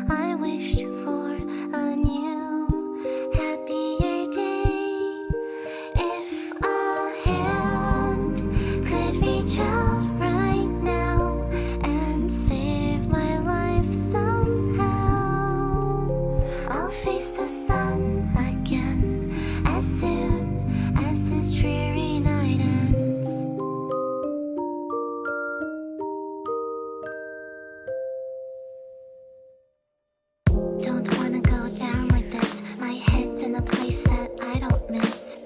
I wished for a new, happier day. If a hand could reach out right now and save my life somehow, I'll face the sun again as soon as this dreary night ends. Don't wanna go down like this. My head's in a place that I don't miss.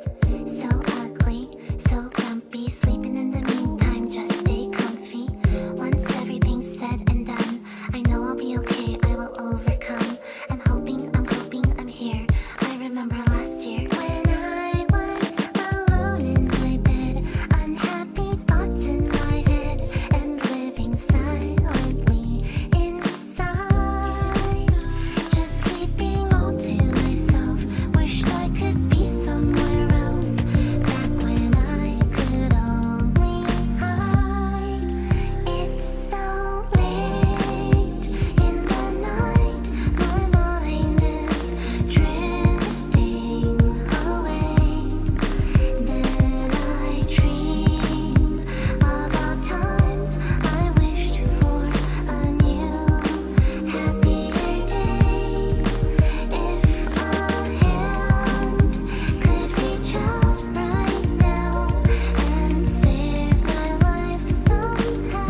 So ugly, so grumpy. Sleeping in the meantime, just stay comfy. Once everything's said and done, I know I'll be okay, I will overcome. I'm hoping I'm here. I remember last year when I was alone in my bed, unhappy thoughts in my head, and living silently inside. Just keeping all to myself. Wished I could be somewhere else. Back when I could only hide. It's so late in the night. My mind is drifting away. Then I dream about times I wished for a new, happier day. If a hand could reach out right now and save my life somehow,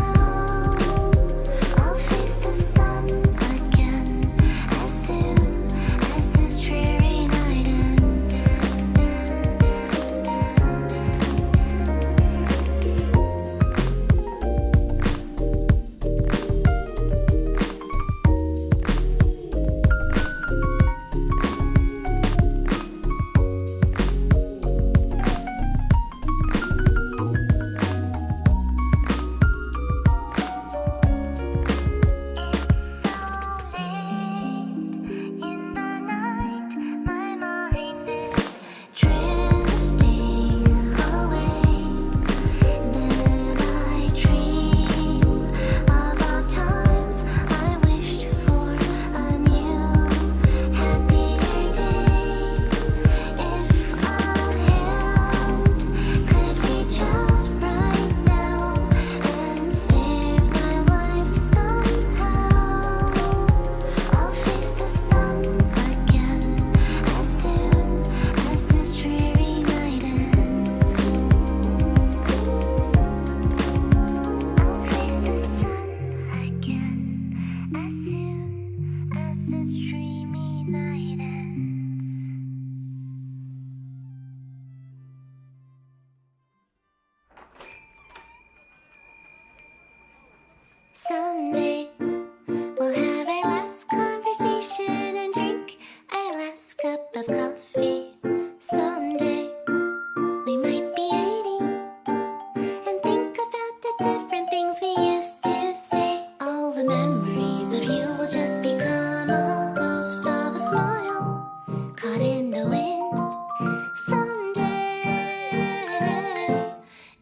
I'll face the sun again as soon as this dreary night ends. In the night, my mind is drifting away. Then I dream about times I wished for a new, happier day. If a hand could reach out right now and save my life somehow, I'll face the sun again as soon as this dreary night ends. I'll face the sun again as soon as this dreamy night ends. Someday we'll have our last conversation and drink our last cup of coffee. Someday we might be 80 and think about the different things we used to say. All the memories of you will just become a ghost of a smile caught in the wind. Someday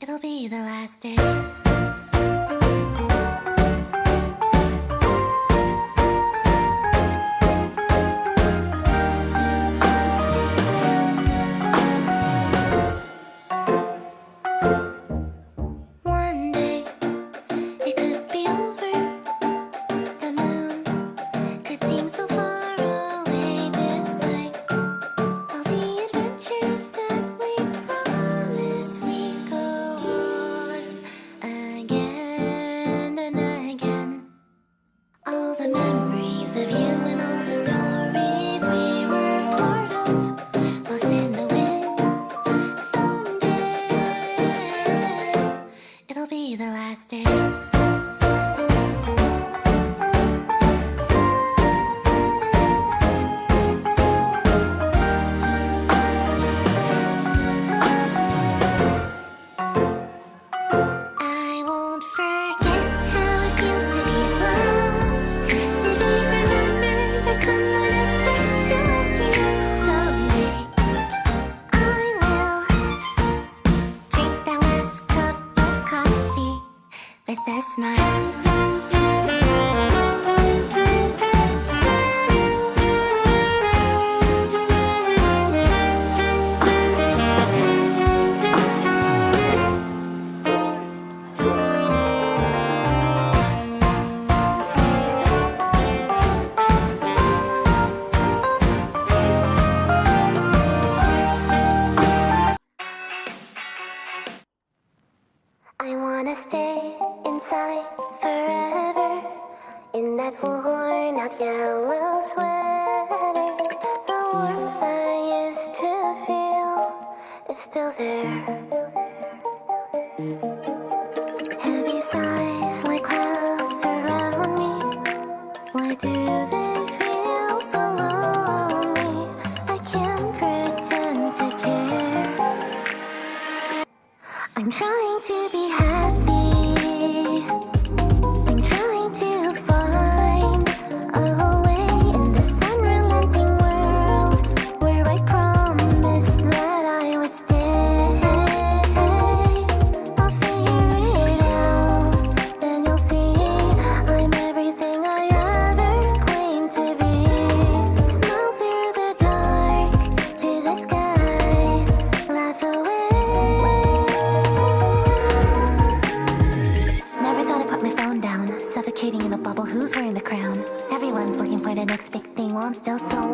it'll be the last day.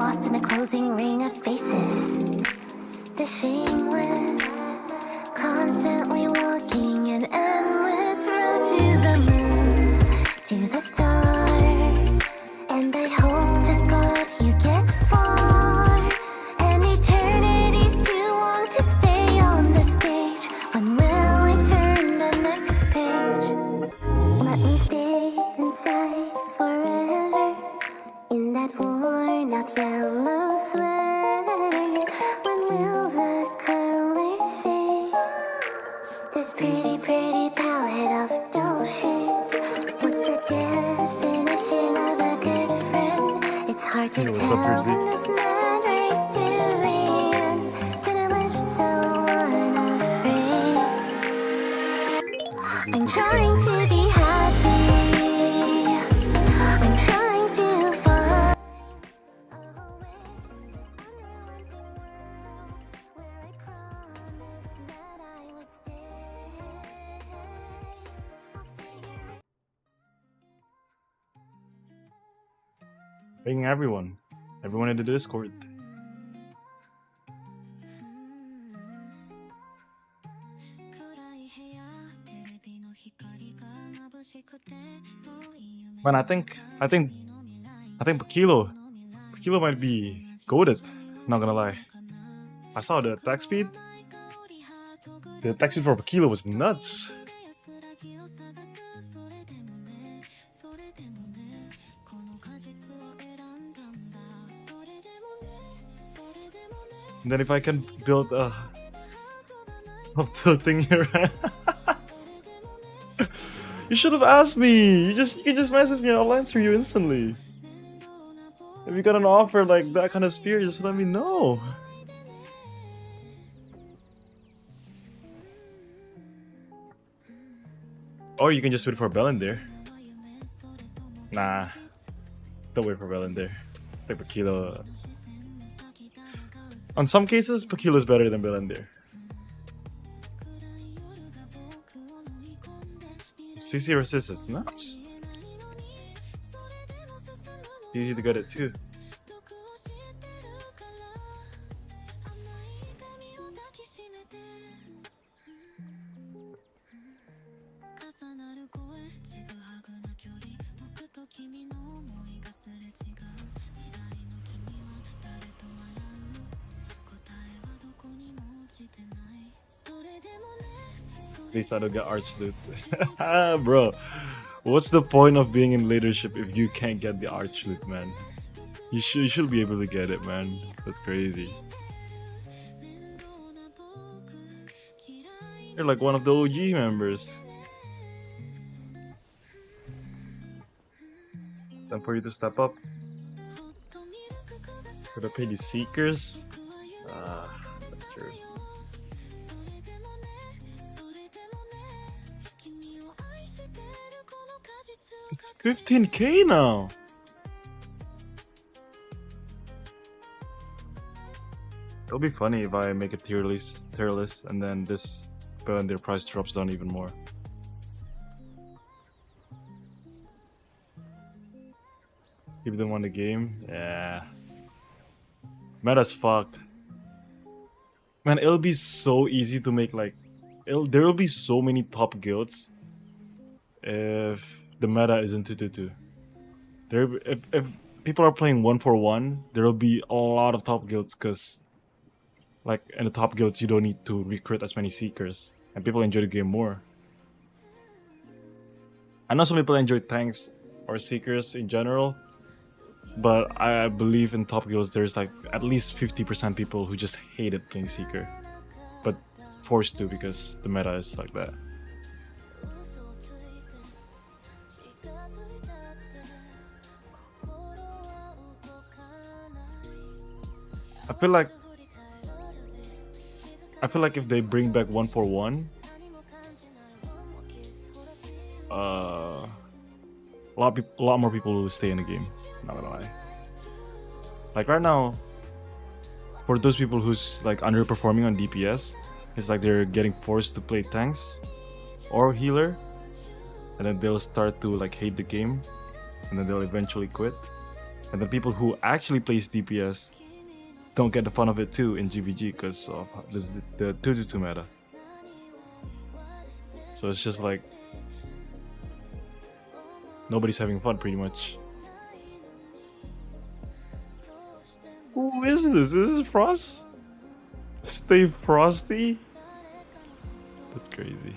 lost in the closing ring of faces. The shameless, constantly walking an endless road to the moon, to the stars. And I hope to God you get far. And eternity's too long to stay on the stage. When will I turn the next page? Let me stay inside forever, in that worn out yellow sweater. When will the colors fade? This pretty, pretty palette of dull shades. What's the definition of a good friend? It's hard to Hey, what's up, tell Rizzy? in this mad race to the end. Gonna live so unafraid. I'm trying to be happy. I'm trying to find a way in this unrelenting world where I promised that I would stay. I'll figure it. Ping everyone in the Discord. Man, I think Pakilo might be goated. Not gonna lie, I saw the attack speed. The attack speed for Pakilo was nuts. And then if I can build a up tilting here. You should have asked me. You can just message me and I'll answer you instantly. If you got an offer like that kind of spear, just let me know. Or you can just wait for Bellinder. Nah, don't wait for Bellinder. I think Pakilo. On some cases, Pakilo is better than Bellinder. CC resist is nuts. Easy to get it too. At least I don't get arch loot. Bro, what's the point of being in leadership if you can't get the arch loot, man? You should be able to get it, man. That's crazy. You're like one of the OG members. Time for you to step up. Gotta pay the seekers. That's true. It's 15k now. It'll be funny if I make a tier list and then this Bellinder price drops down even more. Keep them on the game. Yeah. Meta's fucked. Man, it'll be so easy to make like there will be so many top guilds if the meta isn't 2-2-2. If people are playing 1-4-1, there will be a lot of top guilds because like in the top guilds you don't need to recruit as many seekers and people enjoy the game more. I know some people enjoy tanks or seekers in general, but I believe in top guilds there's like at least 50% people who just hated playing seeker, but forced to because the meta is like that. I feel like if they bring back 1-4-1, a lot more people will stay in the game. Not gonna lie. Like right now, for those people who's like underperforming on DPS, it's like they're getting forced to play tanks or healer, and then they'll start to like hate the game, and then they'll eventually quit. And the people who actually plays DPS don't get the fun of it too in GVG because of the 2-2 meta. So it's just like nobody's having fun pretty much. Who is this? Is this Frost? Stay Frosty? That's crazy.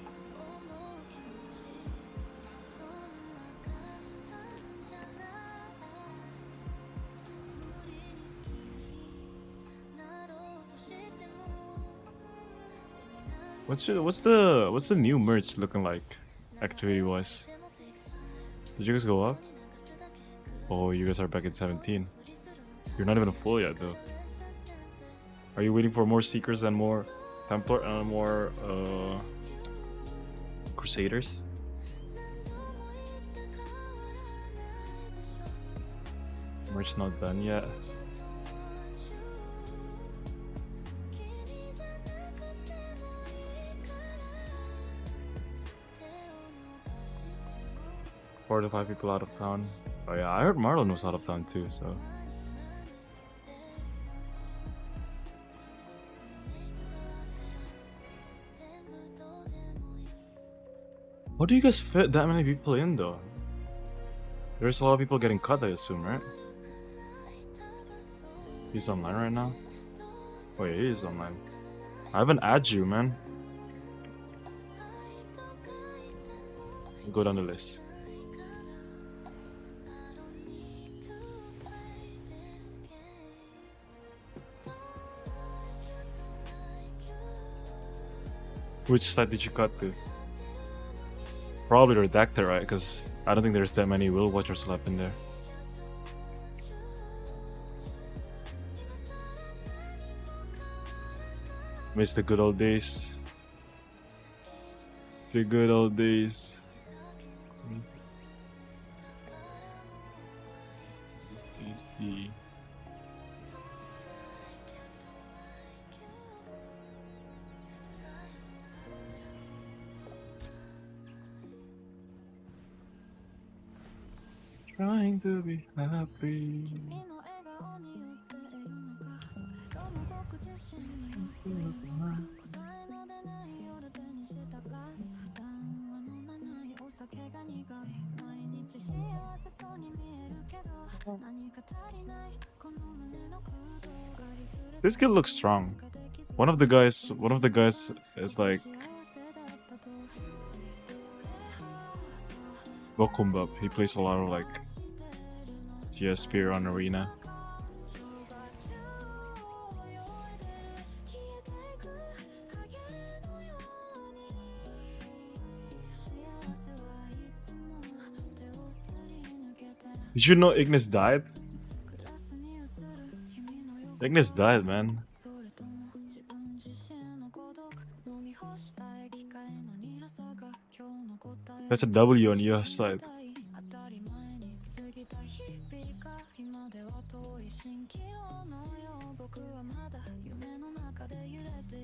What's the new merch looking like, activity wise? Did you guys go up? Oh, you guys are back at 17. You're not even full yet though. Are you waiting for more Seekers and more Templar and more Crusaders? Merch not done yet. Four to 5 people out of town. Oh yeah, I heard Marlon was out of town too, so. How do you guys fit that many people in though? There's a lot of people getting cut, I assume, right? He's online right now? Oh yeah, he is online. I haven't added you, man. Go down the list. Which side did you cut to? Probably redacted, right? Because I don't think there's that many Will Watchers left in there. Miss the good old days. The good old days. CC. Trying to be happy. This kid looks strong. One of the guys is like Bokumbub. He plays a lot of like GS on Arena. Did you know Ignis died? Ignis died, man. That's a W on US side.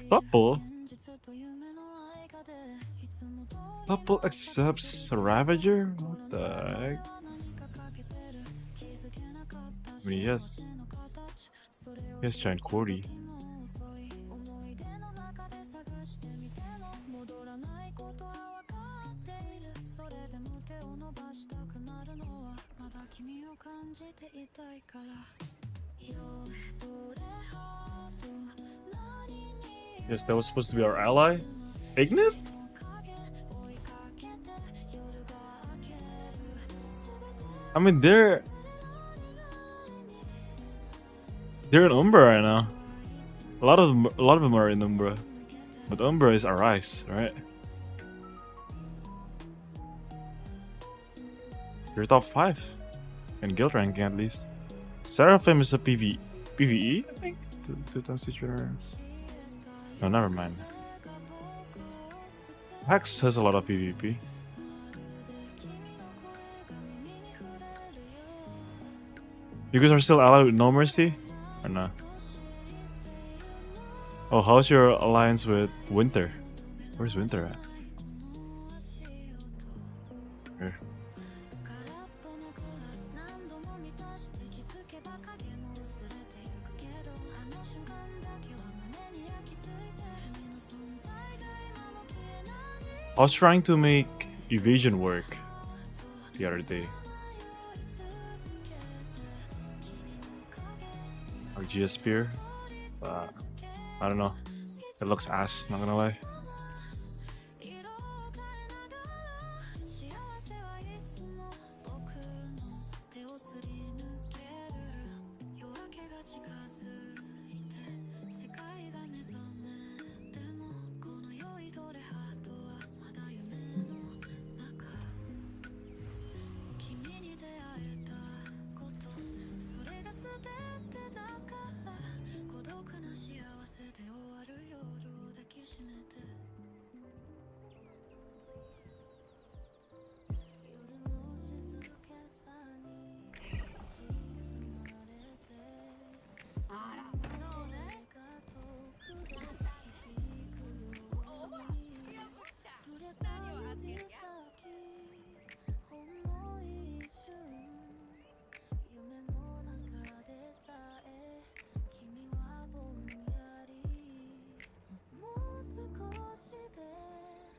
Supple? Supple accepts Ravager? What the heck? I mean, yes. Yes, Giant Cordy. Yes, that was supposed to be our ally. Ignis? I mean, they're in Umbra right now. A lot of them are in Umbra, but Umbra is Arise, right? You're top 5 in guild ranking at least. Seraphim is a PvE, I think. Two times each other. No, never mind. Hex has a lot of PvP. You guys are still allied with No Mercy? Or not? Oh, how's your alliance with Winter? Where's Winter at? Here. I was trying to make evasion work the other day. Or Geosphere. But I don't know. It looks ass, not gonna lie.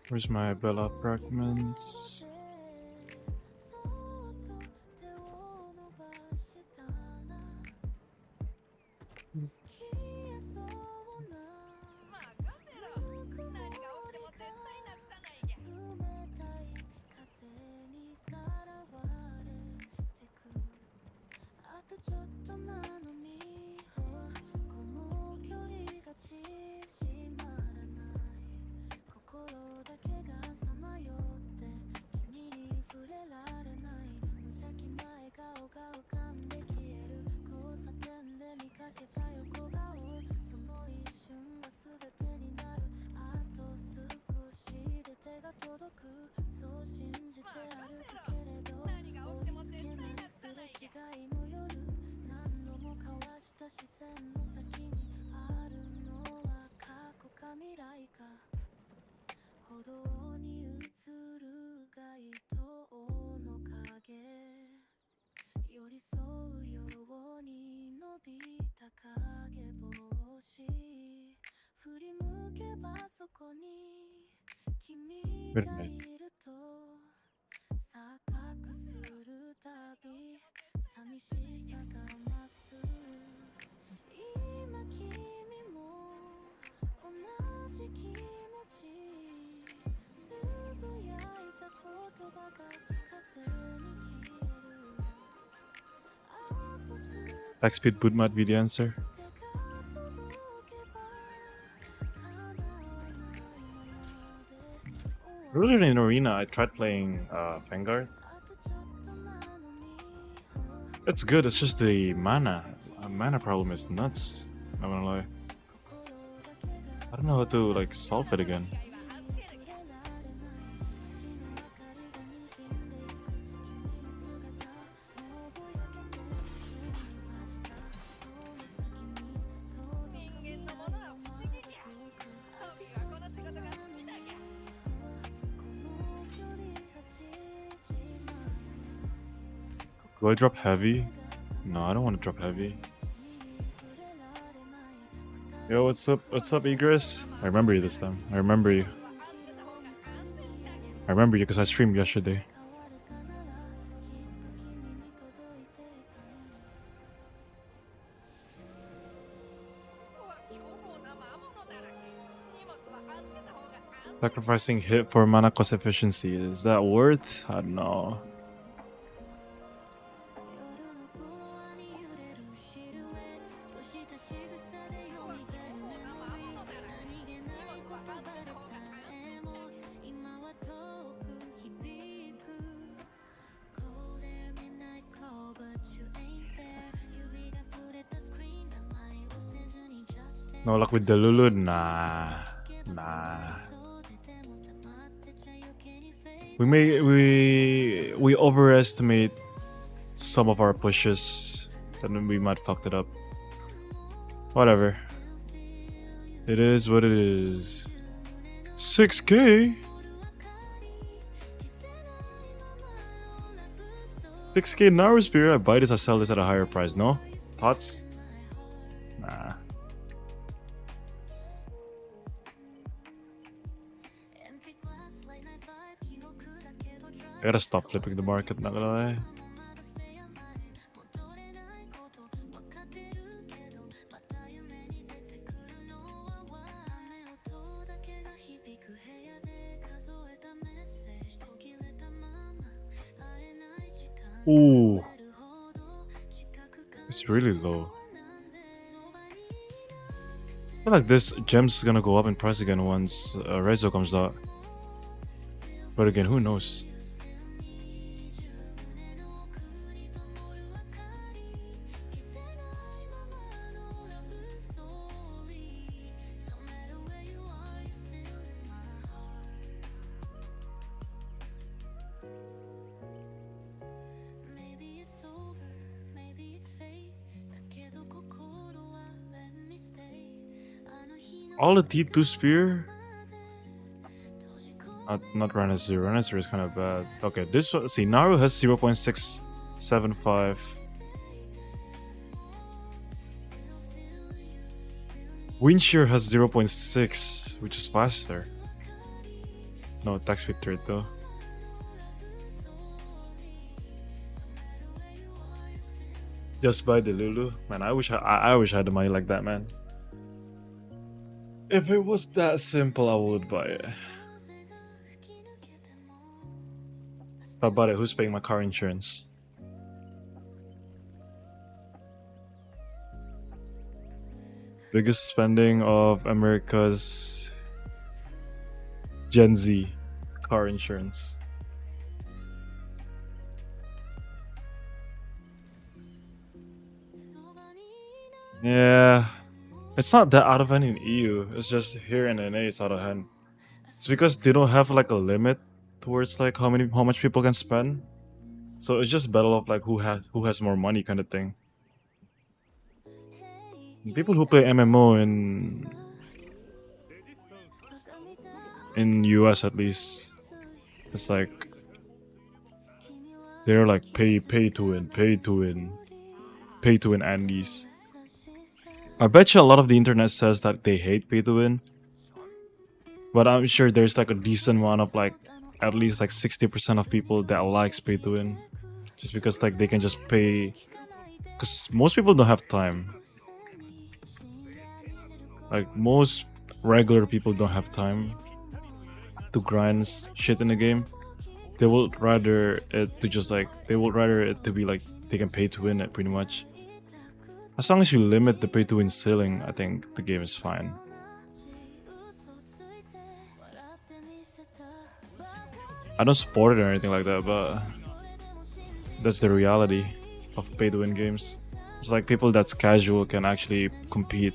Where's my Bella fragments? Wait a minute. Backspeed boot might be the answer. Earlier in Arena, I tried playing Vanguard. It's good, it's just the mana. Mana problem is nuts. Not gonna lie. I don't know how to like solve it again. Do I drop heavy? No, I don't want to drop heavy. Yo, what's up? What's up, Egress? I remember you this time. I remember you. I remember you because I streamed yesterday. Sacrificing hit for mana cost efficiency. Is that worth? I don't know. No luck with the Lulu? Nah. We overestimate some of our pushes, then we might fucked it up. Whatever. It is what it is. 6K? 6K Naru Spear. I buy this, I sell this at a higher price, no? Thoughts? Nah. I gotta stop flipping the market, not gonna lie. Ooh, it's really low. I feel like this gem's gonna go up in price again once Rezo comes out. But again, who knows? All the T2 spear? Not Renaissance. Renaissance is kind of bad. Okay, this one. See, Naru has 0.675. Windshear has 0.6, which is faster. No, attack speed threat though. Just buy the Lulu. Man, I wish I had the money like that, man. If it was that simple, I would buy it. If I bought it, who's paying my car insurance? Biggest spending of America's Gen Z car insurance. Yeah, it's not that out of hand in EU. It's just here in NA it's out of hand. It's because they don't have like a limit towards like how much people can spend. So it's just battle of like who has more money kind of thing. People who play MMO in US at least, it's like they're like pay to win Andes. I bet you a lot of the internet says that they hate pay to win, but I'm sure there's like a decent amount of like at least like 60% of people that likes pay to win, just because like they can just pay. Because most people don't have time. Like most regular people don't have time to grind shit in the game. They would rather it to just like they would rather it to be like they can pay to win it pretty much. As long as you limit the pay to win ceiling, I think the game is fine. I don't support it or anything like that, but that's the reality of pay to win games. It's like people that's casual can actually compete.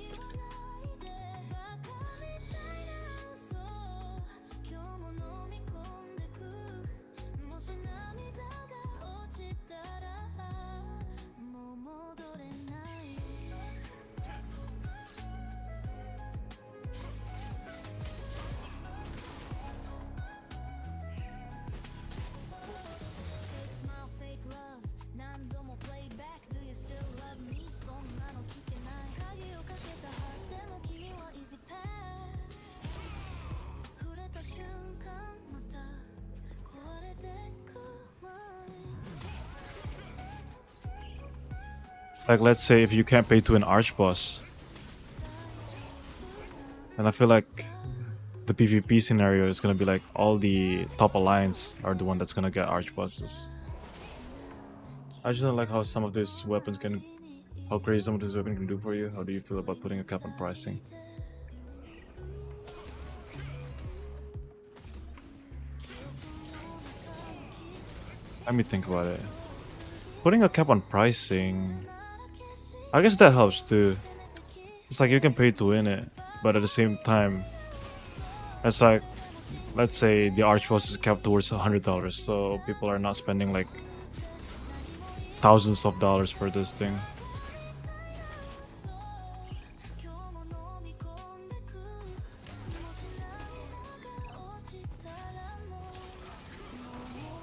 Like let's say if you can't pay to an arch boss, and I feel like the PvP scenario is gonna be like all the top alliance are the one that's gonna get arch bosses. I just don't like how some of these weapons can, how crazy some of these weapons can do for you. How do you feel about putting a cap on pricing? Let me think about it. Putting a cap on pricing, I guess that helps too. It's like you can pay to win it, but at the same time, it's like, let's say the arch boss is capped towards $100, so people are not spending like thousands of dollars for this thing.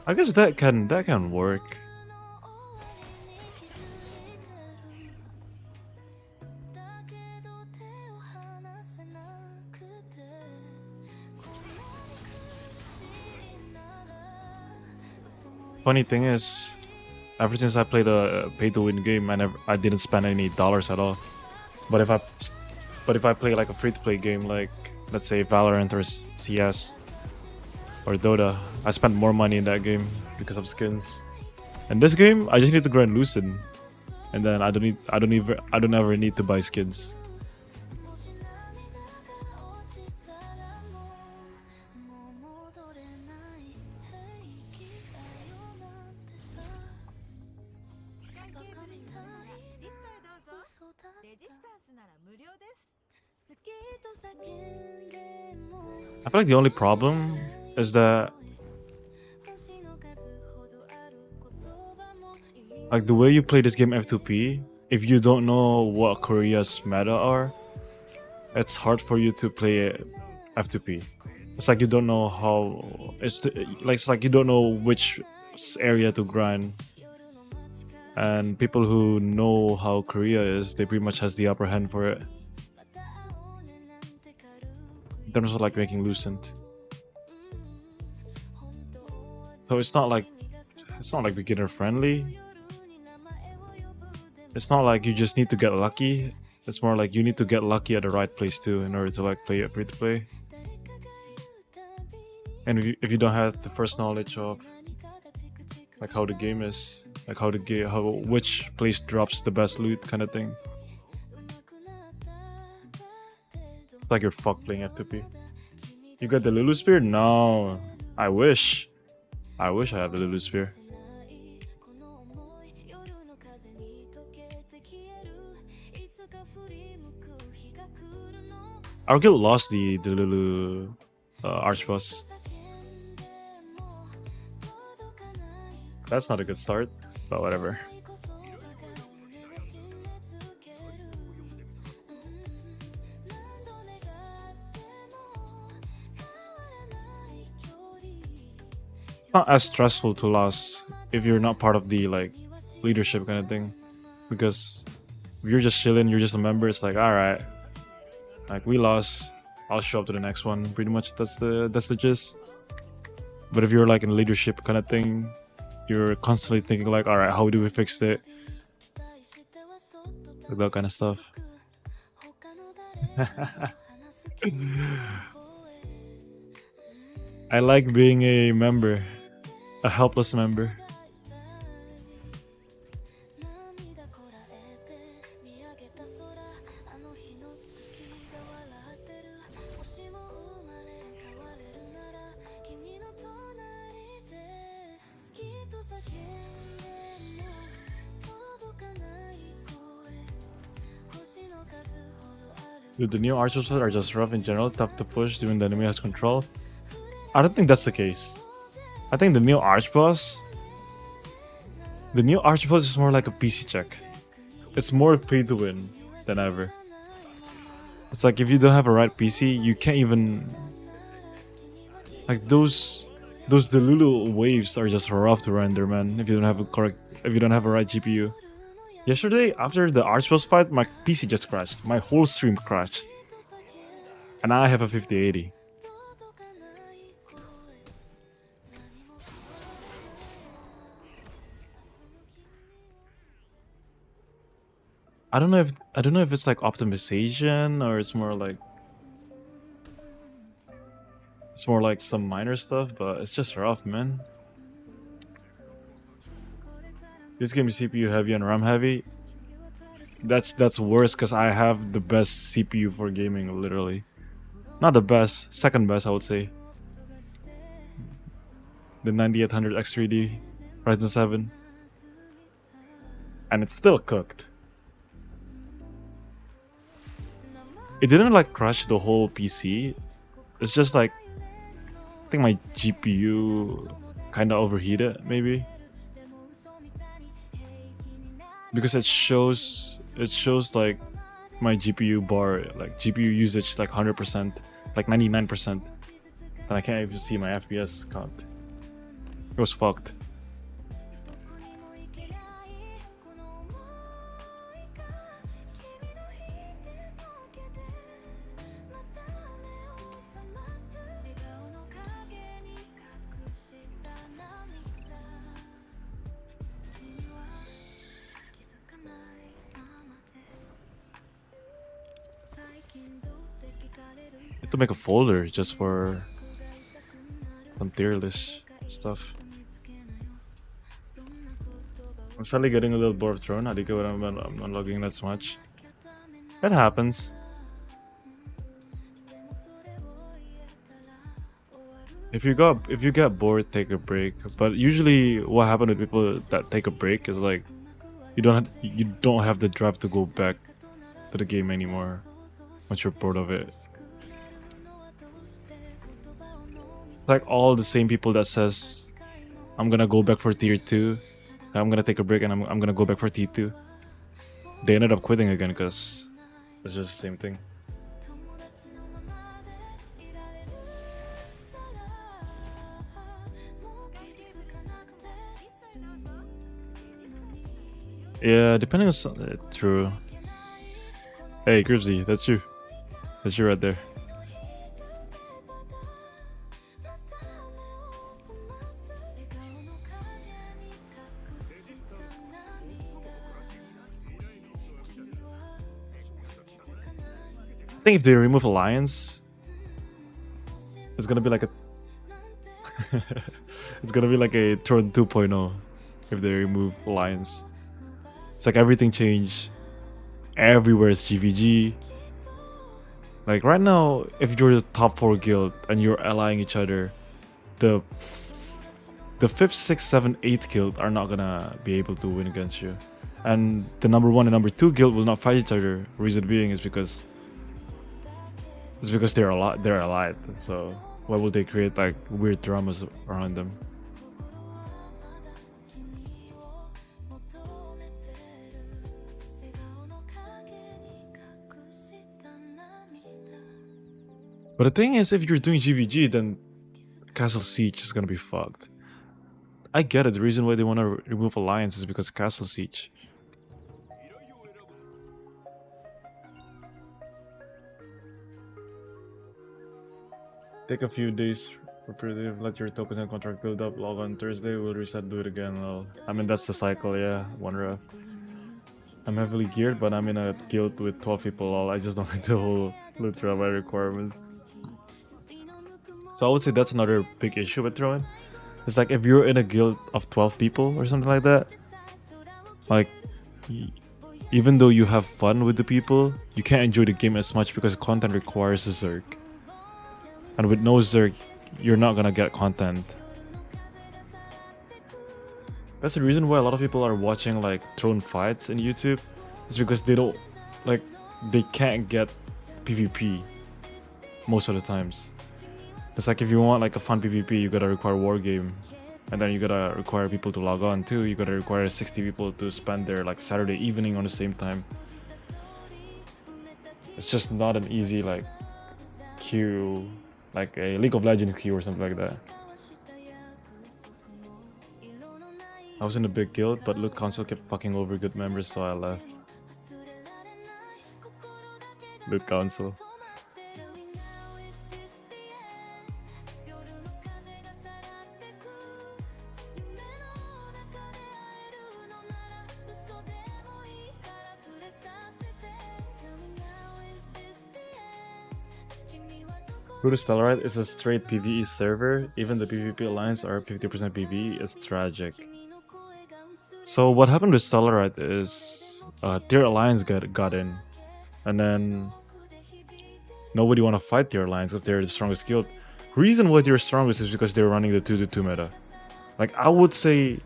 I guess that can work. Funny thing is, ever since I played a pay-to-win game, I didn't spend any dollars at all. But if I play like a free-to-play game, like let's say Valorant or CS or Dota, I spend more money in that game because of skins. And this game, I just need to grind Lucid, and then I don't ever need to buy skins. I feel like the only problem is that like the way you play this game F2P, if you don't know what Korea's meta are, it's hard for you to play F2P. It's like you don't know how it's like you don't know which area to grind. And people who know how Korea is, they pretty much has the upper hand for it. In terms of like making Lucent. So it's not like beginner friendly. It's not like you just need to get lucky. It's more like you need to get lucky at the right place too in order to like play it free to play. And if you don't have the first knowledge of like how the game is, like how which place drops the best loot kind of thing, it's like you're fucked playing F2P. You got the Lulu Spear? No, I wish I had the Lulu Spear. Our guild lost the Lulu Archboss. That's not a good start, but whatever. It's not as stressful to lose if you're not part of the like leadership kind of thing, because if you're just chilling, you're just a member, it's like, all right, like we lost, I'll show up to the next one. Pretty much that's the gist. But if you're like in leadership kind of thing, you're constantly thinking like, all right, how do we fix it, like that kind of stuff. I like being a member, a helpless member. Dude, the new archers are just rough in general, tough to push when the enemy has control. I don't think that's the case. I think the new archboss is more like a PC check. It's more pay to win than ever. It's like if you don't have a right PC, you can't even like those Delulu waves are just rough to render, man. If you don't have a right GPU. Yesterday, after the Archboss fight, my PC just crashed. My whole stream crashed. And now I have a 5080. I don't know if it's like optimization or it's more like some minor stuff, but it's just rough, man. This game is CPU heavy and RAM heavy. That's worse because I have the best CPU for gaming, literally. Not the best, second best, I would say. The 9800 X3D Ryzen 7. And it's still cooked. It didn't like crash the whole PC. It's just like I think my GPU kind of overheated, maybe. Because it shows like my GPU bar, like GPU usage like 100%, like 99%. And I can't even see my FPS count. It was fucked. To make a folder just for some tier list stuff. I'm suddenly getting a little bored of Throne. I think I'm not logging that much. It happens. If you get bored, take a break. But usually, what happens with people that take a break is like you don't have the drive to go back to the game anymore once you're bored of it. Like all the same people that says, "I'm gonna go back for tier 2, I'm gonna take a break, and I'm gonna go back for T2." They ended up quitting again because it's just the same thing. Yeah, depending on true. Hey, Gripsy, that's you. That's you right there. I think if they remove Alliance, it's gonna be like a it's gonna be like a Throne 2.0 if they remove Alliance. It's like everything changed. Everywhere is GVG. Like right now, if you're the top 4 guild and you're allying each other, the 5th, 6th, 7th, 8th guild are not gonna be able to win against you. And the number 1 and number 2 guild will not fight each other. Reason being is because they're allied. So why would they create like weird dramas around them? But the thing is, if you're doing GVG, then Castle Siege is gonna be fucked. I get it. The reason why they want to remove Alliance is because Castle Siege. Take a few days for primitive, let your tokens and contract build up, log on Thursday, we'll reset, do it again. Well, I mean, that's the cycle, yeah, one ref. I'm heavily geared, but I'm in a guild with 12 people all. I just don't like the whole loot rabbi requirement. So I would say that's another big issue with Throne. It's like if you're in a guild of 12 people or something like that, like even though you have fun with the people, you can't enjoy the game as much because content requires a Zerg. And with no Zerg, you're not gonna get content. That's the reason why a lot of people are watching like Throne fights in YouTube. It's because they don't they can't get PvP most of the times. It's like if you want like a fun PvP, you gotta require war game, and then you gotta require people to log on too. You gotta require 60 people to spend their like Saturday evening on the same time. It's just not an easy like queue, like a League of Legends queue or something like that. I was in a big guild, but Loot Council kept fucking over good members, so I left. Loot Council. Who to Stellarite is a straight PvE server. Even the PvP alliance are 50% PvE. It's tragic. So what happened with Stellarite is their alliance got in, and then nobody want to fight their alliance because they're the strongest guild. Reason why they're strongest is because they're running the 2-2 meta. Like I would say,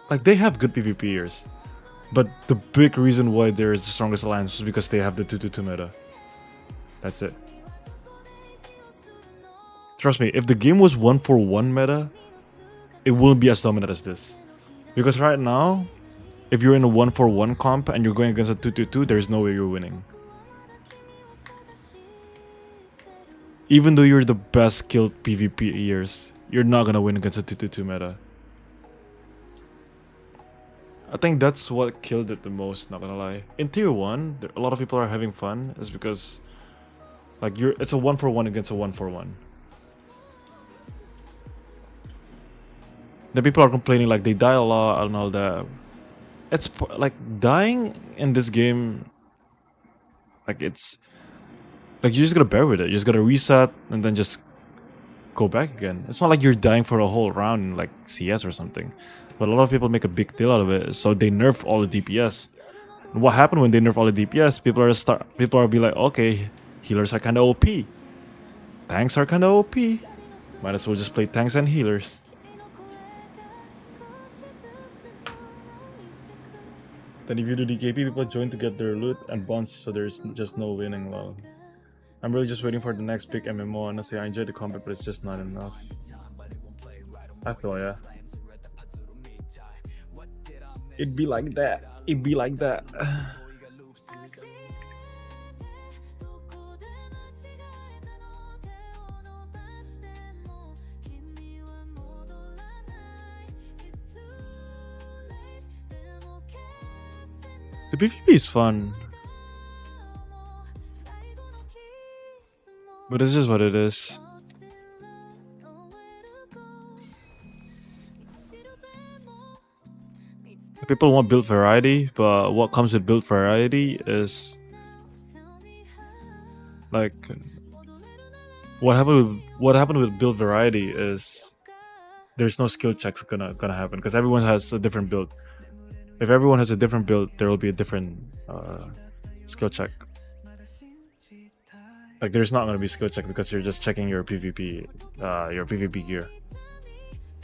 like they have good PvPers, but the big reason why they're the strongest alliance is because they have the 2-2 meta. That's it. Trust me, if the game was 1-for-1 meta, it wouldn't be as dominant as this. Because right now, if you're in a 1-for-1 comp and you're going against a 2-2-2, there's no way you're winning. Even though you're the best skilled PvPers, you're not gonna win against a 2-2-2 meta. I think that's what killed it the most, not gonna lie. In tier 1, a lot of people are having fun, is because like it's a 1-for-1 against a 1-for-1. The people are complaining like they die a lot and all that. It's like dying in this game Like it's like you just gotta bear with it. You just gotta reset and then just go back again. It's not like you're dying for a whole round in like CS or something. But a lot of people make a big deal out of it, so they nerf all the DPS. And what happened when they nerf all the DPS? People are be like, okay, healers are kind of OP, tanks are kind of OP. Might as well just play tanks and healers. Then if you do DKP, people join to get their loot and bonds, so there's just no winning. Lol. I'm really just waiting for the next big MMO. Honestly, I enjoy the combat, but it's just not enough. I feel yeah. It'd be like that. It'd be like that. The PvP is fun, but it's just what it is. People want build variety, but what comes with build variety is like what happened with build variety is there's no skill checks gonna happen because everyone has a different build. If everyone has a different build, there will be a different skill check. Like there's not gonna be skill check because you're just checking your PvP gear.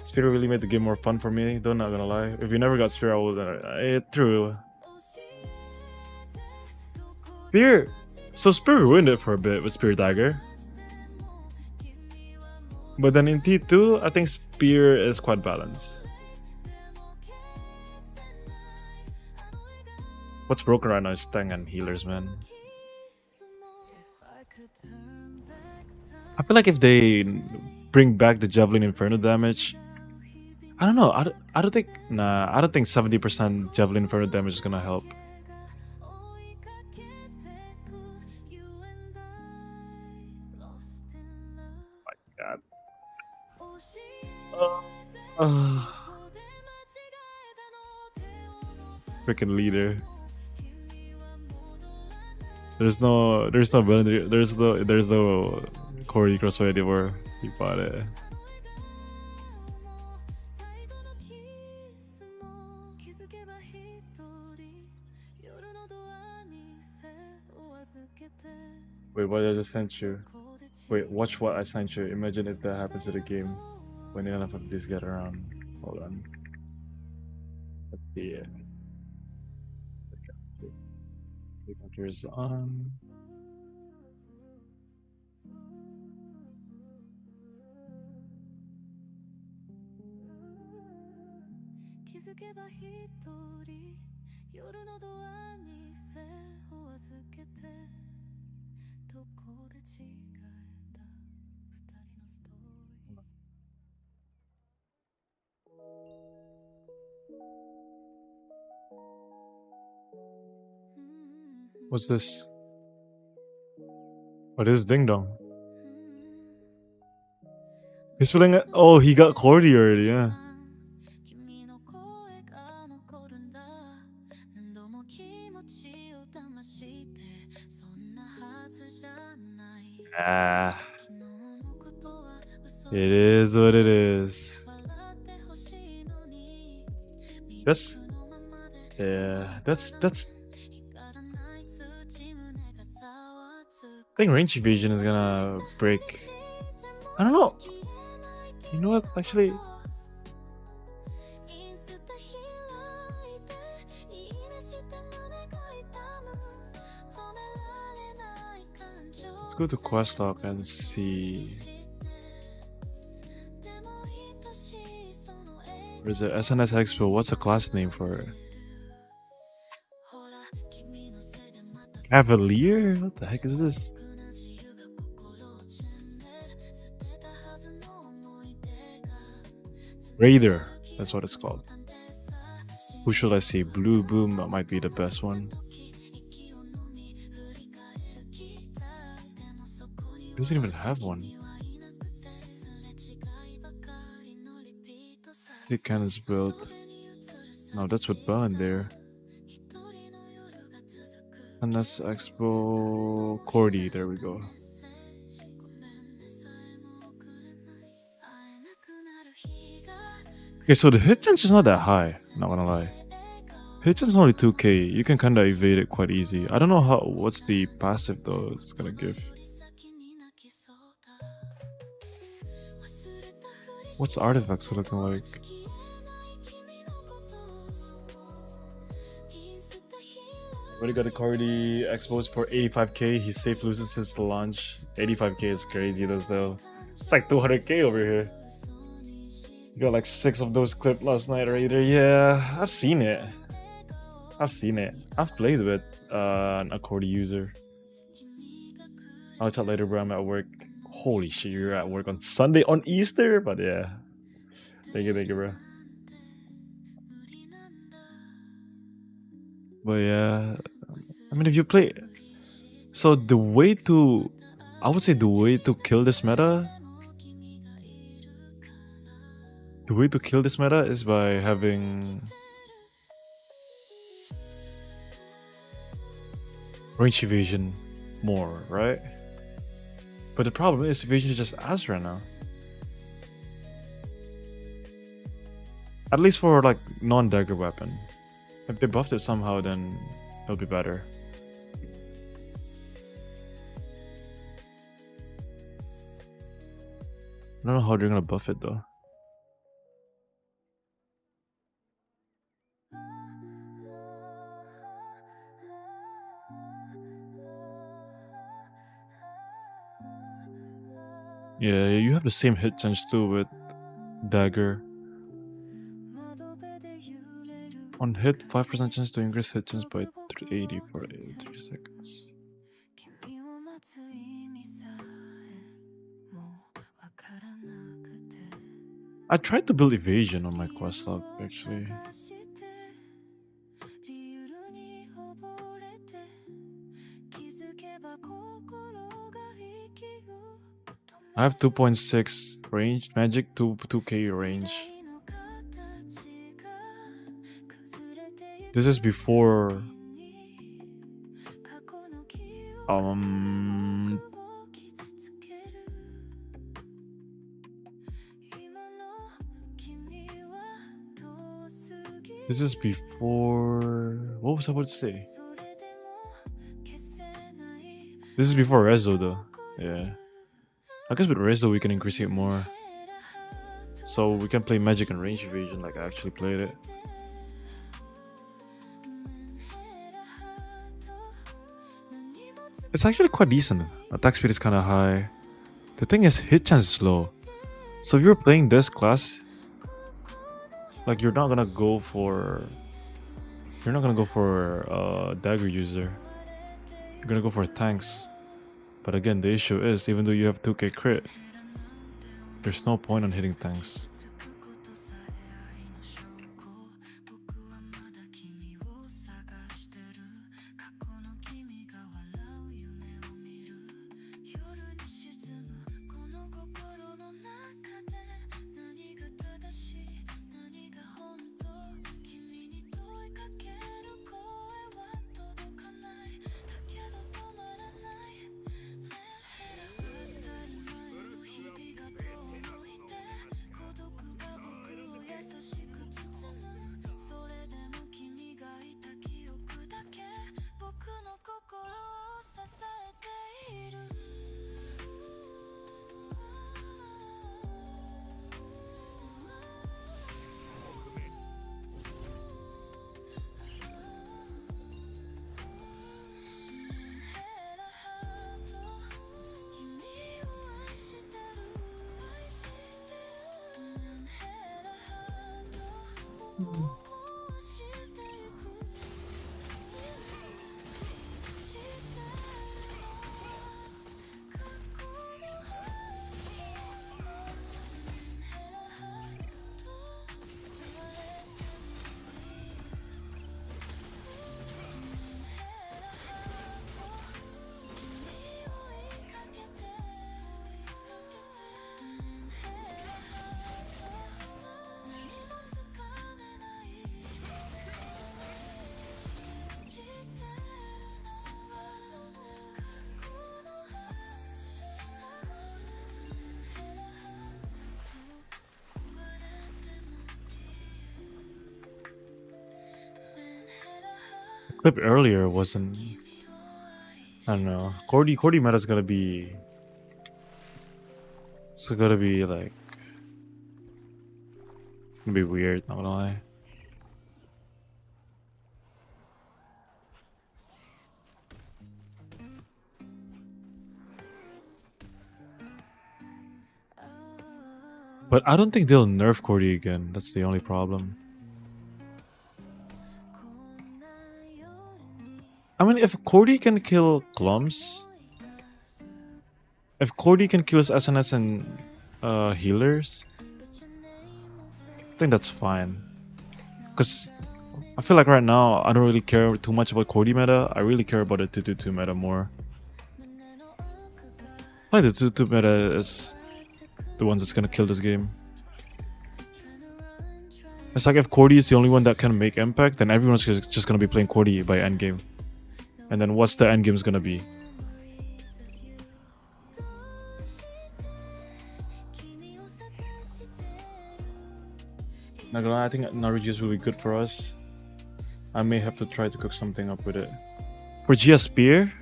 Spear really made the game more fun for me, though, not gonna lie. If you never got Spear, I would... true. Spear! So Spear ruined it for a bit with Spear Dagger. But then in T2, I think Spear is quite balanced. What's broken right now is tank and healers, man. I feel like if they bring back the Javelin Inferno damage... I don't know. I don't think... Nah, I don't think 70% Javelin Inferno damage is gonna help. My god. Freaking leader. There's no Bellinger, there's no Corey Crossway anymore. He bought it. Wait, what I just sent you? Wait, watch what I sent you. Imagine if that happens to the game when enough of these get around. Hold on. Let's see it. The counter is on. What's this? What is Ding Dong? He's feeling it. Oh, he got Cordy already, yeah. Ah. It is what it is. That's I think range evasion is gonna break. I don't know. You know what? Actually, let's go to Questlog and see. Where's it? SNS Expo. What's the class name for it? Cavalier? What the heck is this? Raider. That's what it's called. Who should I see? Blue Boom. That might be the best one. Doesn't even have one. City Cannon's built. No, that's what Bell in there. NS Expo Cordy, there we go. Okay, so the hit chance is not that high, not gonna lie. Hit chance is only 2k, you can kinda evade it quite easy. I don't know what's the passive though it's gonna give. What's the artifacts looking like? Already got the Cordy exposed for 85k. He's safe losing since the launch. 85k is crazy though. It's like 200k over here. You got like 6 of those clipped last night, Raider. Yeah, I've seen it. I've played with an Accordi user. I'll chat later, bro. I'm at work. Holy shit, you're at work on Sunday on Easter? But yeah. Thank you, bro. But yeah, I mean, if you play, so the way to, I would say the way to kill this meta, is by having range evasion more, right? But the problem is evasion is just ass right now. At least for like non-dagger weapon. If they buffed it somehow, then it'll be better. I don't know how they're gonna buff it though. Yeah, you have the same hit chance too with dagger. On hit, 5% chance to increase hit chance by 80 for 3 seconds. I tried to build evasion on my quest log actually. I have 2.6 range, magic 2k range. This is before this is before, what was I about to say? This is before Rezo though. Yeah. I guess with Rezo we can increase it more. So we can play magic and range evasion like I actually played it. It's actually quite decent. Attack speed is kind of high. The thing is, hit chance is low. So if you're playing this class, like you're not gonna go for a dagger user. You're gonna go for tanks. But again, the issue is, even though you have 2k crit, there's no point on hitting tanks. Clip earlier wasn't. I don't know. Cordy meta's gonna be. It's gonna be like. Gonna be weird. Not gonna lie. But I don't think they'll nerf Cordy again. That's the only problem. I mean, if Cordy can kill Clumps, if Cordy can kill his SNS and healers, I think that's fine. Because I feel like right now, I don't really care too much about Cordy meta. I really care about the 2-2-2 meta more. Like the 2-2 meta is the ones that's gonna kill this game. It's like if Cordy is the only one that can make impact, then everyone's just gonna be playing Cordy by endgame. And then what's the endgame's gonna be? Not gonna lie, I think Naruji's will be good for us. I may have to try to cook something up with it. For Gia Spear?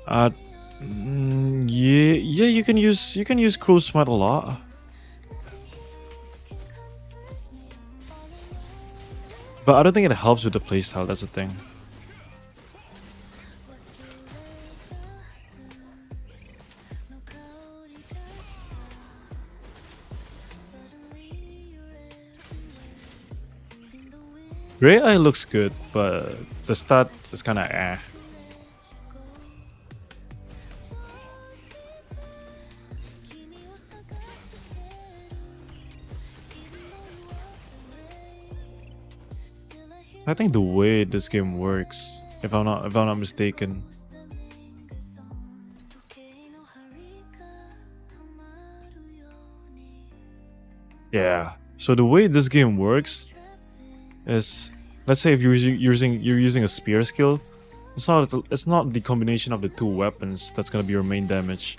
Yeah, you can use Cruel Smite a lot. But I don't think it helps with the playstyle, that's the thing. Grey Eye looks good, but the stat is kinda eh. I think the way this game works, if I'm not mistaken. Yeah. So the way this game works is, let's say if you're using a spear skill, it's not the combination of the two weapons that's gonna be your main damage.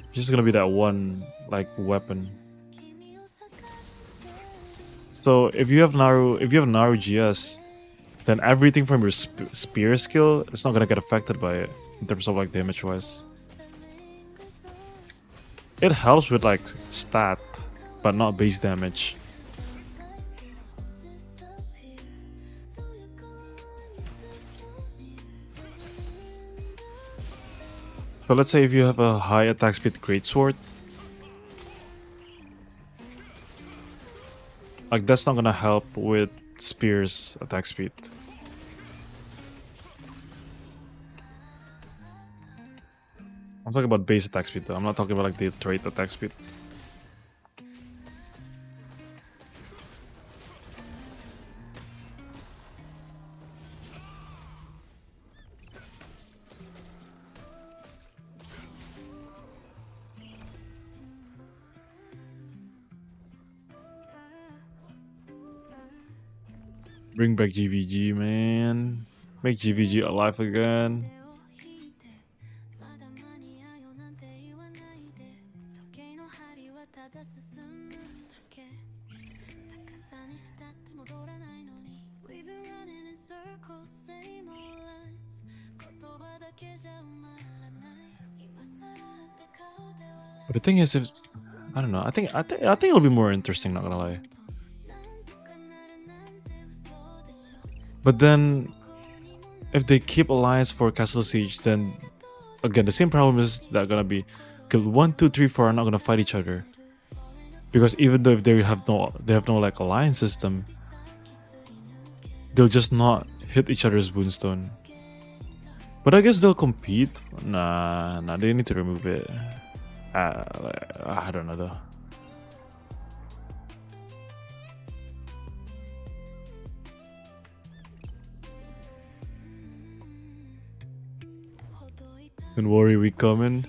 It's just gonna be that one like weapon. So if you have Naru GS, then everything from your spear skill is not gonna get affected by it in terms of like damage wise. It helps with like stat, but not base damage. So let's say if you have a high attack speed greatsword, like that's not gonna help with spear's attack speed. I'm talking about base attack speed though. I'm not talking about like the trait attack speed. Bring back GVG, man. Make GVG alive again. But the thing is, if I don't know, I think it'll be more interesting. Not gonna lie. But then, if they keep Alliance for Castle Siege, then again the same problem is that gonna be, 1, 2, 3, 4 are not gonna fight each other, because even though if they have no like alliance system, they'll just not hit each other's Boonstone. But I guess they'll compete. Nah, they need to remove it. I don't know though. Don't worry, we coming.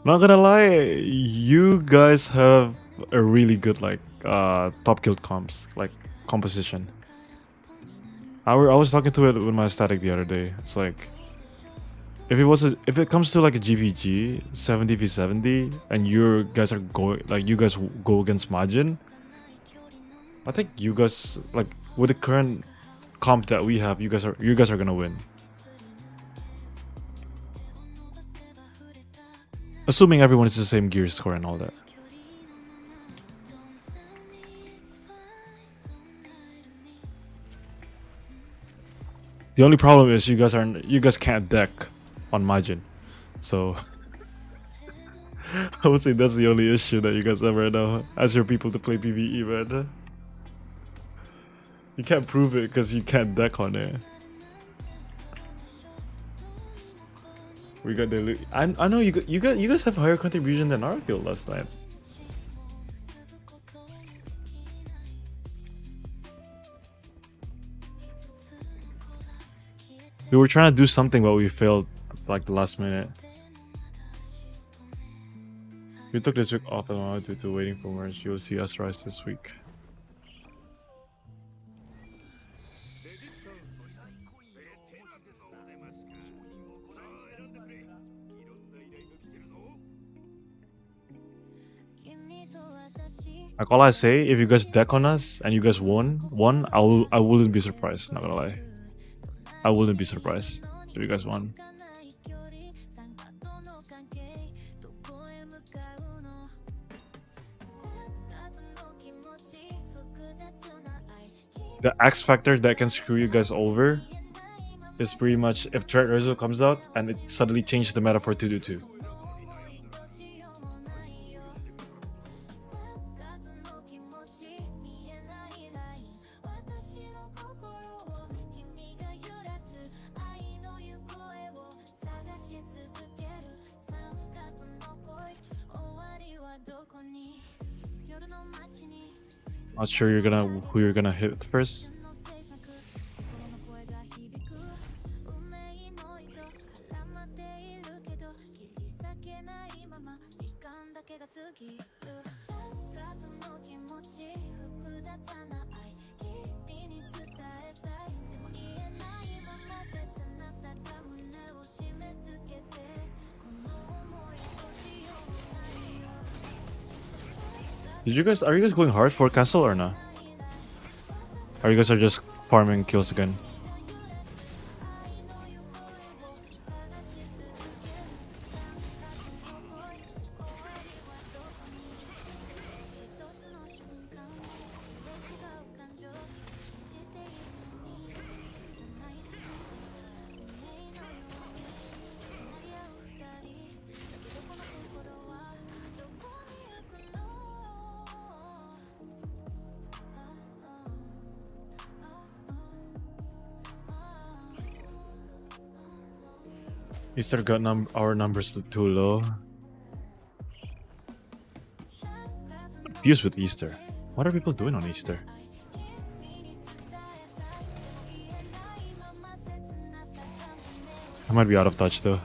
Not gonna lie, you guys have a really good like top guild comps, like composition. I was talking to it with my static the other day. It's like if it comes to like a GVG 70v70 and you guys are going like you guys go against Majin, I think you guys like with the current comp that we have, you guys are gonna win. Assuming everyone is the same gear score and all that. The only problem is you guys can't deck on Majin, so I would say that's the only issue that you guys ever know. Ask your people to play PvE, man. You can't prove it because you can't deck on it. We got the. I know you guys have higher contribution than our guild last night. We were trying to do something, but we failed like the last minute. We took this week off due to waiting for merge. You'll see us rise this week. Like all I say, if you guys deck on us and you guys won, I wouldn't be surprised. Not gonna lie, I wouldn't be surprised if you guys won. The X factor that can screw you guys over is pretty much if Threat Rezo comes out and it suddenly changes the meta for 2-2. Not sure who you're gonna hit first. Are you guys going hard for castle or not? Or you guys are just farming kills again? Easter got our numbers too low. Abuse with Easter. What are people doing on Easter? I might be out of touch though.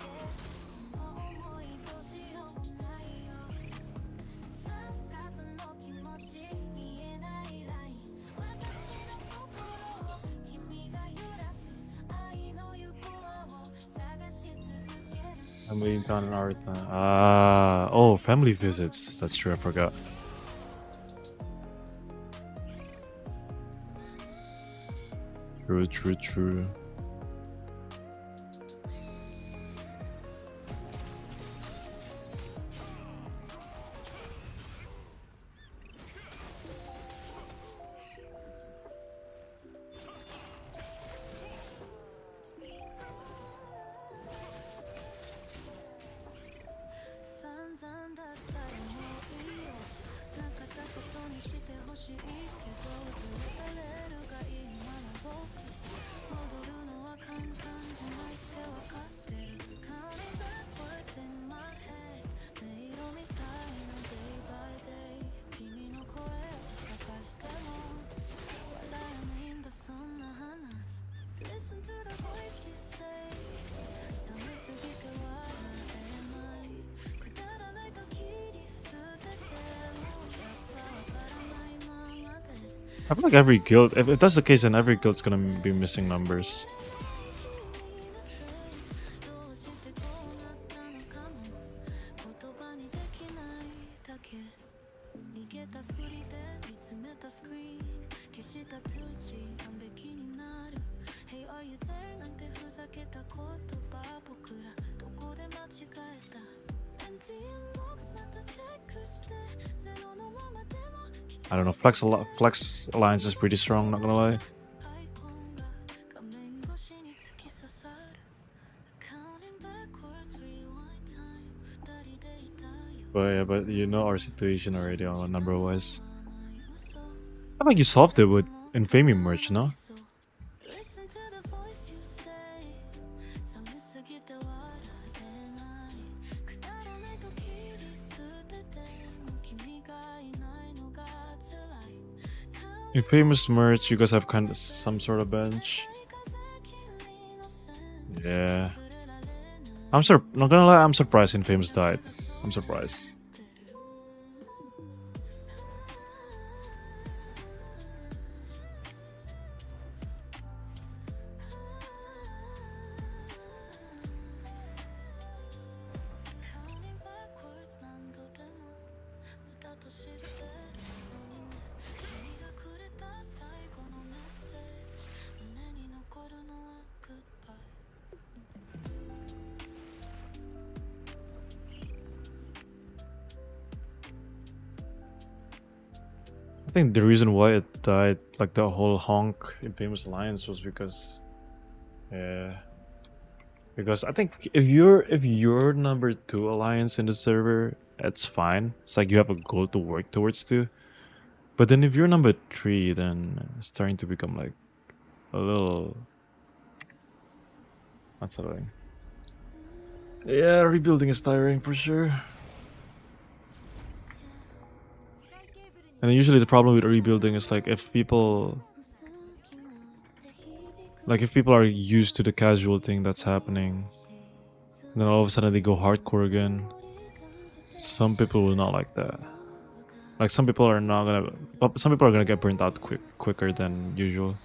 I'm waiting down an hour time. Oh, family visits. That's true, I forgot. True. I feel like every guild, if that's the case, then every guild's gonna be missing numbers. I don't know. Flex Alliance is pretty strong. Not gonna lie. But yeah, but you know our situation already on number wise. I think you solved it with Infamy merch, no? Infamous merch, you guys have kind of some sort of bench. Yeah. Not gonna lie, I'm surprised Infamous died. I'm surprised. I think the reason why it died, like the whole Honk Infamous Alliance, was because, yeah, because I think if you're number 2 alliance in the server, it's fine. It's like you have a goal to work towards too. But then if you're number 3, then it's starting to become like a little unsettling. Yeah, rebuilding is tiring for sure. And usually the problem with rebuilding is like if people are used to the casual thing that's happening, then all of a sudden they go hardcore again. Some people will not like that. Like some people are gonna get burnt out quicker than usual.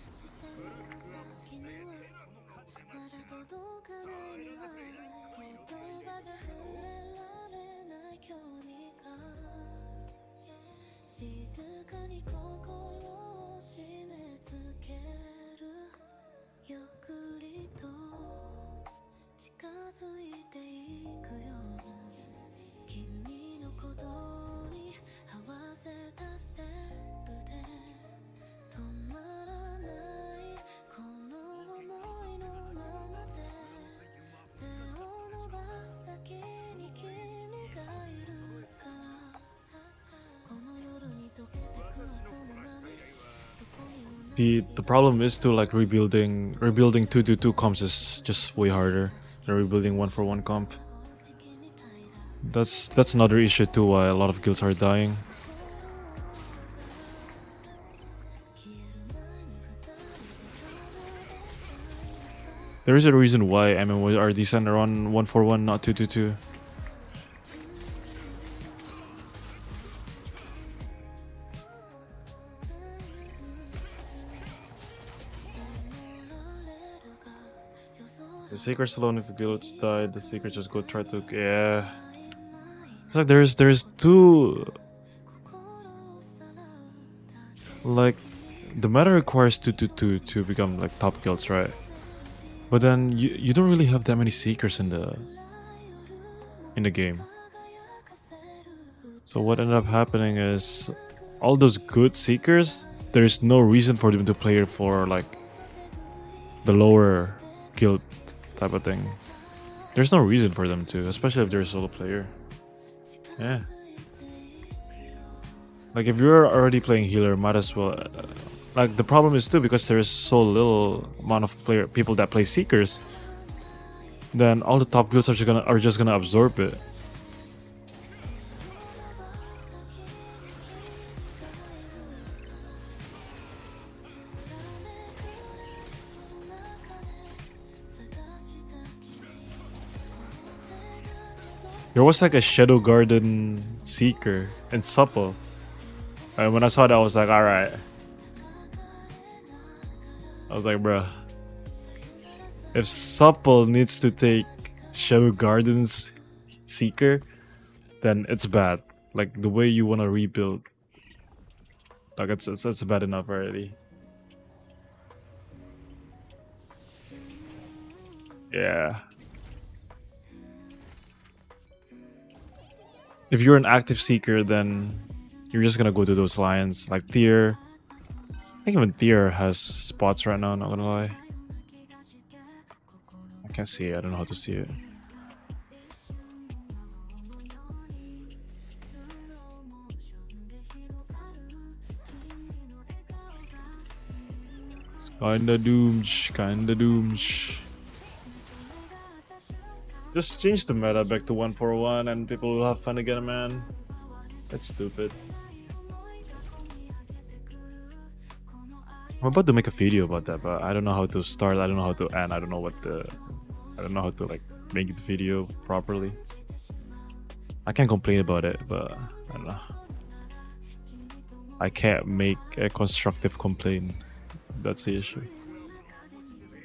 The problem is to like rebuilding 2-2 comps is just way harder than rebuilding 1-for-1 comp. That's another issue too why a lot of guilds are dying. There is a reason why MMOs are decent around 1-for-1, not 2-2. The Seekers alone, if the guilds died, the Seekers just go try to, yeah. It's like there's two, like, the meta requires 2-2 to become like top guilds, right? But then you don't really have that many Seekers in the game. So what ended up happening is all those good Seekers, there's no reason for them to play for like the lower guild type of thing. There's no reason for them to, especially if they're a solo player. Yeah. Like if you're already playing healer, might as well. Like the problem is too because there's so little amount of people that play Seekers. Then all the top guilds are just gonna absorb it. There was like a Shadow Garden Seeker in Supple. And when I saw that, I was like, alright. I was like, bruh. If Supple needs to take Shadow Garden's Seeker, then it's bad. Like the way you want to rebuild. Like it's bad enough already. Yeah. If you're an active seeker, then you're just gonna go to those lines like Tier. I think even Tier has spots right now. Not gonna lie, I can't see it. I don't know how to see it. It's kinda doomsh. Kinda doomsh. Just change the meta back to 1-4-1 and people will have fun again, man. That's stupid. I'm about to make a video about that, but I don't know how to start. I don't know how to end. I don't know how to like make the video properly. I can complain about it, but I don't know. I can't make a constructive complaint. That's the issue.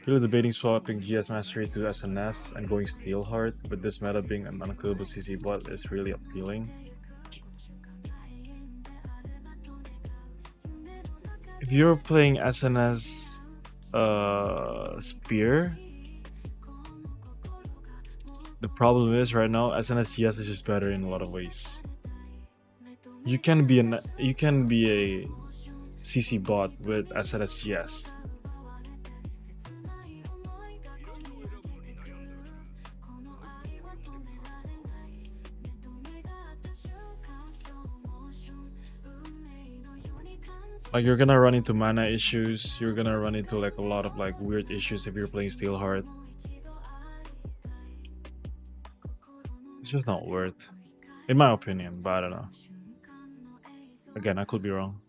Really debating swapping GS Mastery to SNS and going Steelheart, but this meta being an unkillable CC bot is really appealing. If you're playing SNS Spear, the problem is right now SNS GS is just better in a lot of ways. You can be a CC bot with SNS GS. Like you're gonna run into mana issues, you're gonna run into like a lot of like weird issues if you're playing Steelheart. It's just not worth, in my opinion, but I don't know. Again, I could be wrong.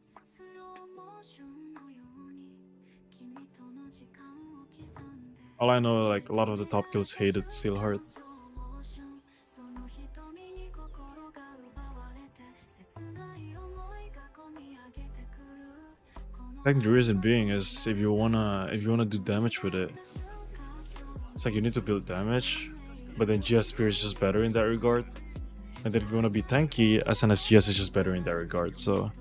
All I know, like a lot of the top kills hated Steelheart. I think the reason being is if you wanna do damage with it, it's like you need to build damage, but then GS Spear is just better in that regard. And then if you wanna be tanky, SNS GS is just better in that regard. So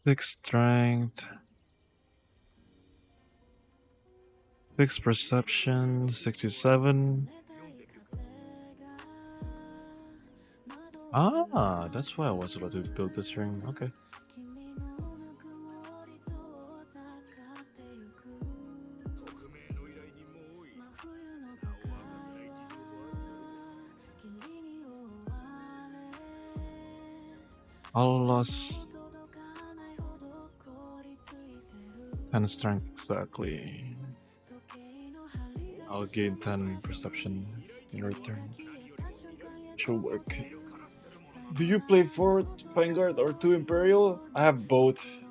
Six strength, 6 perception, 67. Ah, that's why I was about to build this ring. Okay. I'll lost 10 strength exactly. I'll gain 10 perception in return. Should work. Do you play 4 Vanguard or 2 Imperial? I have both.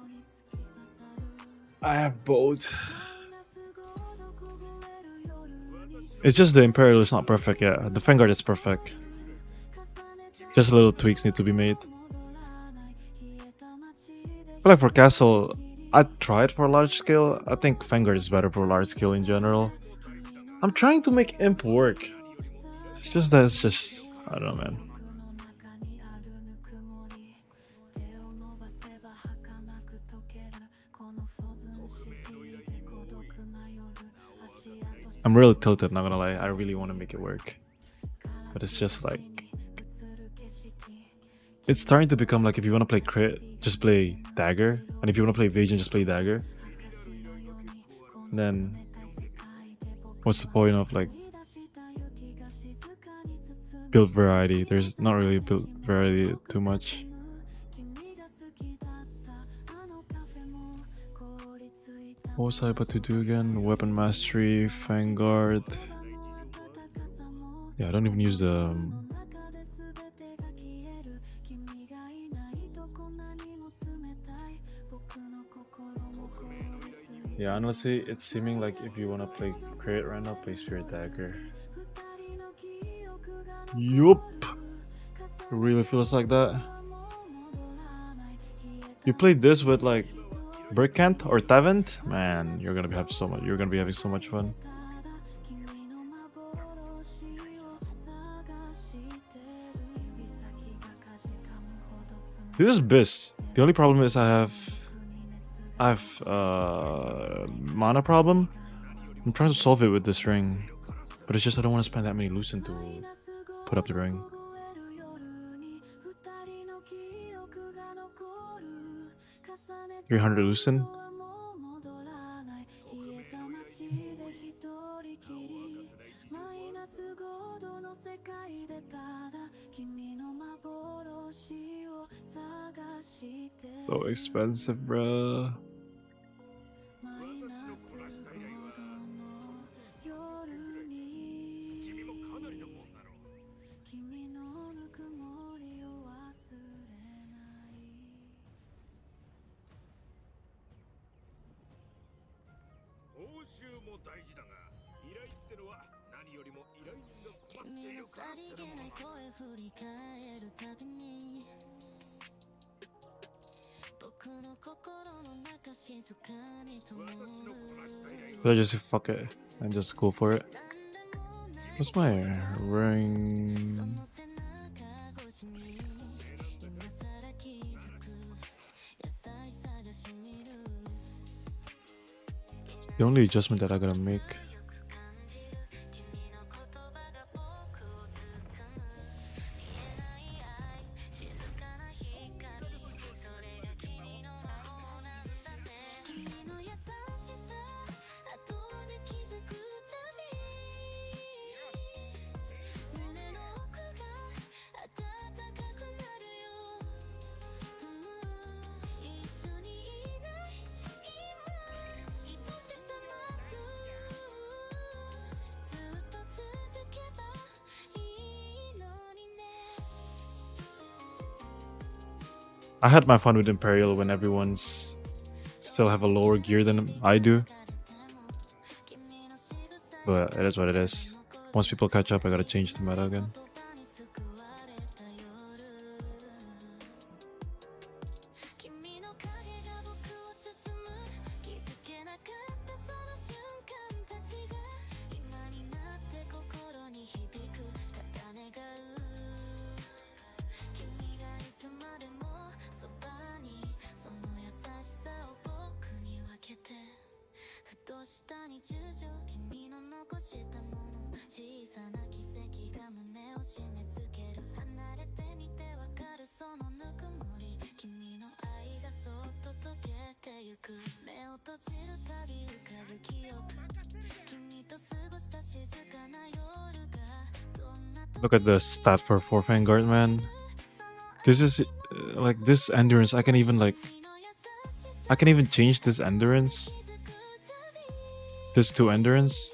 It's just the Imperial is not perfect yet. The Vanguard is perfect. Just little tweaks need to be made. But like for Castle, I tried for large scale. I think Vanguard is better for large scale in general. I'm trying to make Imp work. It's just that it's just, I don't know, man. I'm really tilted, not gonna lie. I really want to make it work. But it's just like, it's starting to become like if you want to play crit, just play dagger. And if you want to play evasion, just play dagger. And then what's the point of like build variety? There's not really build variety too much. What was I about to do again? Weapon mastery, Vanguard. Yeah, I don't even use the Yeah, honestly, it's seeming like if you wanna play Crit right now, play Spirit Dagger. Yup. It really feels like that. You play this with like Brickant or Tavent, man, you're gonna have so much. You're gonna be having so much fun. This is Biss. The only problem is I have mana problem. I'm trying to solve it with this ring, but it's just I don't want to spend that many lucent to put up the ring. 300 lucent. So expensive, bruh. But I just fuck it and just go for it. What's my ring? It's the only adjustment that I gotta make. I had my fun with Imperial when everyone's still have a lower gear than I do. But it is what it is. Once people catch up, I gotta change the meta again. Look at the stat for 4 Vanguard, man. This is like this endurance. I can even change this endurance. This to endurance,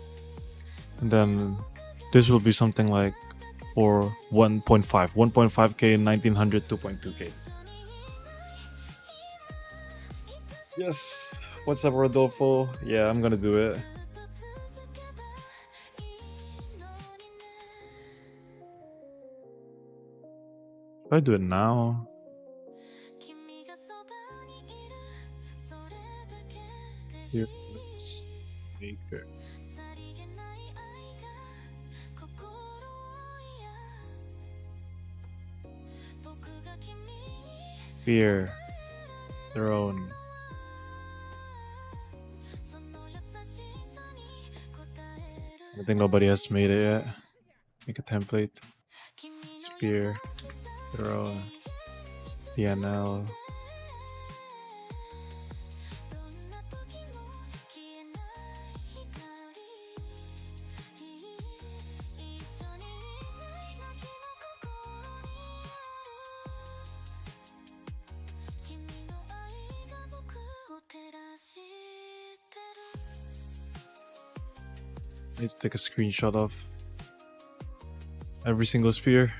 and then this will be something like for 1.5, 1.5k, 1900, 2.2k. Yes. What's up, Rodolfo? Yeah, I'm gonna do it. If I do it now, here, let's make it. Fear, Throne. I think nobody has made it yet. Make a template. Spear, Throne, PNL. Need to take a screenshot of every single spear.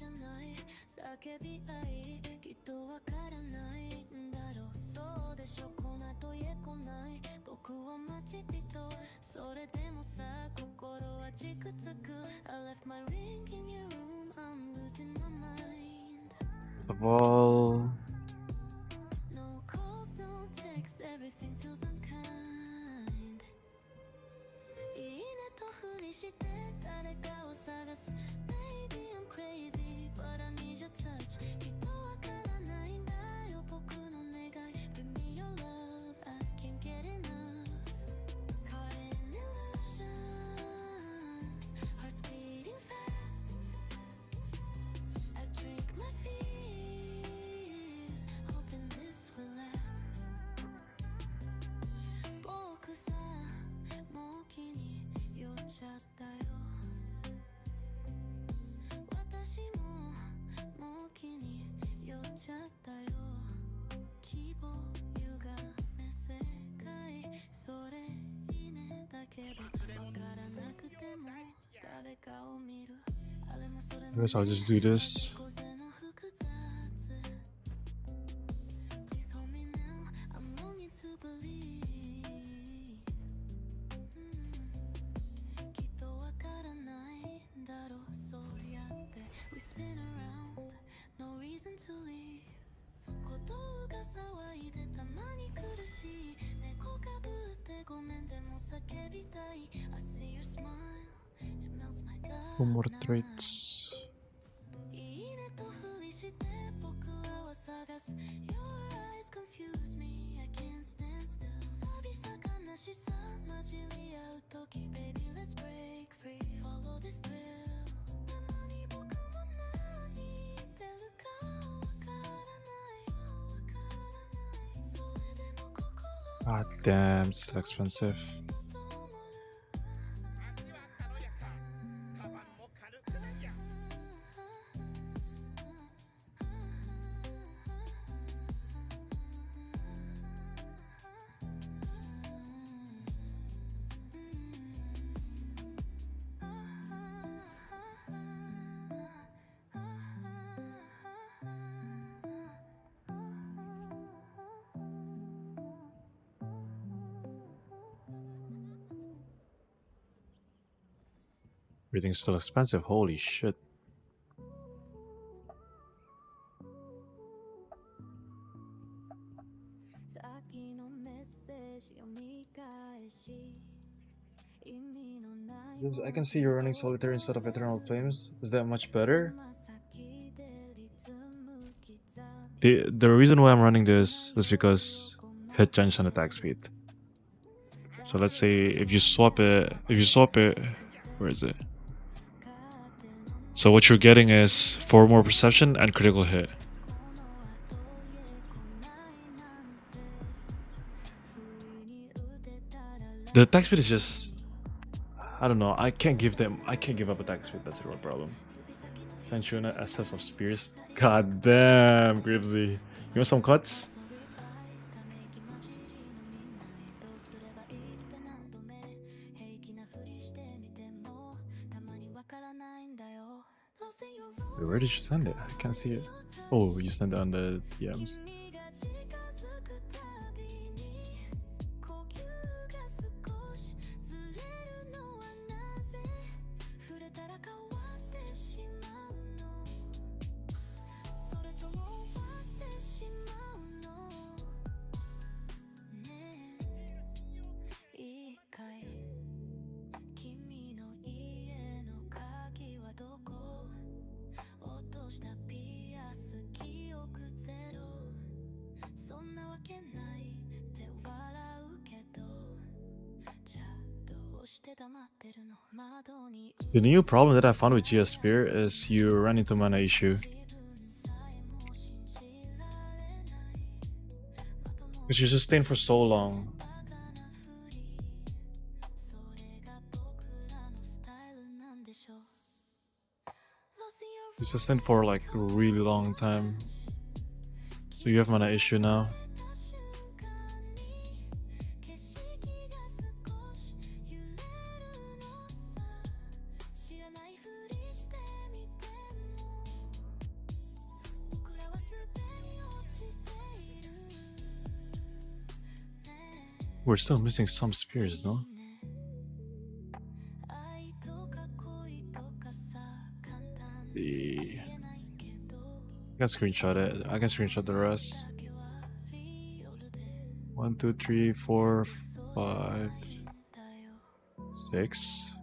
ゃない叫び合いきっとわからないんだろうそうでしょこの後へ来ない僕は待ち人それでもさ心はチクつく I left my ring in your room I'm losing my mind The ball. No calls, no texts, everything feels unkind いいねとふりして誰かを探す Maybe I'm crazy, but I need your touch きっとわからないんだよ僕の願い Bring me your love, I can't get enough Caught in illusions, hearts beating fast I drink my fears, hoping this will last 僕さもう気に酔っちゃったよ私ももう気に酔っちゃったよ希望歪め世界それいいねだけどわからなくても誰かを見るあれもそれ I も guess I'll just do this. Please hold me now, I'm longing to believe きっとわからないんだろうそうやって We spin around, no reason to leave 鼓動が騒いでたまに苦しい猫かぶってごめんでも叫びたい I see your smile, it melts my gut Two more now traits. いいねとふりして僕らは探す Your eyes confuse me, I can't stand still 寂しさ悲しさ混じり合う時 Baby let's break free, follow this thrill たまに僕も何言ってるかわからないそれでも心 God damn, it's still expensive. 'Everything's still expensive. Holy shit. I can see you're running solitaire instead of Eternal Flames. Is that much better? The reason why I'm running this is because hit chance and attack speed. So let's say if you swap it, where is it? So what you're getting is 4 more perception and critical hit. The attack speed is just, I don't know, I can't give up attack speed, that's the real problem. Sanchuna, SS of Spears. God damn, Gribsy. You want some cuts? Wait, where did you send it? I can't see it. Oh, you sent it on the DMs. The new problem that I found with GS Spear is you run into mana issue. Because you sustain for so long. You sustain for like a really long time. So you have mana issue now. We're still missing some spears, though. See. I can screenshot it. I can screenshot the rest. 1, 2, 3, 4, 5, 6.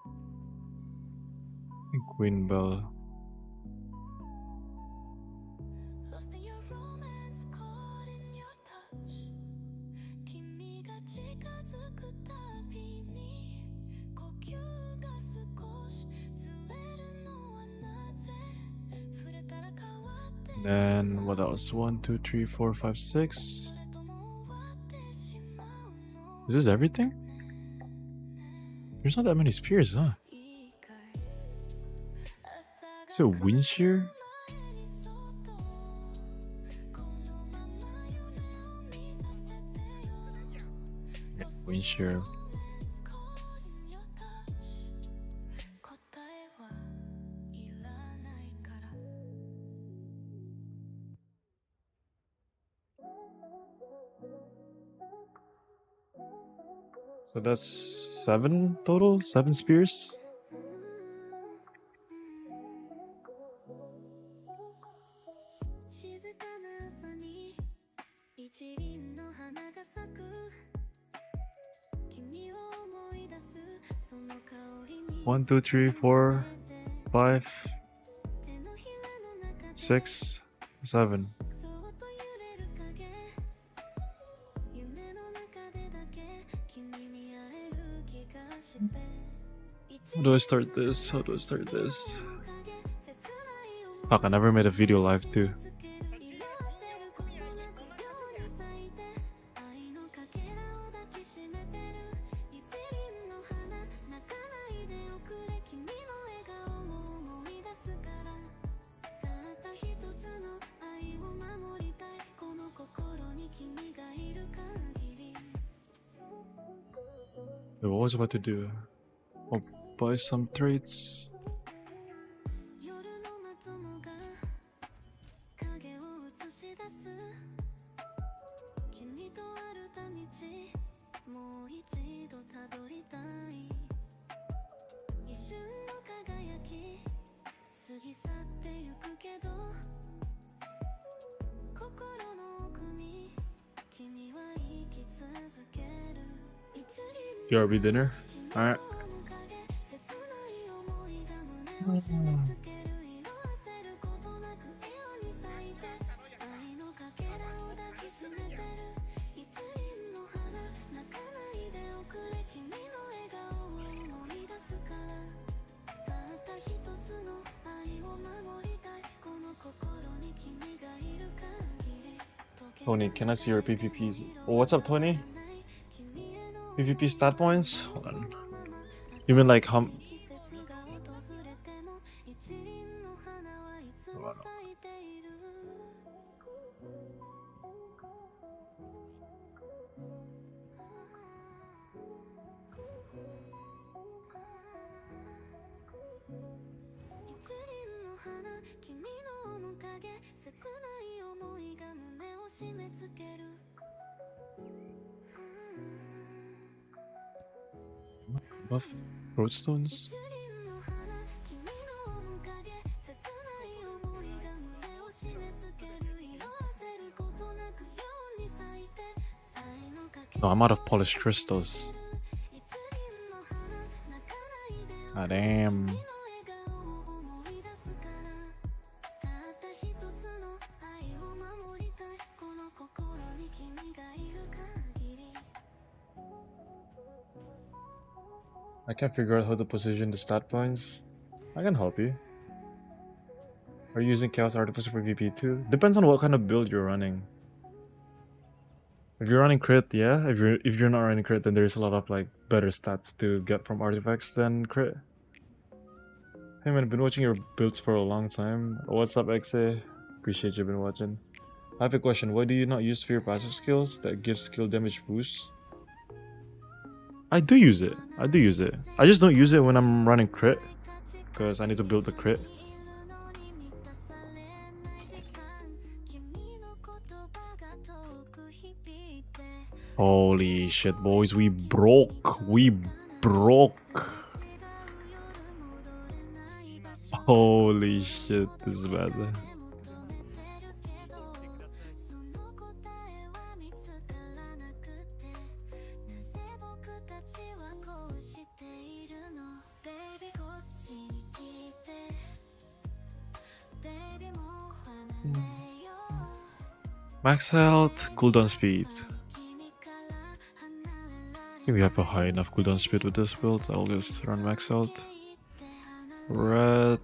I think Queen Bell. Then what else? 1, 2, 3, 4, 5, 6. Is this everything? There's not that many spears, huh? Is it wind shear? Yeah, wind shear. So that's 7 total? 7 spears? One, two, three, 4, 5, 6, 7. How do I start this? How do I start this? Fuck, I never made a video live too. What was I about to do? I'll buy some traits. BRB dinner? Alright. Tony, can I see your PvPs? Oh, what's up, Tony? PvP stat points? Hold on. You mean like how? Buff roadstones? No, I'm out of polished crystals. Ah, damn. I can't figure out how to position the stat points. I can help you. Are you using Chaos Artificer for VP too? Depends on what kind of build you're running. If you're running crit, yeah. If you're not running crit, then there's a lot of like better stats to get from artifacts than crit. Hey man, I've been watching your builds for a long time. What's up, Exe? Appreciate you been watching. I have a question. Why do you not use Sphere passive skills that give skill damage boost? I do use it. I do use it. I just don't use it when I'm running crit, because I need to build the crit. Holy shit, boys, we broke. We broke. Holy shit, this is bad. Max health, cooldown speed. I think we have a high enough cooldown speed with this build. I'll just run max health. Red.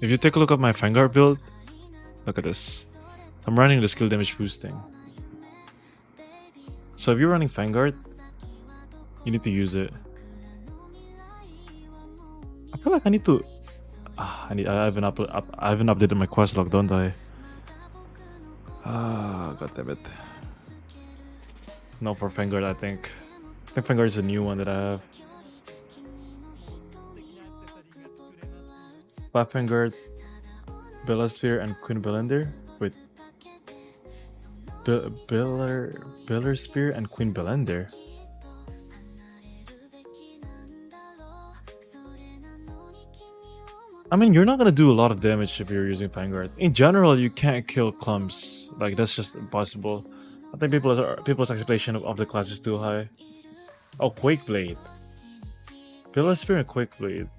If you take a look at my Vanguard build, look at this. I'm running the skill damage boosting. So if you're running Vanguard, you need to use it. I feel like I need to. I haven't updated my quest log, don't I? God damn it. No, for Vanguard, I think Vanguard is a new one that I have. 5 Vanguard, Bella Sphere, and Queen Belender. Wait. Bella Spear and Queen Belender. I mean, you're not gonna do a lot of damage if you're using Vanguard. In general, you can't kill clumps. Like, that's just impossible. I think people's expectation of the class is too high. Oh, Quake Blade. Bella Spear and Quake Blade.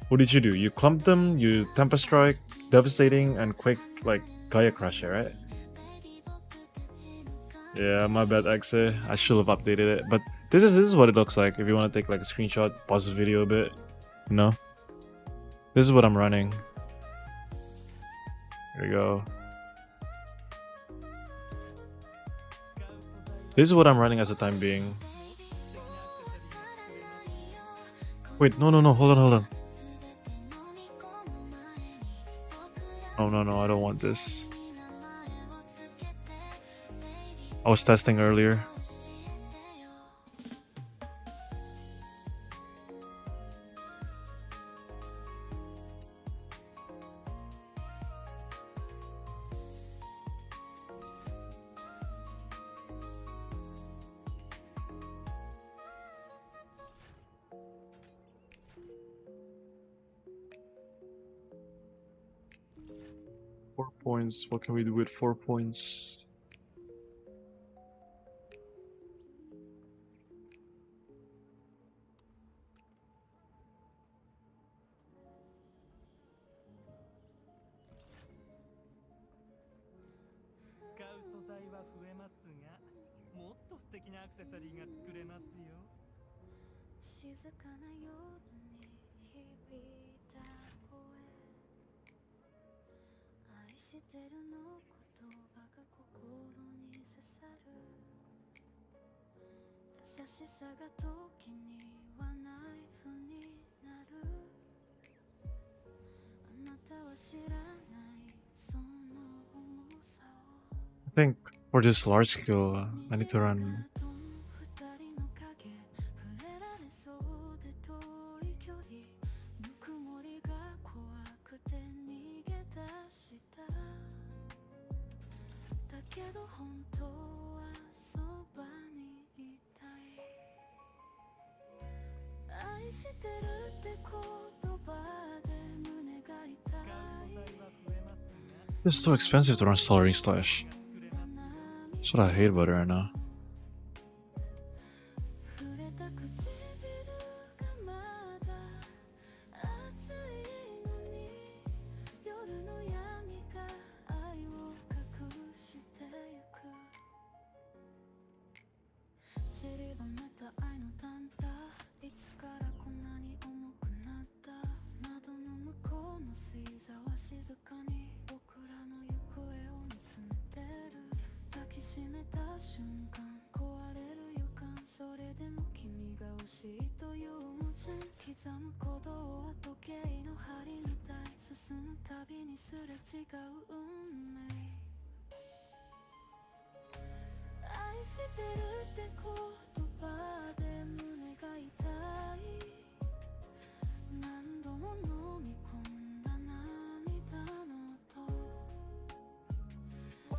What did you do? You clumped them, you Tempest Strike, Devastating, and Quake, like, Gaia Crusher, right? Yeah, my bad, Exe. I should have updated it. But this is what it looks like if you want to take like a screenshot, pause the video a bit. You know? This is what I'm running. Here we go. This is what I'm running as a time being. Wait, no, hold on. Oh no, I don't want this. I was testing earlier. Four points. What can we do with 4 points? I think for this large skill, I need to run. This is so expensive to run Solar Slash. That's what I hate about it right now.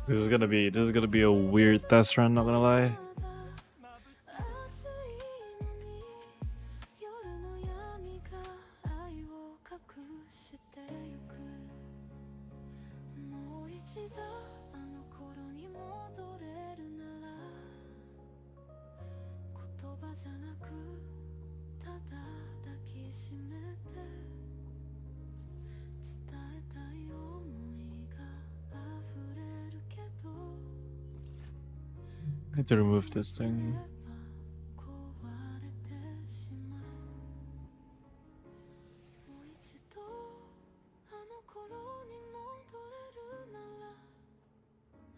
This is gonna be a weird test run, not gonna lie. I need to remove this thing.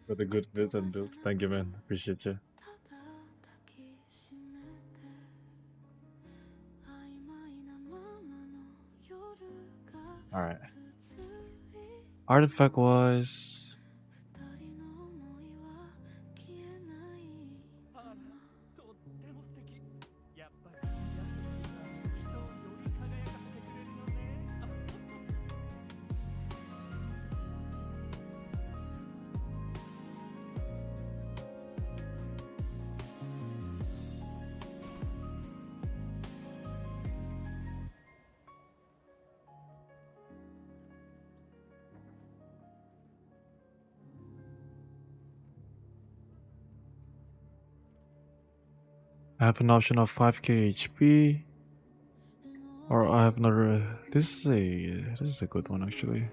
For the good bit and build. Thank you, man. Appreciate you. Alright. Artifact wise. I have an option of 5k HP. Or I have another. This is a good one actually.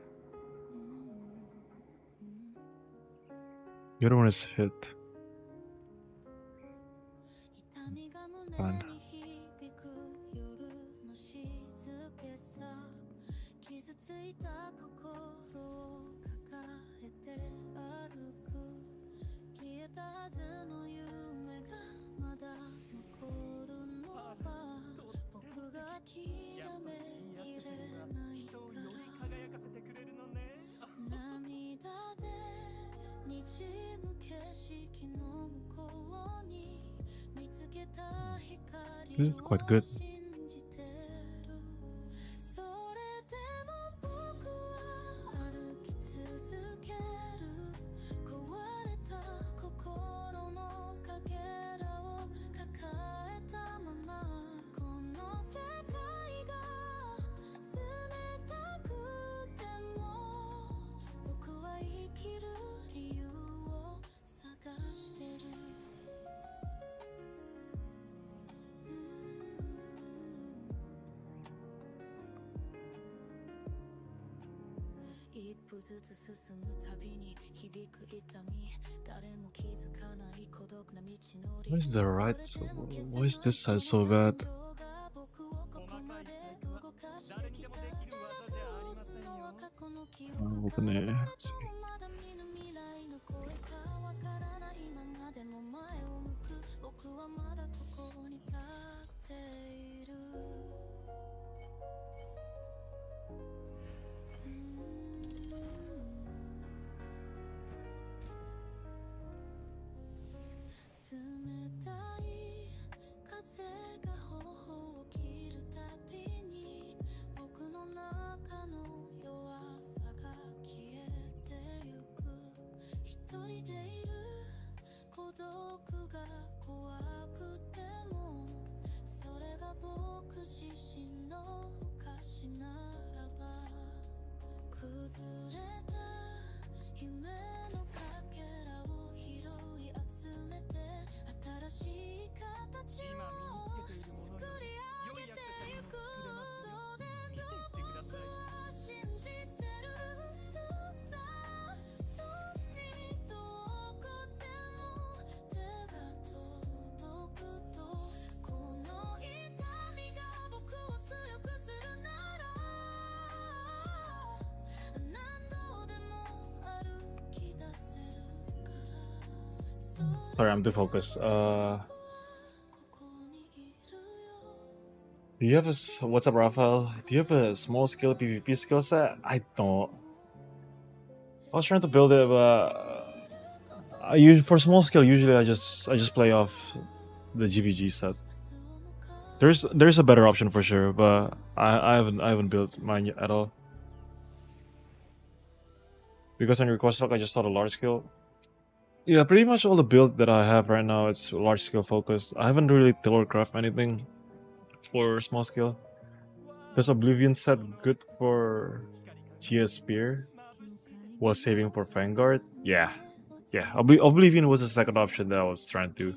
The other one is hit. It's fine. This is quite good. Why is the right? Why is this side so bad? Open it. Let's see. Sorry, I'm too focused. Do you have what's up, Raphael? Do you have a small scale PvP skill set? I don't. I was trying to build it, but for small scale, usually I just play off the GVG set. There's a better option for sure, but I haven't built mine yet at all. Because on your request log, I just saw the large scale. Yeah, pretty much all the build that I have right now, it's large scale focused. I haven't really telegraphed anything for small scale. Does Oblivion set good for GS Spear while saving for Vanguard? Yeah. Yeah, Oblivion was the second option that I was trying to do.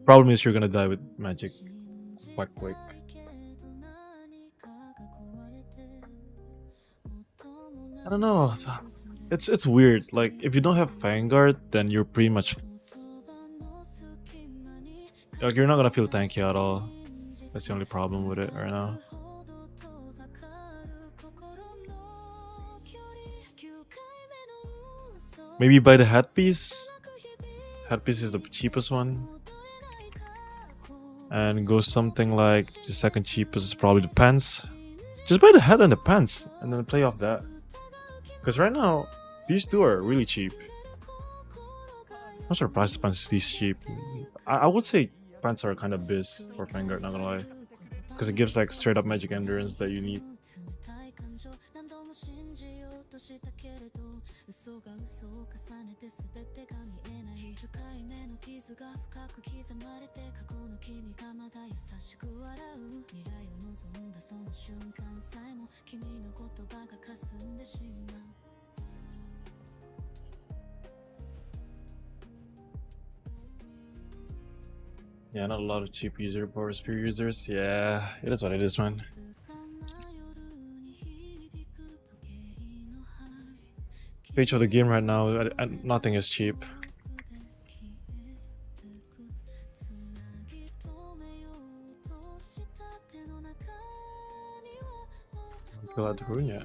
Problem is you're gonna die with magic quite quick. I don't know. It's weird. Like if you don't have Vanguard, then you're pretty much like you're not gonna feel tanky at all. That's the only problem with it right now. Maybe buy the headpiece. Headpiece is the cheapest one. And go something like the second cheapest is probably the pants. Just buy the head and the pants and then play off that. Because right now, these two are really cheap. I'm surprised pants is this cheap. I would say pants are kind of biz for Vanguard, not gonna lie. Because it gives like straight up magic endurance that you need. Yeah, not a lot of cheap user power spear users. Yeah, it is what it is, man. Page of the game right now, nothing is cheap. Kill out the rune yet.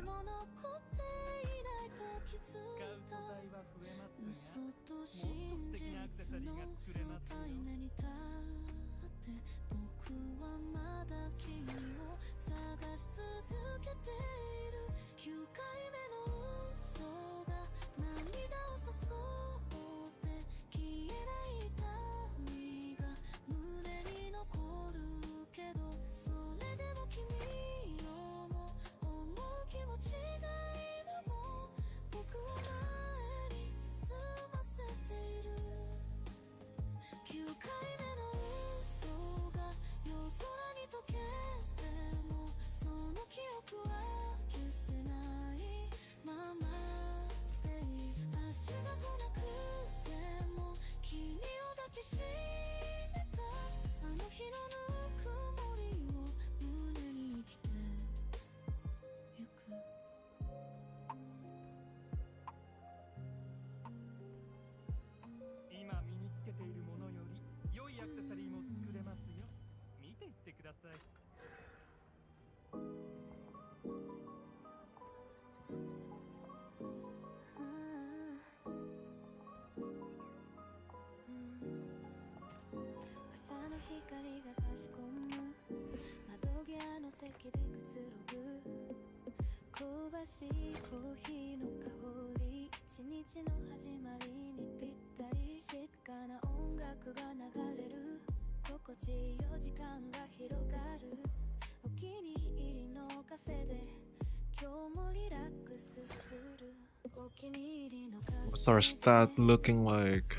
What's our stat looking like?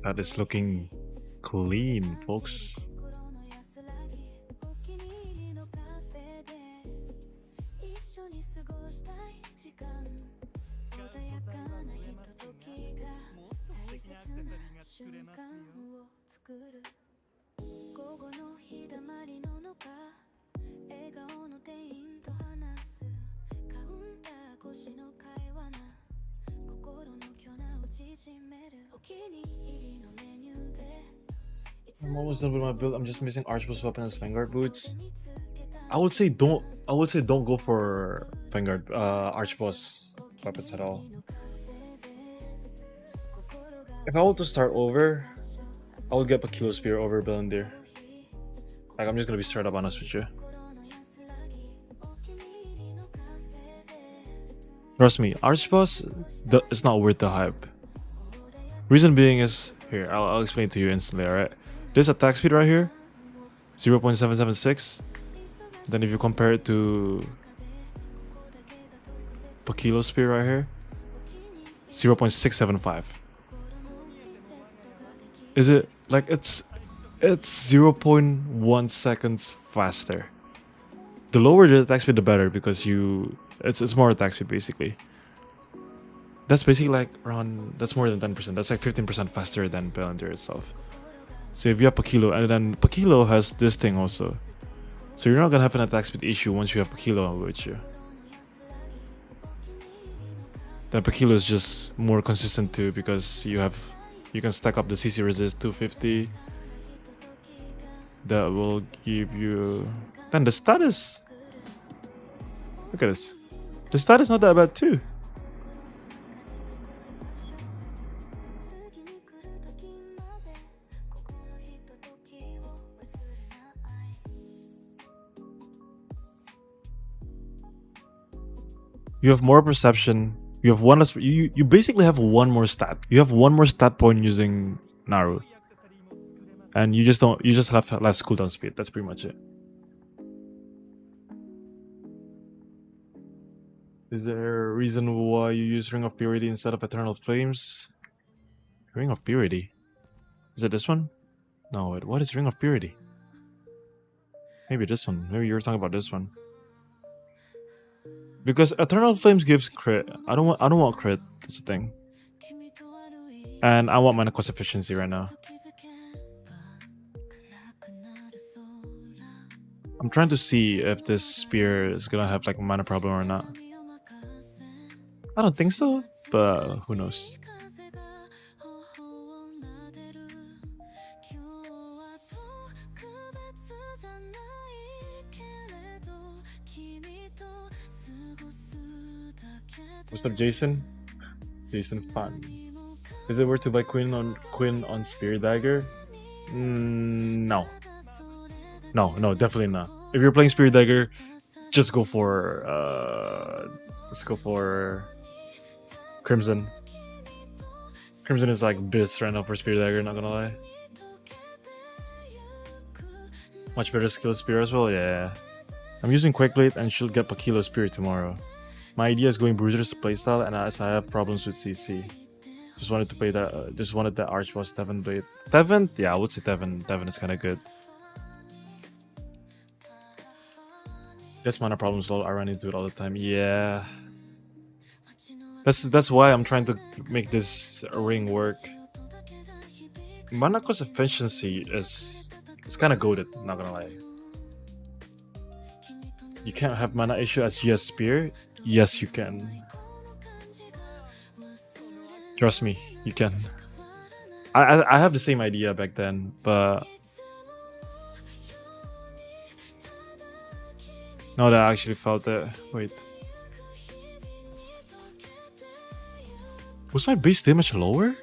That is looking clean, folks. I'm almost done with my build. I'm just missing Archboss weapon and Vanguard boots. I would say don't go for Vanguard Archboss weapons at all. If I were to start over, I would get a Kilo Spear over Belendir. Like I'm just gonna be straight up honest with you. Trust me, Archboss is not worth the hype. Reason being is here. I'll explain to you instantly. All right. This attack speed right here, 0.776. Then if you compare it to per kilo spear right here. 0.675. Is it like it's 0.1 seconds faster? The lower the attack speed, the better, because it's more attack speed basically. That's basically like around, that's more than 10%. That's like 15% faster than Palantir itself. So if you have Pakilo, and then Pakilo has this thing also. So you're not gonna have an attack speed issue once you have Pakilo with you. Then Pakilo is just more consistent too, because you can stack up the CC resist 250. That will give you. Then the status. Look at this. The status not that bad too. You have more perception. You have one less. You basically have one more stat. You have one more stat point using Naru, and you just don't. You just have less cooldown speed. That's pretty much it. Is there a reason why you use Ring of Purity instead of Eternal Flames? Ring of Purity. Is it this one? No. Wait, what is Ring of Purity? Maybe this one. Maybe you were talking about this one. Because Eternal Flames gives crit. I don't want crit. That's the thing. And I want mana cost efficiency right now. I'm trying to see if this spear is gonna have like a mana problem or not. I don't think so, but who knows. What's up, Jason? Jason Fan. Is it worth to buy Quinn on Spear Dagger? No. No, definitely not. If you're playing Spear Dagger, just go for Crimson. Crimson is like BIS right now for Spear Dagger, not gonna lie. Much better skill Spear as well, yeah. I'm using Quakeblade and she'll get Pakilo Spear tomorrow. My idea is going Bruiser's playstyle, and as I have problems with CC. Just wanted to play that. Just wanted that Archboss Tevin Blade. Tevin? Yeah, I would say Tevin. Tevin is kind of good. Just mana problems, lol. I run into it all the time. Yeah. That's why I'm trying to make this ring work. Mana cost efficiency is kind of goated. Not gonna lie. You can't have mana issue as GS Spear. Yes, you can. Trust me, you can. I have the same idea back then, but no, that I actually felt it. Wait, was my base damage lower?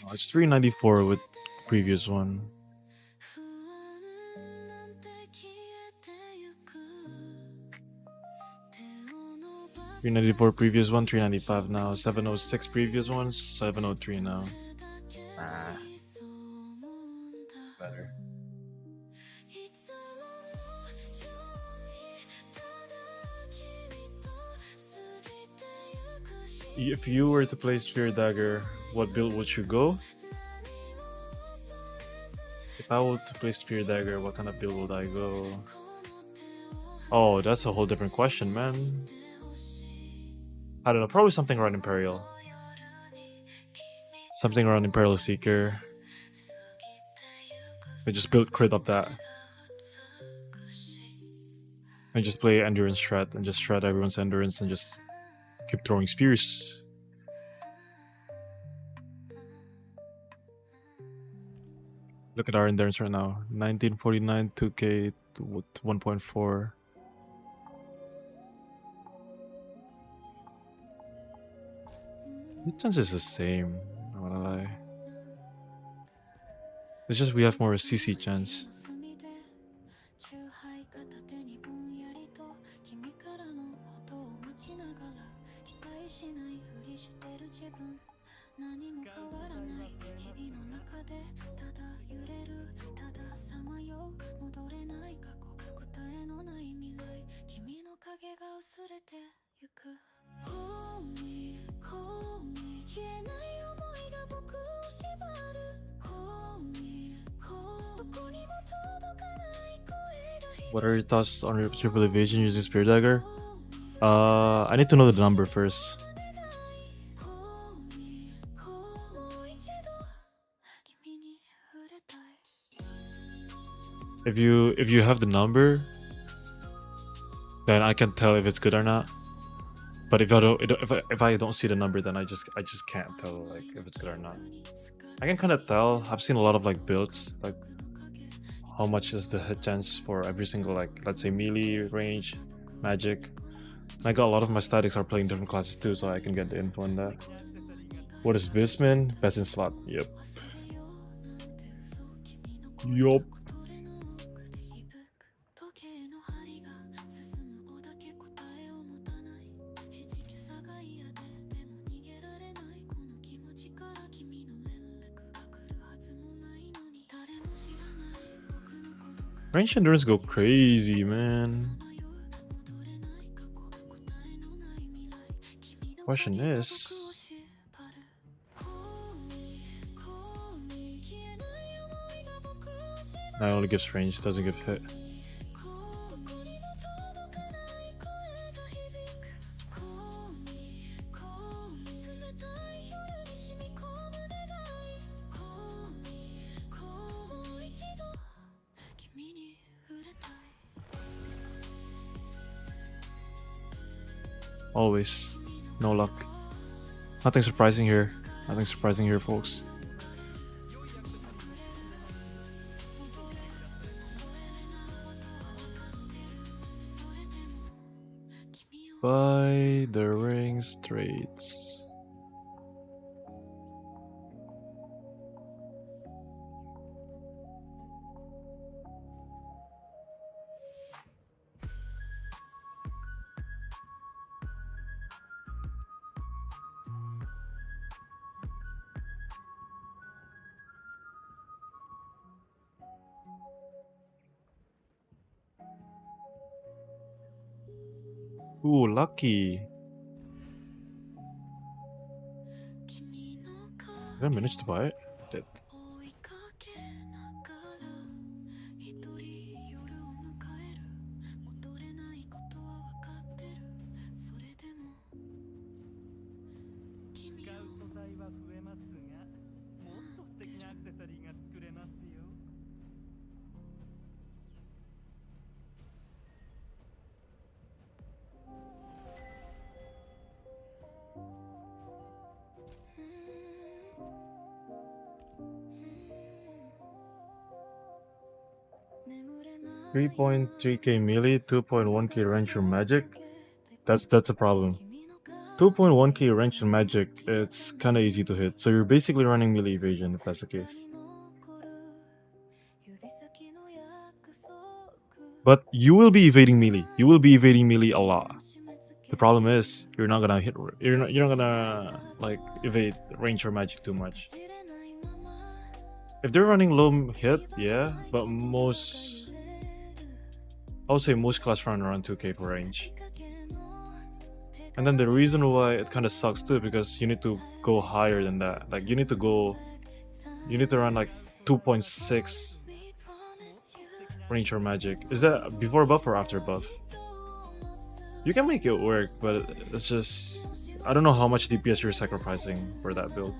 Oh, it's 394 with previous one. $394 previous one, $395 now. 706 previous ones, 703 now. Ah, better. If you were to play Spear Dagger, what build would you go? If I were to play Spear Dagger, what kind of build would I go? Oh, that's a whole different question, man. I don't know, probably something around Imperial. Something around Imperial Seeker. I just build crit up that. And just play Endurance Strat and just shred everyone's Endurance and just keep throwing spears. Look at our endurance right now. 1949, 2k, 1.4. The chance is the same, not gonna lie. It's just we have more CC chance. What are your thoughts on your triple evasion using Spear Dagger? I need to know the number first. If you have the number, then I can tell if it's good or not. But if I don't see the number, then I just can't tell like if it's good or not. I can kind of tell. I've seen a lot of like builds, like how much is the hit chance for every single, like, let's say melee, range, magic. And I got a lot of my statics are playing different classes too, so I can get the info on that. What is Bisman? Best in slot. Yep. Yup. Range endurance go crazy, man. Question is, that only gives range, doesn't give hit. Always. No luck. Nothing surprising here. Nothing surprising here, folks. By the rings trades. Ooh, lucky. Did I manage to buy it? I did. $3.3k melee, 2.1k range from magic. That's a problem. 2.1k range from magic, it's kind of easy to hit. So you're basically running melee evasion if that's the case. But you will be evading melee. You will be evading melee a lot. The problem is you're not gonna hit. You're not gonna like evade range or magic too much. If they're running low hit, yeah, but I would say most class run around 2k for range. And then the reason why it kind of sucks too, because you need to go higher than that. Like you need to run like 2.6 range or magic. Is that before buff or after buff? You can make it work, but it's just, I don't know how much DPS you're sacrificing for that build.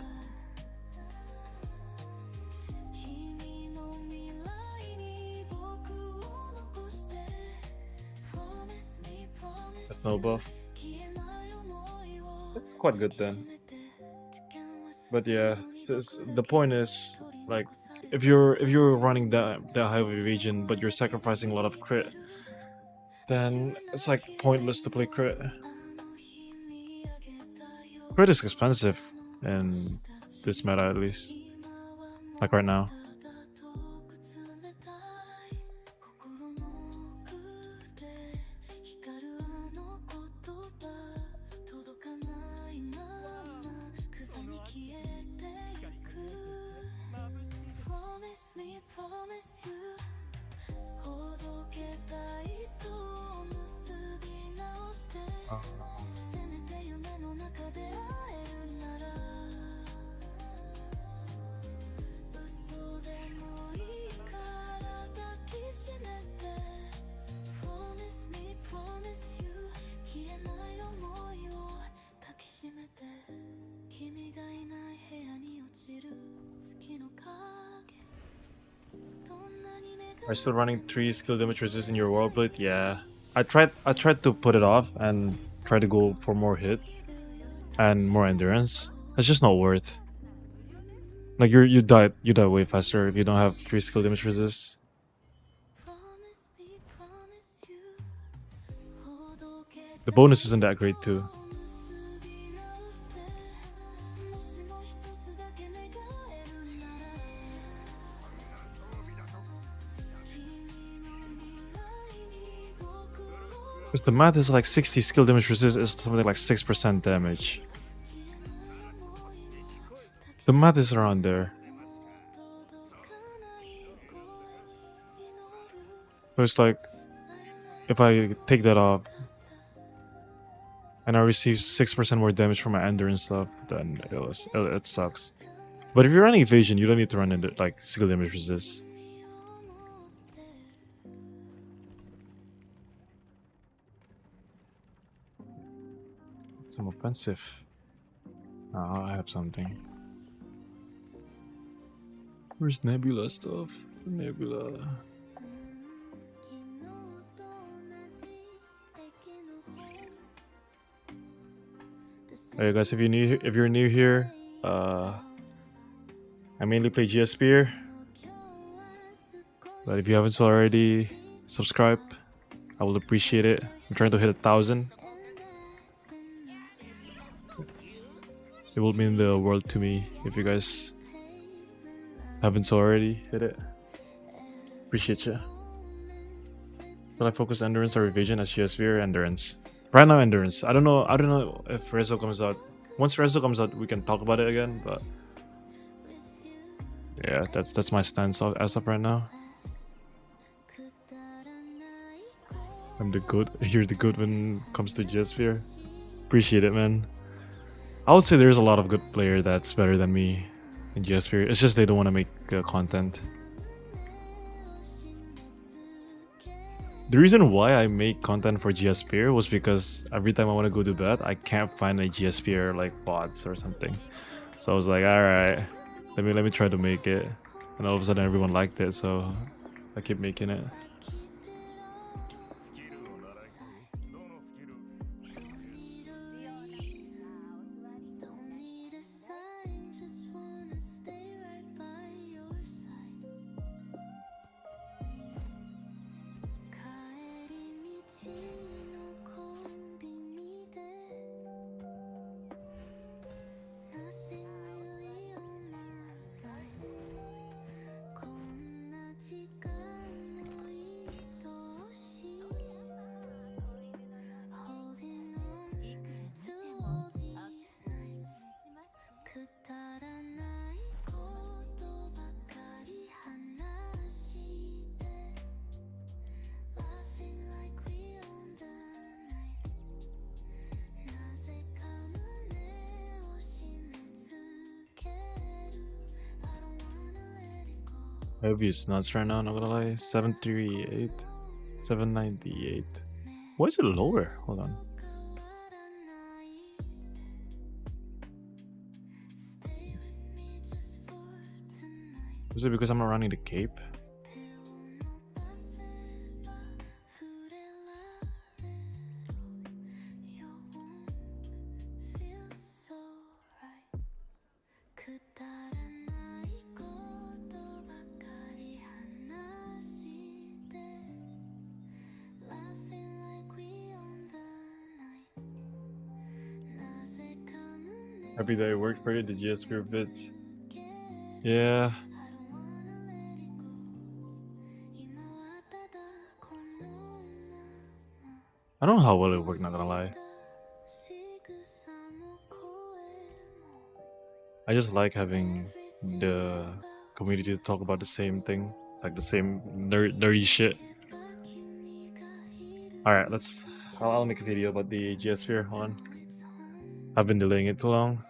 That's no buff. That's quite good then. But yeah, the point is, like, if you're running that high of evasion, but you're sacrificing a lot of crit, then it's like pointless to play crit. Crit is expensive in this meta, at least, like right now. Are you still running 3 skill damage resist in your World Blade? Yeah. I tried to put it off and try to go for more hit and more endurance. It's just not worth. Like you die way faster if you don't have 3 skill damage resist. The bonus isn't that great too. Because the math is like 60 skill damage resist is something like 6% damage. The math is around there. So it's like, if I take that off, and I receive 6% more damage from my endurance stuff, then it sucks. But if you're running evasion, you don't need to run into like skill damage resist. Some offensive. Oh, I have something. Where's Nebula stuff? Nebula. Hey guys, if you're new here, I mainly play GS Spear. But if you haven't already, subscribe. I will appreciate it. I'm trying to hit 1,000. It will mean the world to me if you guys haven't already hit it. Appreciate you. Will I focus endurance or evasion as GS Spear? Endurance. Right now, endurance. I don't know if Rezo comes out. Once Rezo comes out, we can talk about it again. But yeah, that's my stance as of right now. I'm the good. You're the good when it comes to GS Spear. Appreciate it, man. I would say there's a lot of good player that's better than me in GS Spear. It's just they don't want to make content. The reason why I make content for GS Spear was because every time I want to go to bed, I can't find a GS Spear like bots or something. So I was like, all right, let me try to make it, and all of a sudden everyone liked it, so I keep making it. Heavy is nuts right now, not gonna lie. 738, 798. Why is it lower? Hold on. Is it because I'm not running the cape? Happy that it worked for you, the GS Spear bits. Yeah. I don't know how well it worked, not gonna lie. I just like having the community to talk about the same thing, like the same nerdy shit. Alright, I'll make a video about the GS Spear. Hold on. I've been delaying it too long.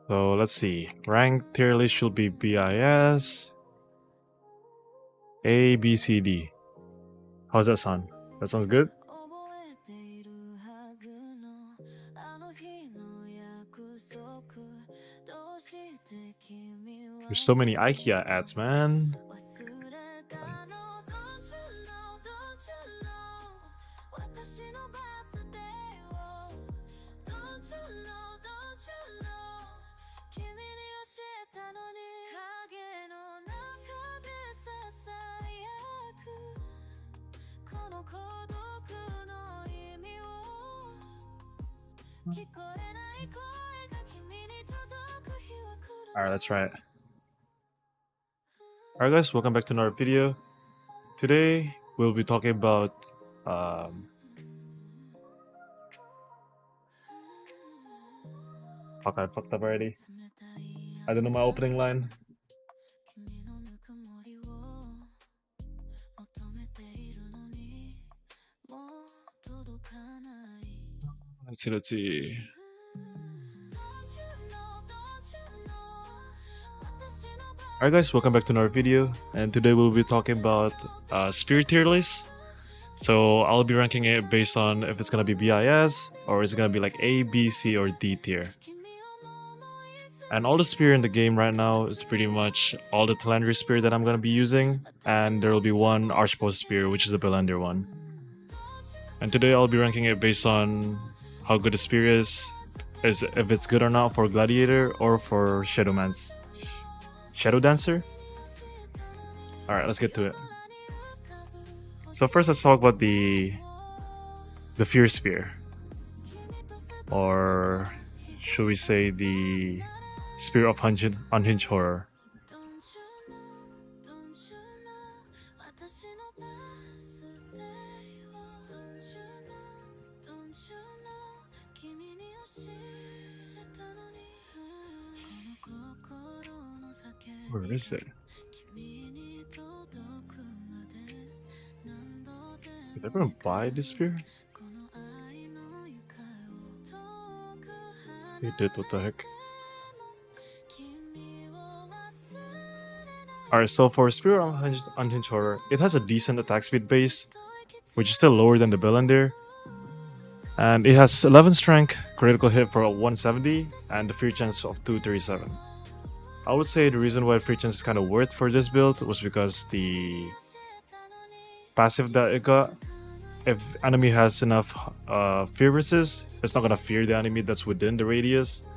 So let's see. Rank tier list should be BIS, A, B, C, D. How's that sound? That sounds good? There's so many IKEA ads, man. Alright, that's right. Alright guys, welcome back to another video. Today we'll be talking about fuck, I fucked up already. I don't know my opening line. Let's see. Alright guys, welcome back to another video, and today we'll be talking about Spirit tier list. So I'll be ranking it based on if it's gonna be BIS or is it gonna be like A, B, C, or D tier. And all the spear in the game right now is pretty much all the Telandry spear that I'm gonna be using, and there will be one Archboss spear, which is the Belander one. And today I'll be ranking it based on how good the spear is if it's good or not for Gladiator or for Shadow Dancer. Alright, let's get to it. So first let's talk about the Fear Spear. Or should we say the Spear of Unhinged Horror. Where is it? Did everyone buy this spear? They did, what the heck? Alright, so for Spear of Unhinged Horror, it has a decent attack speed base, which is still lower than the Belander. And it has 11 strength, critical hit for 170, and the fear chance of 237. I would say the reason why fear chance is kind of worth for this build was because the passive that it got, if enemy has enough fear resist, it's not gonna fear the enemy that's within the radius.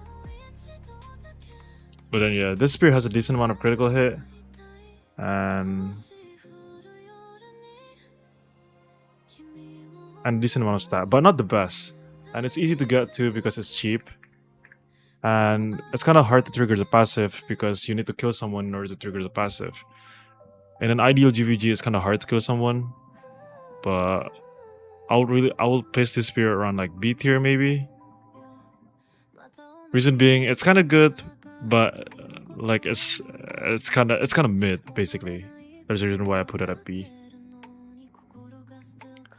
But then yeah, this spear has a decent amount of critical hit and a decent amount of stat, but not the best. And it's easy to get to because it's cheap. And it's kind of hard to trigger the passive because you need to kill someone in order to trigger the passive. In an ideal GVG, it's kind of hard to kill someone, but I will place this spear around like B tier maybe. Reason being, it's kind of good, but like it's kind of mid basically. There's a reason why I put it at B.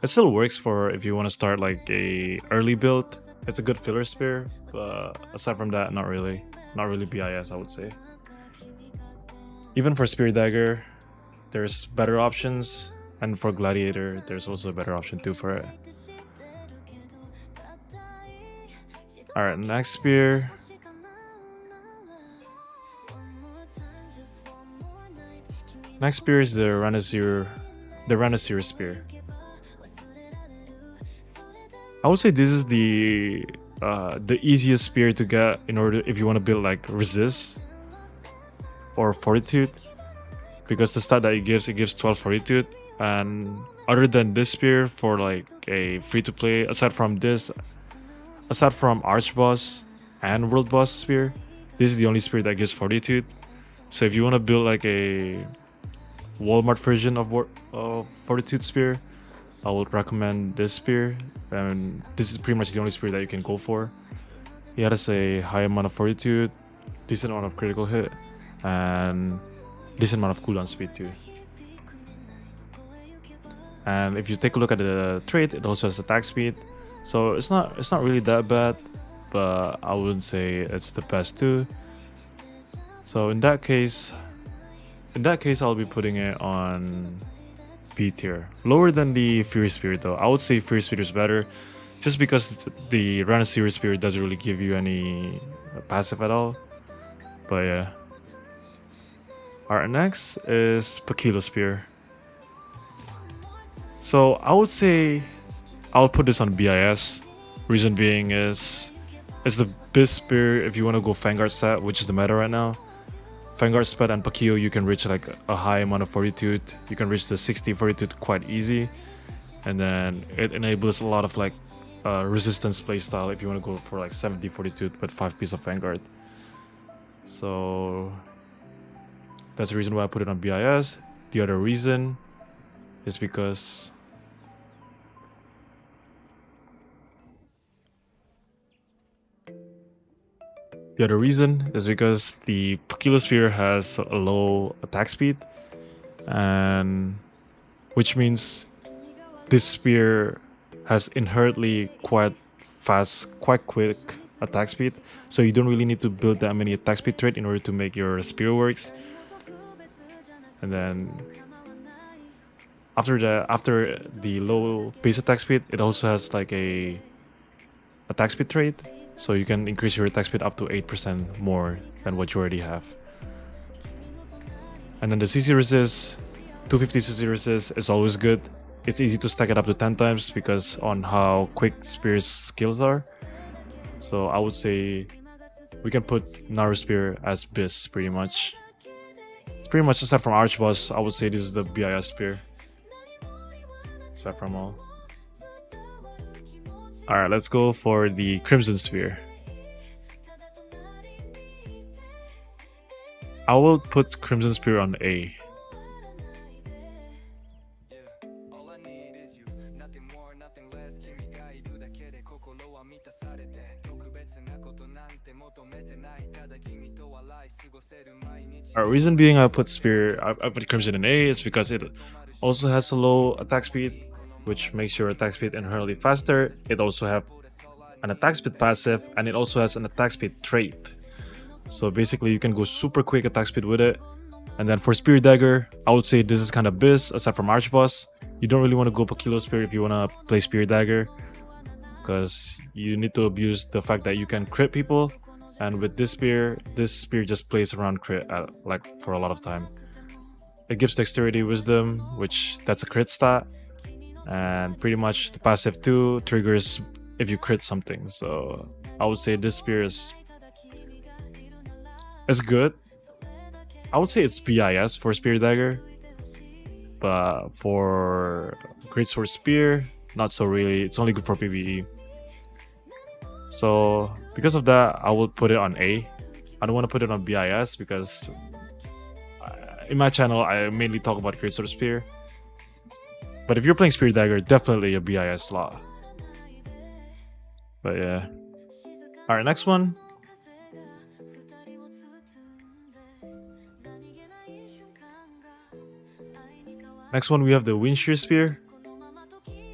It still works for if you want to start like a early build. It's a good filler spear, but aside from that, not really BIS, I would say. Even for Spear Dagger, there's better options, and for Gladiator, there's also a better option too for it. Alright, next spear. Next spear is the Ranasir spear. I would say this is the easiest spear to get in order if you want to build like resist or fortitude, because the stat that it gives 12 fortitude. And other than this spear, for like a free to play, aside from Archboss and World Boss spear, this is the only spear that gives fortitude. So if you want to build like a Walmart version of fortitude spear, I would recommend this spear, and this is pretty much the only spear that you can go for. He has a high amount of fortitude, decent amount of critical hit, and decent amount of cooldown speed too. And if you take a look at the trait, it also has attack speed, so it's not really that bad, but I wouldn't say it's the best too. So in that case, I'll be putting it on B tier, lower than the Fear Spear though. I would say Fear Spear is better just because the Rhinoceros Spear doesn't really give you any passive at all. But yeah. Alright, next is Pakilo Spear. So I would say I'll put this on BIS. Reason being is it's the best spear if you want to go Vanguard set, which is the meta right now. Vanguard Sped and Pakio, you can reach like a high amount of fortitude. You can reach the 60 fortitude quite easy. And then it enables a lot of like resistance playstyle if you want to go for like 70 fortitude with 5 pieces of Vanguard. So that's the reason why I put it on BIS. The other reason is because the Pakilo Spear has a low attack speed, and which means this spear has inherently quite fast, quite quick attack speed. So you don't really need to build that many attack speed trait in order to make your spear works. And then after the low base attack speed, it also has like a attack speed trait. So you can increase your attack speed up to 8% more than what you already have. And then the CC resist, 250 CC resist is always good. It's easy to stack it up to 10 times because on how quick Spear's skills are. So I would say we can put Naru Spear as BIS pretty much. It's pretty much aside from Archboss, I would say this is the BIS Spear. Aside from all. Alright, let's go for the Crimson Spear. I will put Crimson Spear on A. Reason being I put Crimson in A is because it also has a low attack speed, which makes your attack speed inherently faster. It also have an attack speed passive, and it also has an attack speed trait. So basically you can go super quick attack speed with it. And then for Spear Dagger, I would say this is kind of BIS aside from Archboss. You don't really want to go Pakilo Spear if you want to play Spear Dagger, because you need to abuse the fact that you can crit people. And with this spear just plays around crit like for a lot of time. It gives dexterity, wisdom, which that's a crit stat, and pretty much the passive too triggers if you crit something. So I would say this spear is good. I would say it's BIS for Spear Dagger, but for Greatsword Spear, not so really. It's only good for PvE. So because of that, I will put it on A. I don't want to put it on BIS because in my channel I mainly talk about Greatsword Spear. But if you're playing Spear Dagger, definitely a BIS slot. But yeah. Alright, next one. Next one we have the Windshear Spear.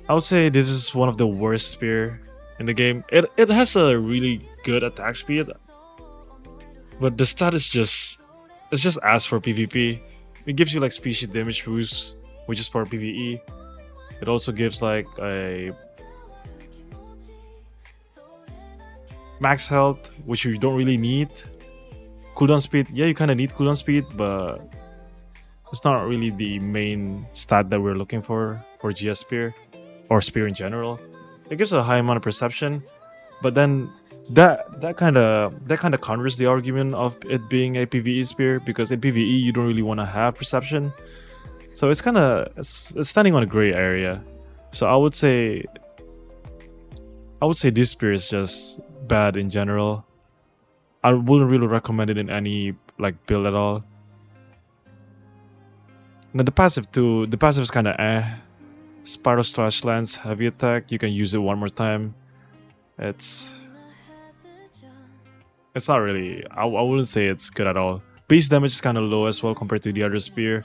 I would say this is one of the worst spear in the game. It has a really good attack speed, but the stat is just ass for PvP. It gives you like species damage boost, which is for PvE. It also gives like a max health, which you don't really need. Cooldown speed, yeah, you kind of need cooldown speed, but it's not really the main stat that we're looking for GS Spear or Spear in general. It gives a high amount of perception, but then that kind of counters the argument of it being a PvE spear, because in PvE you don't really want to have perception. So it's it's standing on a gray area. So I would say this spear is just bad in general. I wouldn't really recommend it in any like build at all. Now the passive too. The passive is kind of Spiral Slash Lance, heavy attack. You can use it one more time. It's not really. I wouldn't say it's good at all. Base damage is kind of low as well compared to the other spear.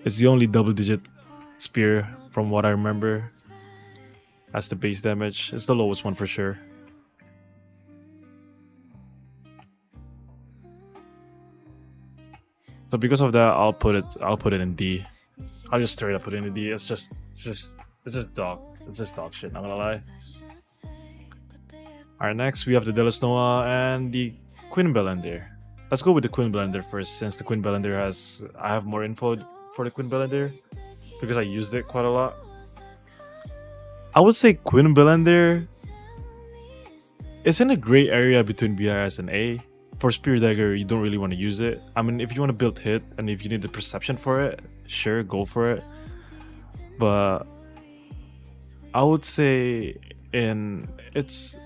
It's the only double-digit spear from what I remember. As the base damage, it's the lowest one for sure. So because of that, I'll put it in D. I'll just straight up put it in D. It's just dog. It's just dog shit, not gonna lie. Alright, next we have the Delos Noah and the Queen Belender. Let's go with the Queen Belender first, since the Queen Belender I have more info for the Queen Belender because I used it quite a lot. I would say Queen Belender is in a gray area between BIS and A. For Spear Dagger, you don't really want to use it. I mean, if you want to build hit and if you need the perception for it, sure, go for it. But I would say it's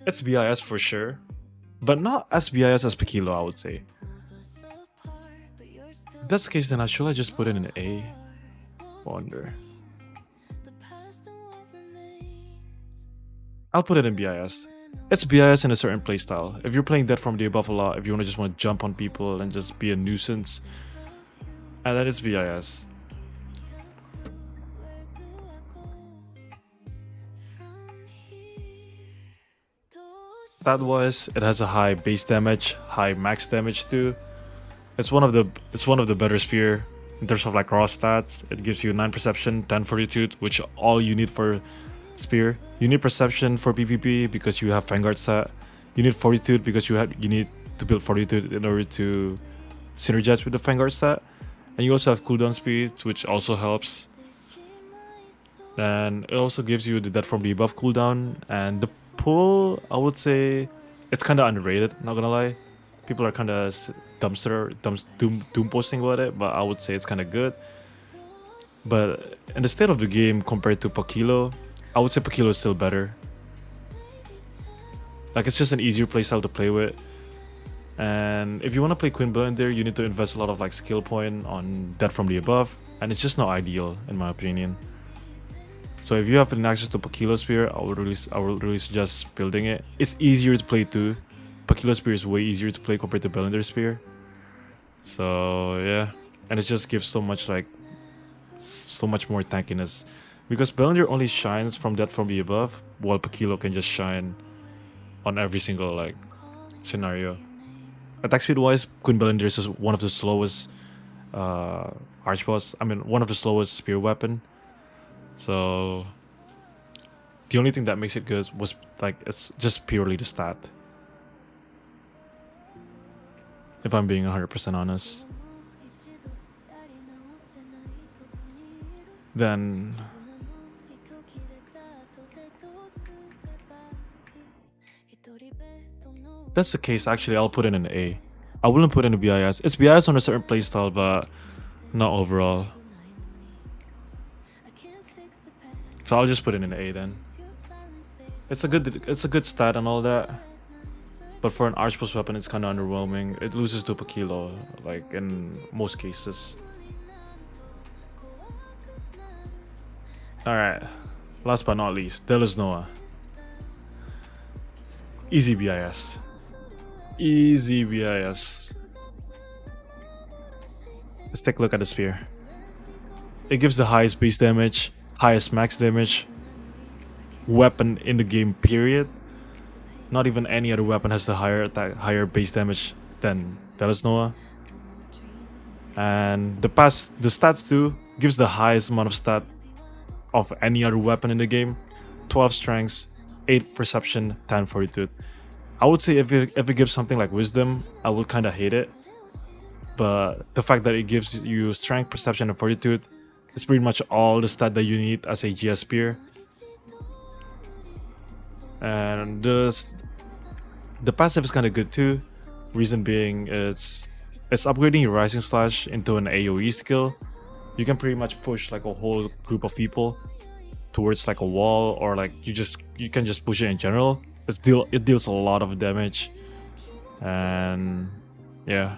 BIS for sure, but not as BIS as Pekilo, I would say. If that's the case, then should I just put it in A? Wonder. I'll put it in BIS. It's BIS in a certain playstyle. If you're playing Dead from the Above a lot, if you just want to jump on people and just be a nuisance, and then it's BIS. Stat-wise, it has a high base damage, high max damage too. It's one of the better spear in terms of like raw stats. It gives you 9 perception, 10 fortitude, which all you need for spear. You need perception for PvP because you have Vanguard stat. You need fortitude because you need to build fortitude in order to synergize with the Vanguard stat. And you also have cooldown speed, which also helps. Then it also gives you the Dead from the Above cooldown, and the pull, I would say it's kind of underrated, not gonna lie. People are kind of doom posting about it, but I would say it's kind of good. But in the state of the game compared to Pekilo, I would say Pekilo is still better. Like, it's just an easier playstyle to play with. And if you want to play Queen Belender, you need to invest a lot of like skill point on Dead from the Above, and it's just not ideal in my opinion. So if you have an access to Pekilo Spear, I would really suggest building it. It's easier to play too. Pekilo Spear is way easier to play compared to Belender Spear. So yeah, and it just gives so much more tankiness, because Belender only shines from Dead from the Above, while Pekilo can just shine on every single like scenario. Attack speed wise, Queen Belender is just one of the slowest archboss. I mean, one of the slowest spear weapon. So the only thing that makes it good was like it's just purely the stat. If I'm being 100% honest. Then that's the case, actually I'll put it in an A. I wouldn't put it in a BIS. It's BIS on a certain playstyle, but not overall. So I'll just put it in an A then. It's a good stat and all that, but for an archboss weapon, it's kind of underwhelming. It loses to Pekilo, like in most cases. All right, last but not least, Delos Noah. Easy BIS. Easy BIS. Let's take a look at the spear. It gives the highest base damage, highest max damage weapon in the game, period. Not even any other weapon has the higher base damage than Delos Noah. And the stats too gives the highest amount of stat of any other weapon in the game. 12 strengths, 8 perception, 10 fortitude. I would say if it gives something like wisdom, I would kind of hate it. But the fact that it gives you strength, perception, and fortitude is pretty much all the stat that you need as a GS spear. And the passive is kind of good too. Reason being, it's upgrading your Rising Slash into an AoE skill. You can pretty much push like a whole group of people towards like a wall, or like you can just push it in general. It deals a lot of damage, and yeah,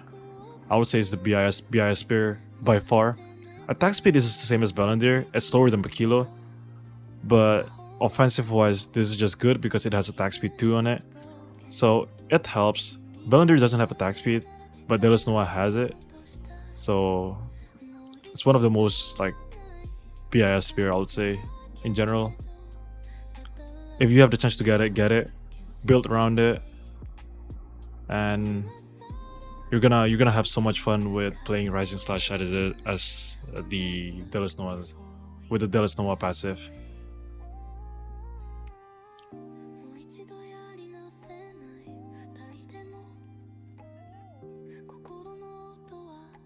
I would say it's the BIS spear by far. Attack speed is the same as Belender. It's slower than Pekilo, but offensive wise, this is just good because it has attack speed 2 on it, so it helps. Belender doesn't have attack speed, but Delos Noah has it, so it's one of the most like BIS spear, I would say, in general. If you have the chance to get it, build around it, and you're gonna have so much fun with playing Rising Slash as the Delos Noah with the Delos Nova passive.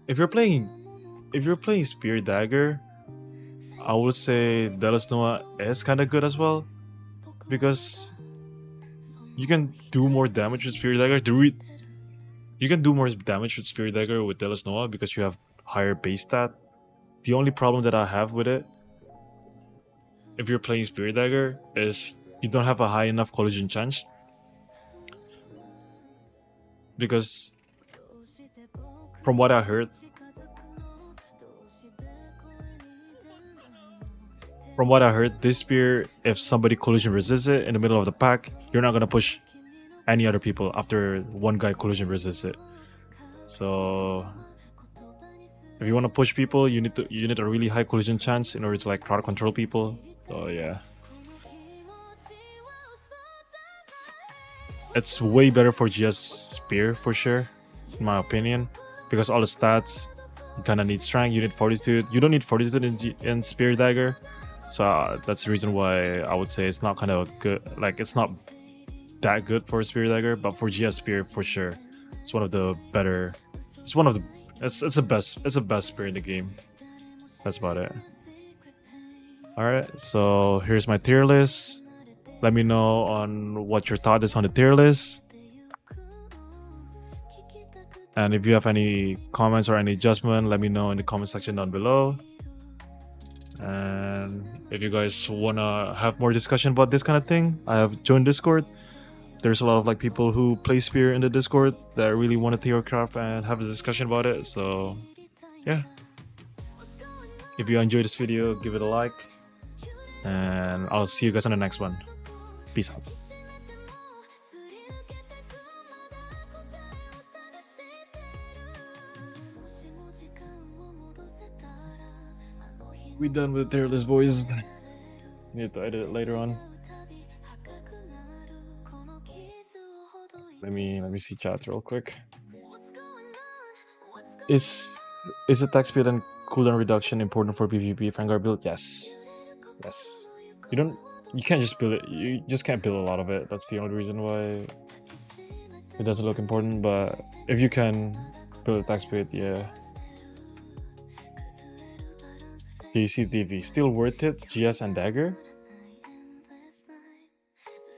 If you're playing Spear Dagger, I would say Delos Nova is kind of good as well, because you can do more damage with Spear Dagger. You can do more damage with Spear Dagger with Delos Nova because you have higher base stat. The only problem that I have with it, if you're playing Spear Dagger, is you don't have a high enough collision chance. Because from what I heard, this spear, if somebody collision resists it in the middle of the pack, you're not gonna push any other people after one guy collision resists it. So if you want to push people, you need a really high collision chance in order to like crowd control people. So yeah, it's way better for GS spear for sure, in my opinion, because all the stats you kind of need strength. You need fortitude. You don't need fortitude in Spear Dagger. So that's the reason why I would say it's not kind of good. Like it's not that good for Spear Dagger, but for GS Spear for sure, it's one of the better. It's one of the. It's the best. It's the best spear in the game. That's about it. All right. So here's my tier list. Let me know on what your thought is on the tier list. And if you have any comments or any adjustment, let me know in the comment section down below. And if you guys wanna have more discussion about this kind of thing, I have joined Discord. There's a lot of like people who play Spear in the Discord that really want to take your craft and have a discussion about it. So yeah, if you enjoyed this video, give it a like, and I'll see you guys on the next one. Peace out. We done with the tier list, boys. Need to edit it later on. Let me see chat real quick. Is attack speed and cooldown reduction important for PvP Vanguard build? Yes. Yes. You can't just build it. You just can't build a lot of it. That's the only reason why it doesn't look important. But if you can build attack speed, yeah. JCTV still worth it? GS and Dagger?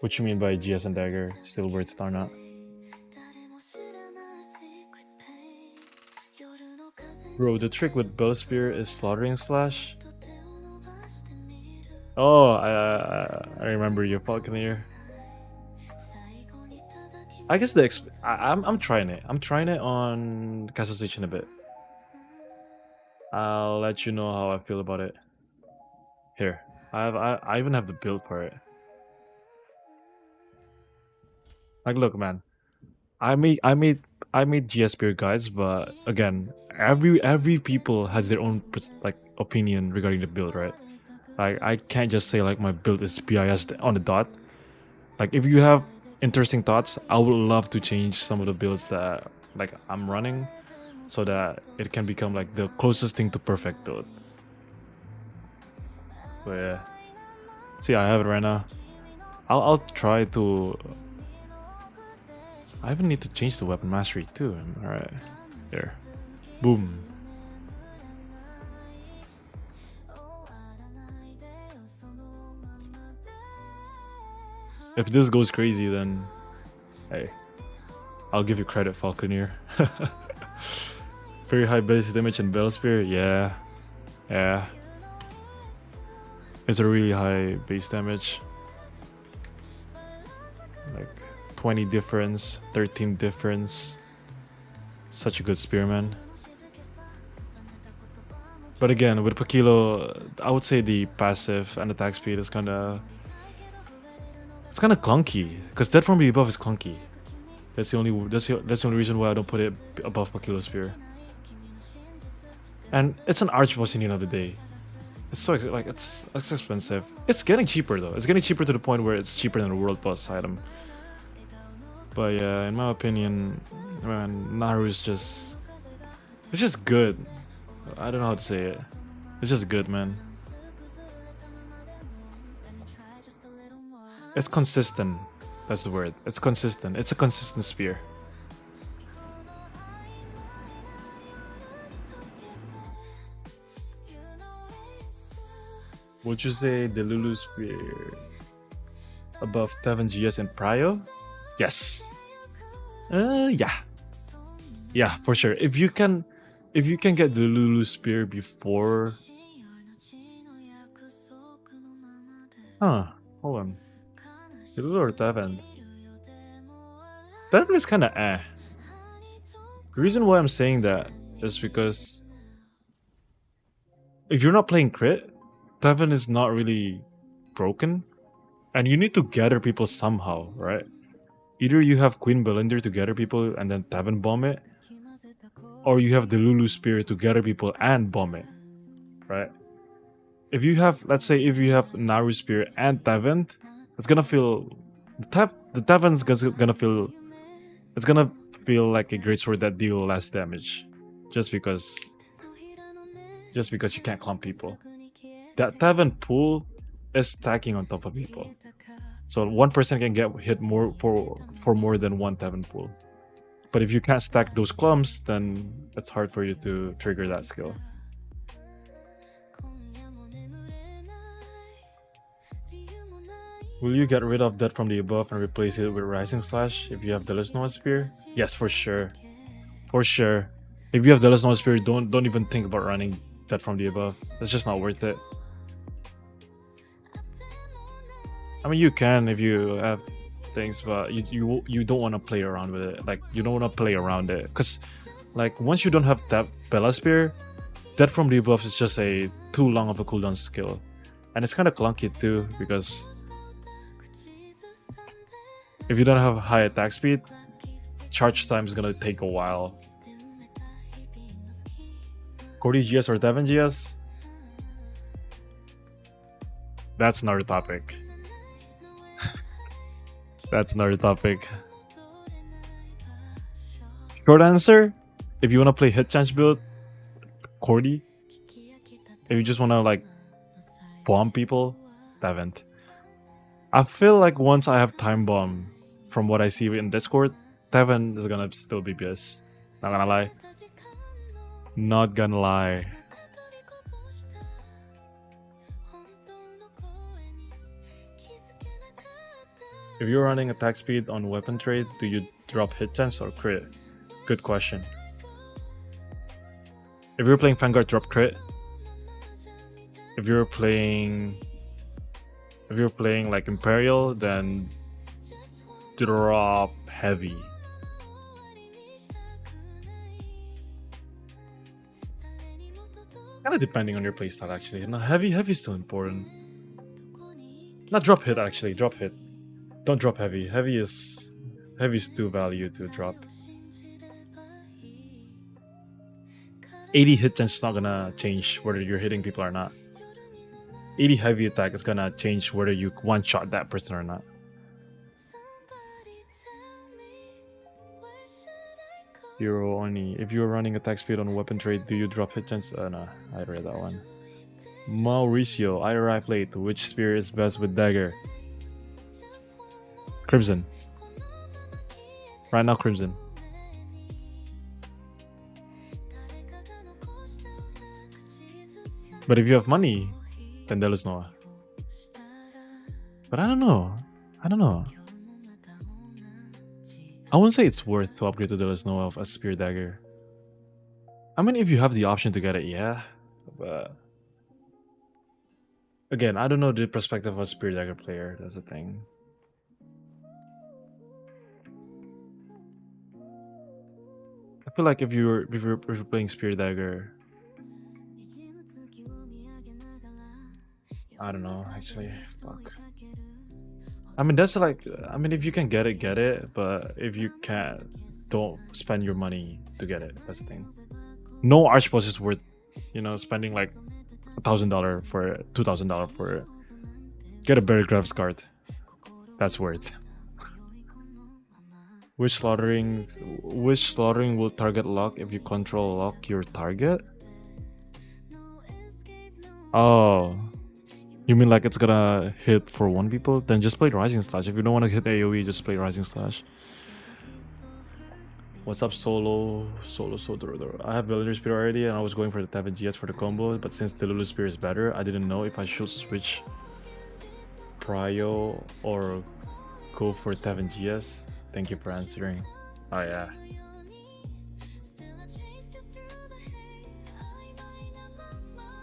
What you mean by GS and Dagger still worth it or not? Bro, the trick with Bow Spear is Slaughtering Slash. Oh, I remember you, Falconeer. I guess I'm trying it. I'm trying it on Castle Station a bit. I'll let you know how I feel about it. Here, I even have the build for it. Like, look, man, I made GS Spear guides, but again, every people has their own like opinion regarding the build, right? Like, I can't just say like my build is BIS on the dot. Like, if you have interesting thoughts, I would love to change some of the builds that like I'm running, so that it can become like the closest thing to perfect build. But yeah, see, I have it right now. I'll try to. I even need to change the weapon mastery too. All right, there, boom. If this goes crazy, then hey, I'll give you credit, Falconeer. Very high base damage and Bell Spear, yeah. It's a really high base damage. Like 20 difference, 13 difference. Such a good spearman. But again, with Pakilo, I would say the passive and attack speed is kinda clunky, because Dead from the Above is clunky. That's the only reason why I don't put it above Pakilo Spear. And it's an arch boss in the end of the day. It's so it's expensive. It's getting cheaper though. It's getting cheaper to the point where it's cheaper than a world boss item. But yeah, in my opinion, man, Naru is it's just good. I don't know how to say it. It's just good, man. It's consistent. That's the word. It's consistent. It's a consistent spear. Would you say the Lulu spear above Tevin GS and Prio? Yes. Yeah. Yeah, for sure. If you can get the Lulu spear before. Huh. Hold on. The Lulu or Tevin? Tevin is kind of eh. The reason why I'm saying that is because if you're not playing crit, Tevin is not really broken, and you need to gather people somehow, right? Either you have Queen Belinda to gather people and then Tevin bomb it, or you have the Lulu Spear to gather people and bomb it, right? If you have, let's say, if you have Naru Spear and Tevin, it's gonna feel the Tevin's gonna feel, it's gonna feel like a great sword that deal less damage, just because you can't clump people. That Tevin pool is stacking on top of people, so one person can get hit more for more than one Tevin pool. But if you can't stack those clumps, then it's hard for you to trigger that skill. Will you get rid of that from the above and replace it with Rising Slash if you have the Delisnoa Spear? Yes, for sure. For sure. If you have the Delisnoa Spear, don't even think about running that from the above. It's just not worth it. I mean, you can if you have things, but you don't want to play around with it. Like, you don't want to play around it, because like once you don't have that Bella Spear, that from the above is just a too long of a cooldown skill, and it's kind of clunky too, because if you don't have high attack speed, charge time is gonna take a while. Cordy GS or Devin GS? That's another topic. That's another topic. Short answer, if you want to play hit chance build, Cordy. If you just want to like bomb people, Devin. I feel like once I have time bomb, from what I see in Discord, Devin is gonna still be BS. Not gonna lie. Not gonna lie. If you're running attack speed on weapon trade, do you drop hit chance or crit? Good question. If you're playing Vanguard, drop crit. If you're playing like Imperial, then drop heavy. Kind of depending on your playstyle, actually. No, heavy is still important. Not drop hit, actually. Drop hit. Don't drop heavy. Heavy is too value to drop. 80 hit chance is not gonna change whether you're hitting people or not. 80 heavy attack is gonna change whether you one-shot that person or not. Hero only. If you're running attack speed on weapon trade, do you drop hit chance? No, I read that one. Mauricio, I arrived late. Which spear is best with dagger? Crimson. Right now, Crimson. But if you have money, then Delisnoa. But I don't know. I wouldn't say it's worth to upgrade to Delisnoa of a Spear Dagger. I mean, if you have the option to get it, yeah. But again, I don't know the perspective of a Spear Dagger player. That's the thing. I feel like if you're playing Spear Dagger, I don't know, actually. Fuck. I mean, that's like, I mean, if you can get it, but if you can't, don't spend your money to get it. That's the thing. No Archboss is worth, spending like $1,000 for $2,000 for it. Get a Beargraves card. That's worth. Which slaughtering will target lock if you control lock your target? Oh. You mean like it's gonna hit for one people? Then just play Rising Slash. If you don't want to hit AoE, just play Rising Slash. What's up, Solo? I have Villager Spear already, and I was going for the Tevin GS for the combo, but since the Lulu Spear is better, I didn't know if I should switch Prio or go for Tevin GS. Thank you for answering. Oh yeah.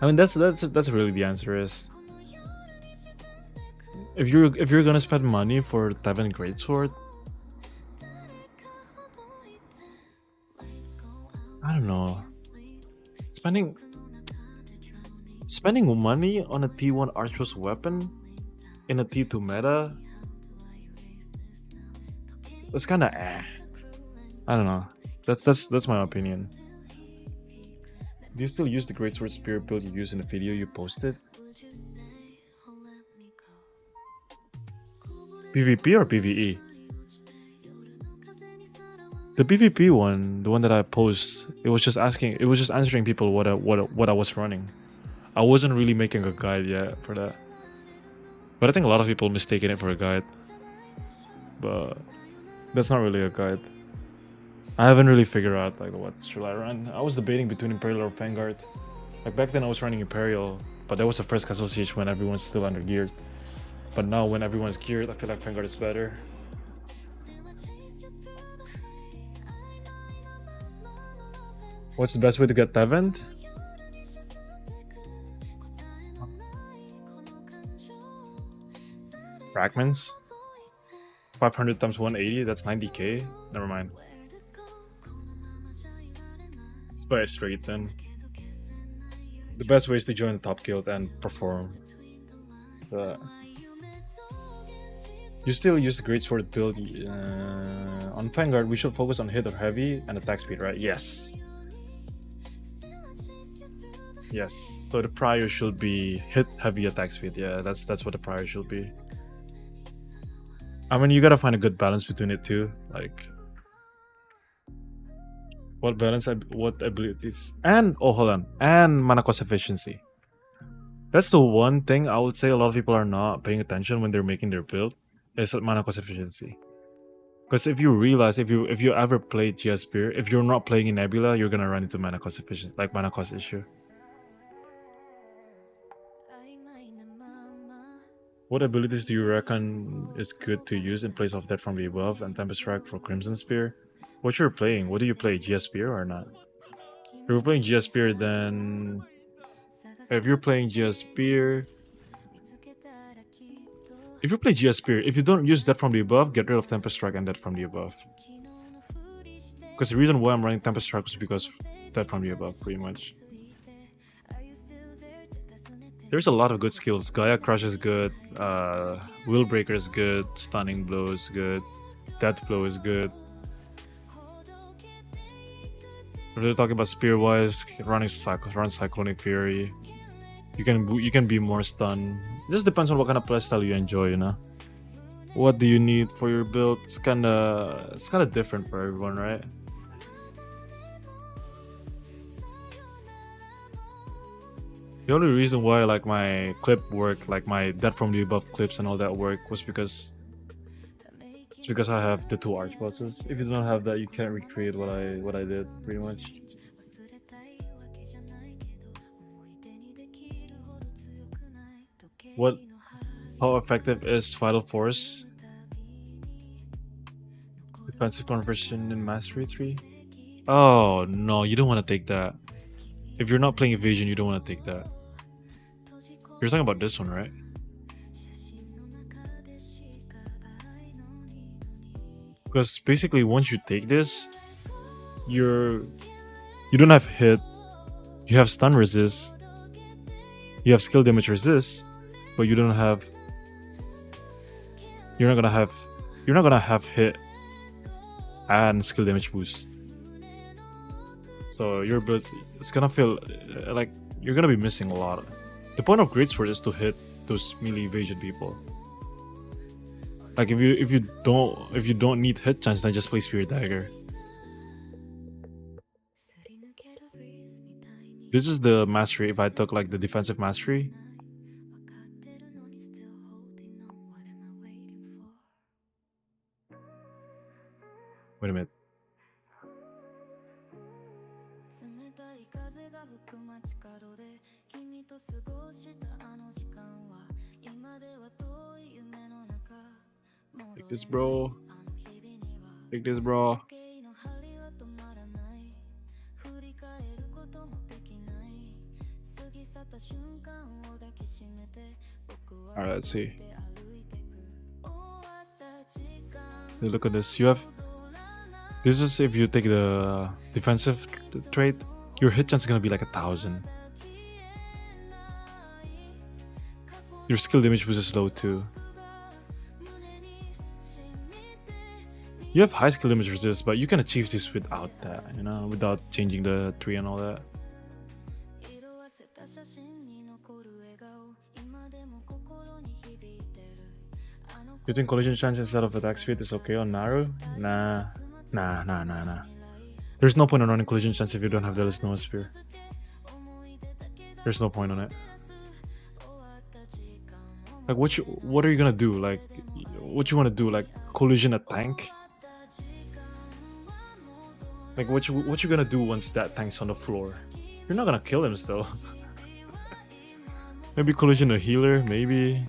I mean that's really the answer is. If you're gonna spend money for Tevin Greatsword, I don't know. Spending money on a T1 Archer's weapon in a T2 meta, it's kind of eh. I don't know. That's my opinion. Do you still use the Greatsword Spear build you used in the video you posted? PvP or PvE? The PvP one, the one that I post, it was just answering people what I was running. I wasn't really making a guide yet for that. But I think a lot of people mistaken it for a guide. But that's not really a guide. I haven't really figured out like what should I run. I was debating between Imperial or Vanguard. Like back then I was running Imperial, but that was the first Castle Siege when everyone's still under geared. But now when everyone's geared, I feel like Vanguard is better. What's the best way to get Tevent? Fragments? 500 times 180, that's 90k? Never mind. Let's buy a straight then. The best way is to join the top guild and perform. You still use the Greatsword build. On Vanguard, we should focus on hit or heavy and attack speed, right? Yes. Yes. So the prior should be hit, heavy, attack speed. Yeah, that's what the prior should be. I mean, you gotta find a good balance between it too. Like, what balance? What abilities? And oh, hold on. And mana cost efficiency. That's the one thing I would say a lot of people are not paying attention when they're making their build. Is mana cost efficiency. Because if you realize, if you ever play GS Spear, if you're not playing in Nebula, you're gonna run into mana cost efficiency, like mana cost issue. What abilities do you reckon is good to use in place of that from the above and Tempest Strike for Crimson Spear? What you're playing? What do you play? GS Spear or not? If you're playing GS Spear, then if you're playing GS Spear, if you play GS Spear, if you don't use that from the above, get rid of Tempest Strike and that from the above. Because the reason why I'm running Tempest Strike is because that from the above, pretty much. There's a lot of good skills. Gaia Crush is good, Will Breaker is good, Stunning Blow is good, Death Blow is good. If they're talking about spear wise, run Cyclonic Fury. You can be more stun. It just depends on what kind of playstyle you enjoy, you know. What do you need for your build? It's kinda different for everyone, right? The only reason why like my clip work, like my Death from the Above clips and all that work, was because I have the two arch bosses. If you don't have that, you can't recreate what I did, pretty much. How effective is Vital Force? Defensive conversion in Mastery 3? Oh no, you don't want to take that. If you're not playing Evasion, you don't want to take that. You're talking about this one, right? Because basically, once you take this, you don't have hit, you have stun resist, you have skill damage resist, but you don't have. You're not gonna have hit and skill damage boost. So your build, it's gonna feel like you're gonna be missing a lot. The point of Greatsword is to hit those melee evasion people. Like if you don't need hit chance, then just play Spirit Dagger. This is the mastery. If I took like the defensive mastery, Wait a minute. 冷たい風が吹く街角で君と過ごしたあの時間は今では遠い夢の中 Take this, bro. Take this, bro. 時計の針は止まらない振り返ることもできない過ぎ去った瞬間を抱きしめて僕は Alright, let's see. 歩いてく終わった時間 Hey, look at this. You have. This is if you take the defensive trait, your hit chance is gonna be like 1,000. Your skill damage boost is low too. You have high skill damage resist, but you can achieve this without that, you know, without changing the tree and all that. 色褪せた写真に残る笑顔今でも心に響いてるあの You think collision chance instead of attack speed is okay on Naru? Nah. There's no point on running collision chance if you don't have the Snow Spear. There's no point on it. Like what are you gonna do? Like what you wanna do? Like collision a tank? Like what you gonna do once that tank's on the floor? You're not gonna kill him still. Maybe collision a healer, maybe.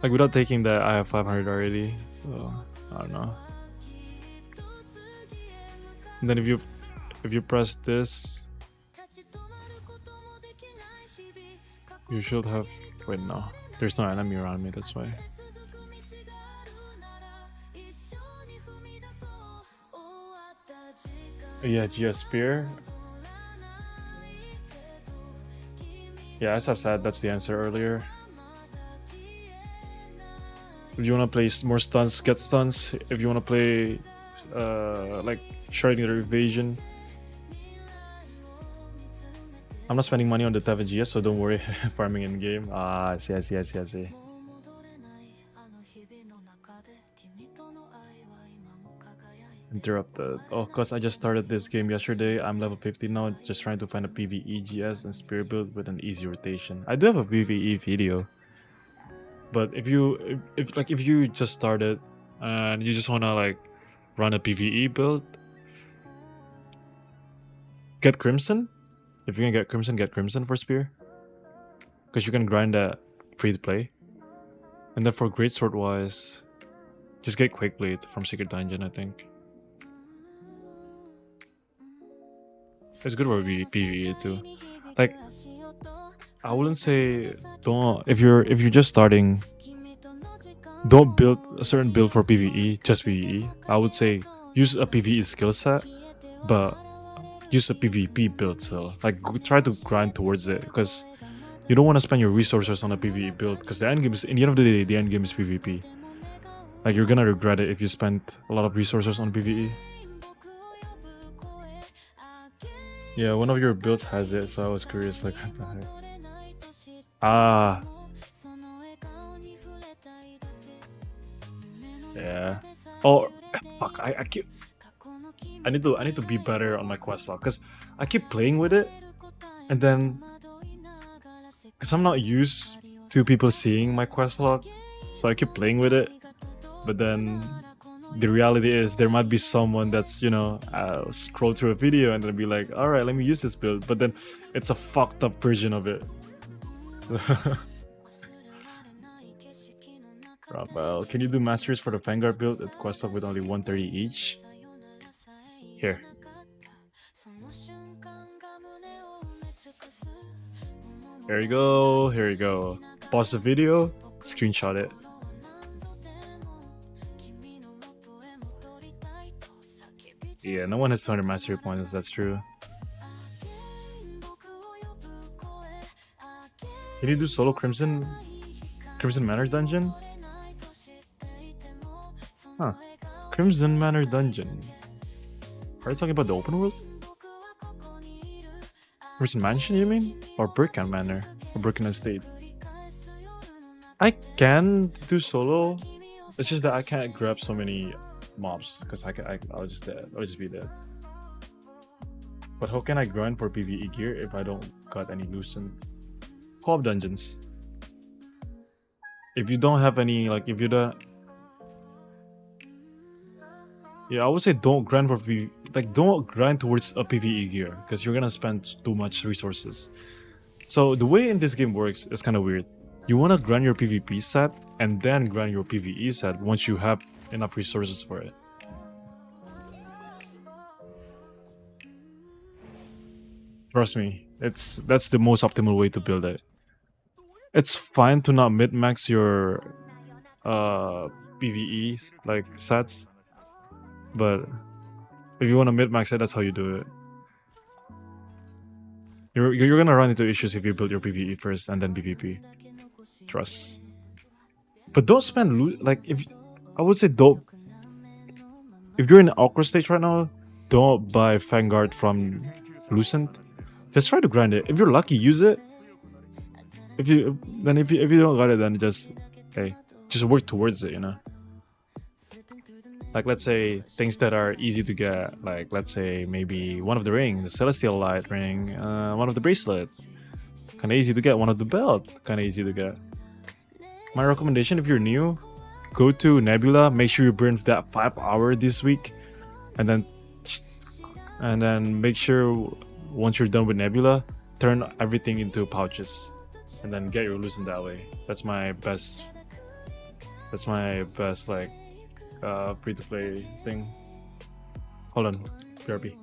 Like without taking that, I have 500 already, so I don't know. And then if you press this, you should have. Wait, no, there's no enemy around me. That's why. Yeah, GS Spear. Yeah, as I said, that's the answer earlier. If you want to play more stunts, get stunts. If you want to play like shredding their evasion. I'm not spending money on the Tevin GS, so don't worry. Farming in game. Ah, I see. Interrupted. Oh, cause I just started this game yesterday. I'm level 50 now, just trying to find a PvE GS and spear build with an easy rotation. I do have a PvE video. But if you just started and you just wanna like run a PvE build, get Crimson. If you can get Crimson for spear, because you can grind that free to play. And then for greatsword wise, just get Quakeblade from Secret Dungeon. I think it's good for PvE too. Like, I wouldn't say don't if you're just starting, don't build a certain build for PvE, just PvE. I would say use a PvE skill set, but use a PvP build still. Like try to grind towards it, because you don't want to spend your resources on a PvE build, because the end game is, in the end of the day, the end game is PvP. Like you're gonna regret it if you spent a lot of resources on PvE. Yeah, one of your builds has it, so I was curious, like, what the heck? Ah. Yeah. Oh, fuck! I need to be better on my quest log, because I keep playing with it, and then because I'm not used to people seeing my quest log, so I keep playing with it. But then the reality is there might be someone that's, you know, scroll through a video and then be like, all right, let me use this build, but then it's a fucked up version of it. Well, can you do masteries for the Vanguard build at quest log with only 130 each? Here. Here you go. Pause the video, screenshot it. Yeah, no one has 200 mastery points, that's true. Can you do solo Crimson Manor Dungeon? Huh. Crimson Manor Dungeon. Are you talking about the open world? Crimson Mansion, you mean? Or Birkan Manor? Or Birkan Estate? I can do solo. It's just that I can't grab so many mobs, because I'll just be dead. But how can I grind for PvE gear if I don't got any loosened co-op dungeons? If you don't have any, like, if you don't, Yeah, I would say don't grind for PV, like don't grind towards a PvE gear because you're gonna spend too much resources. So the way in this game works is kind of weird. You want to grind your PvP set and then grind your PvE set once you have enough resources for it. Trust me, that's the most optimal way to build it. It's fine to not min-max your PvEs like sets, but if you want to min-max it, that's how you do it. You're gonna run into issues if you build your PvE first and then PvP. Trust. But don't spend like if I would say don't. If you're in an awkward stage right now, don't buy Vanguard from Lucent. Just try to grind it. If you're lucky, use it. If you don't got it, then just just work towards it. You know. Like let's say things that are easy to get. Like let's say maybe one of the ring, the Celestial Light ring, one of the bracelet. Kind of easy to get. One of the belt. Kind of easy to get. My recommendation if you're new, go to Nebula, make sure you burn that 5 hour this week, and then make sure once you're done with Nebula, turn everything into pouches, and then get your Lucent that way. That's my best like free to play thing. Hold on, BRB.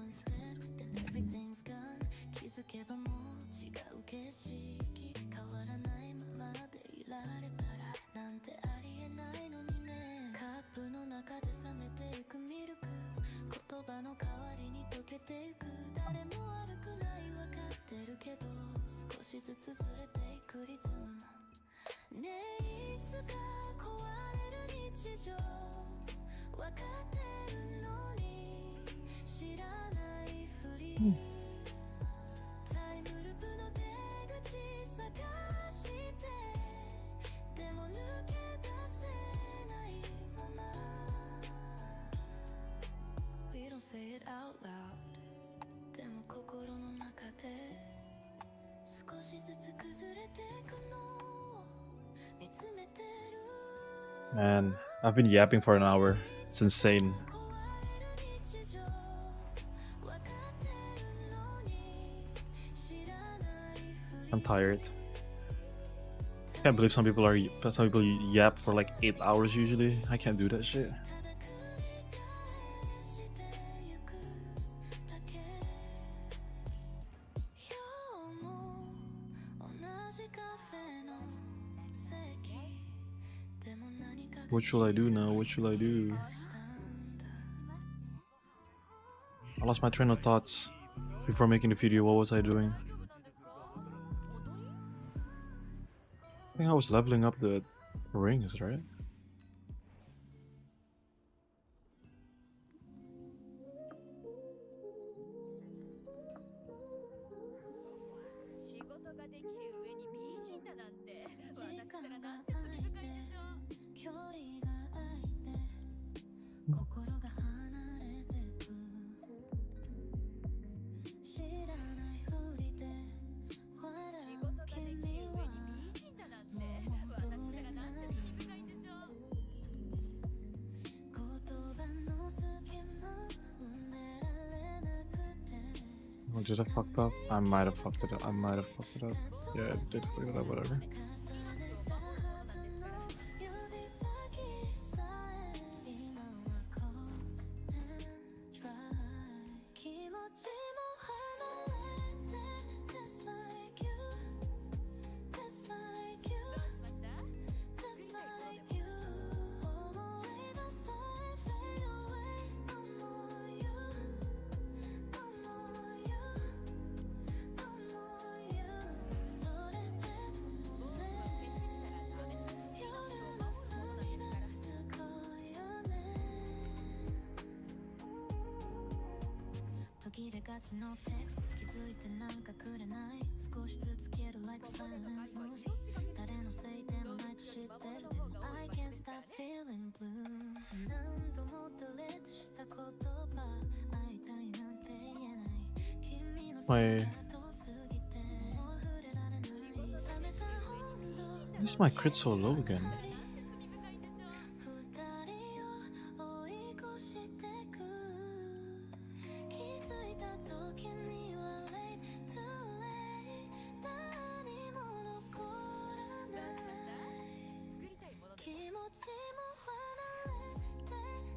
We don't say it out loud でも心の中で少しずつ崩れてくのを見つめてる Man, I've been yapping for an hour. It's insane. I'm tired. Can't believe some people yap for like 8 hours usually. I can't do that shit. What should I do now? What should I do? I lost my train of thoughts before making the video. What was I doing? I think I was leveling up the rings, right? Oh, did I fucked up? I might have fucked it up. Yeah, I did fuck it up, whatever. This is my crit so low again.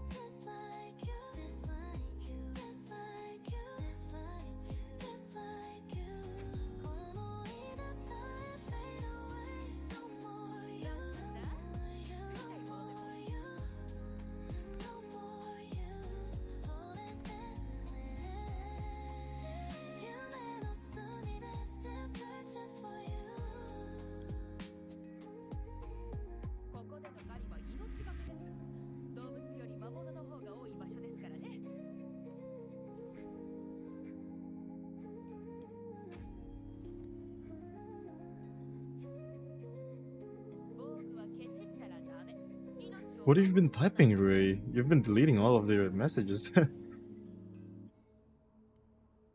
Just like you, just like you, just like you, just like you, just like you. 思い出さえ fade away. No more you, no more you, no more you, no more you. それでね、夢の隅で still searching for you. ここでの狩りは命がけです。動物より魔物の方が多い場所ですからね。防具はケチったらダメ。命を What have you been typing, Ray? You've been deleting all of their messages.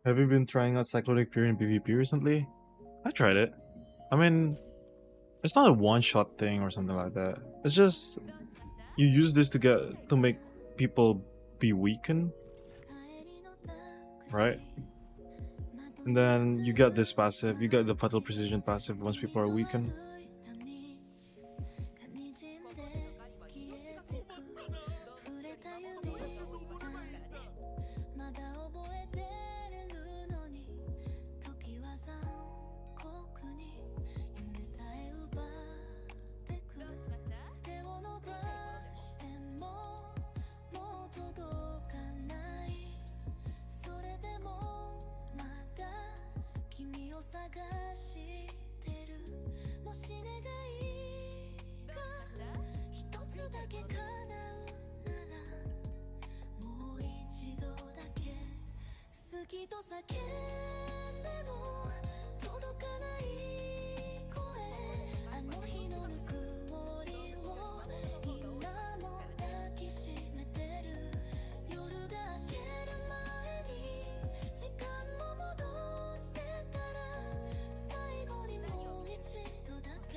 Have you been trying out Cyclonic Fury in PvP recently? I tried it. I mean, it's not a one-shot thing or something like that. It's just どうしました？ you use this to make people be weakened, right? And then you get this passive, you get the Fatal Precision passive once people are weakened. まだ覚えてるのに時は残酷に夢さえ奪ってくどうしました？手を伸ばしてももう届かないそれでもまだ君を探してるもし願いが一つだけ叶うならもう一度だけ好きと叫んでも届かない声あの日のぬくもりを今も抱きしめてる夜が明ける前に時間も戻せたら最後にもう一度だけ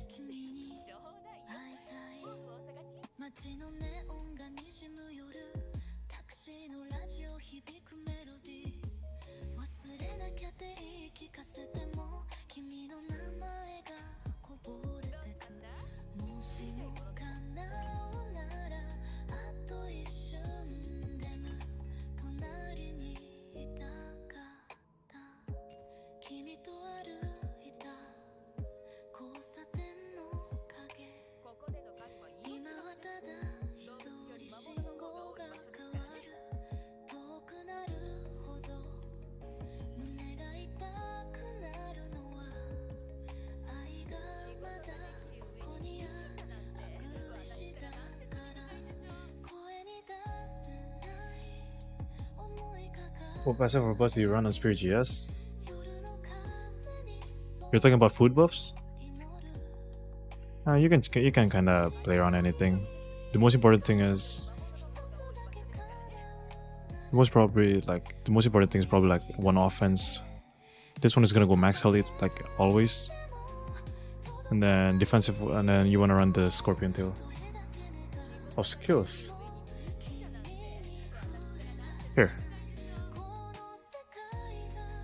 君にちょうだいよ。会いたい防具をお探し？街のネオンが滲む夜タクシーのラジオ響くメロディー忘れなきゃって言い聞かせても君の名前がこぼれてくもしも叶うならあと一瞬でも隣にいたかった君と歩いた交差点の影ここでの狩りは命今はがけたです。だ一人信号が変わる遠くなるほど胸が痛くなるのは愛がまだここにある悪石だから声に出せない思いかか What passive or buffs do you run on Spirit GS? 夜の風に You're talking about food buffs? 祈る You can kind of play around anything. The most important thing is the most important thing is probably like one offense. This one is gonna go max health like always, and then defensive, and then you want to run the Scorpion Tail. Oh, skills. Here.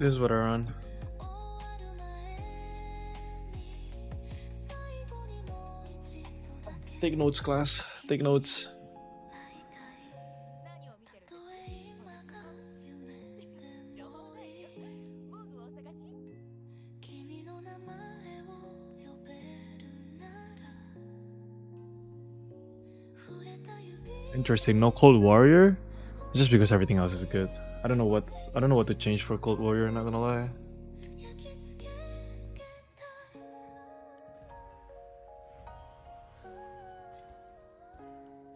This is what I run. Take notes, class. Take notes. 何を見てるたとえ今が夢で情も報だよ。防具をお探し？君の名前を呼べるなら触れた指 Interesting. No Cold Warrior? Just because everything else is good. I don't know what to change for Cold Warrior, not gonna lie. 焼き付けた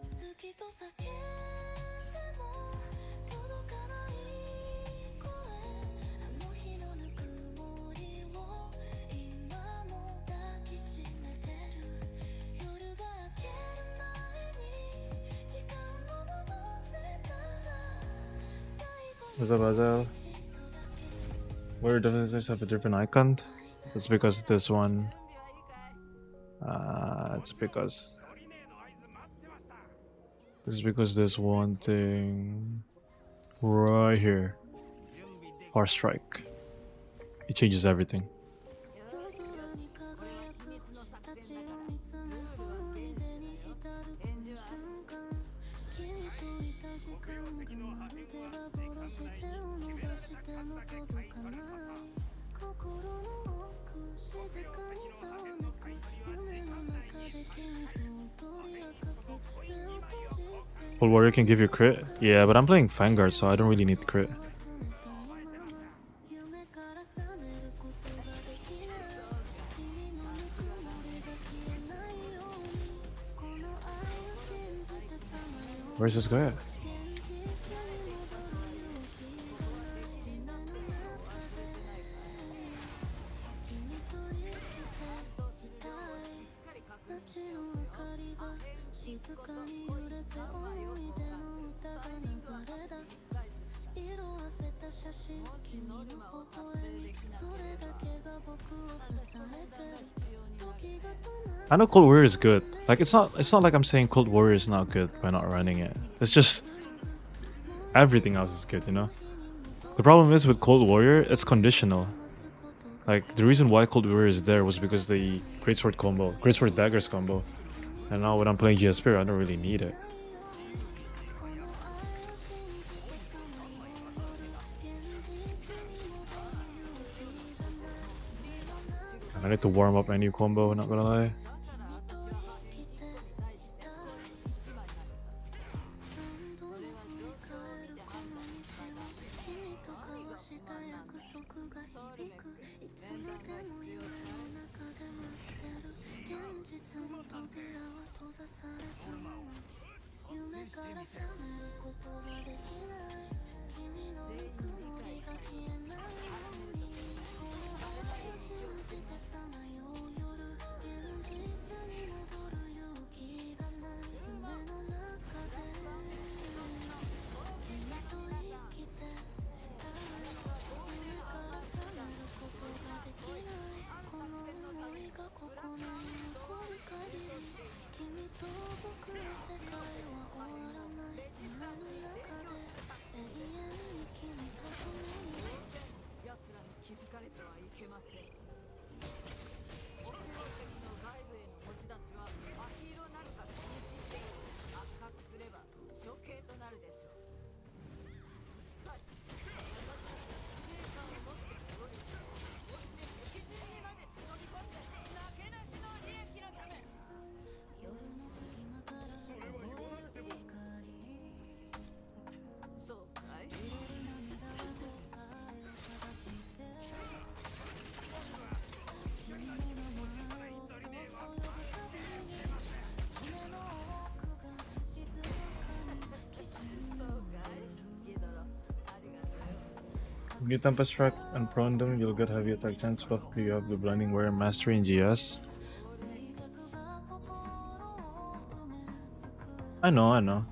好きと叫んでも届かない声あの日のぬくもりを今も抱きしめてる夜が明ける前に時間を戻せたら最後 What's up, Azel? Warrior doesn't have a different icon. That's because this one. It's because. This is because this one thing right here. Power Strike. It changes everything. 夜空に輝く星たちを見つめ思い出に Cold Warrior can give you crit? Yeah, but I'm playing Vanguard, so I don't really need crit. Where's this guy at? I know Cold Warrior is good. Like it's not like I'm saying Cold Warrior is not good by not running it. It's just everything else is good, you know? The problem is with Cold Warrior, it's conditional. Like the reason why Cold Warrior is there was because the Greatsword combo, Greatsword Daggers combo. And now when I'm playing GS Spear, I don't really need it. I need to warm up my new combo, not gonna lie. When you Tempest Track and prone them, you'll get heavy attack chance buff if you have the Blinding Wear Mastery in GS. I know.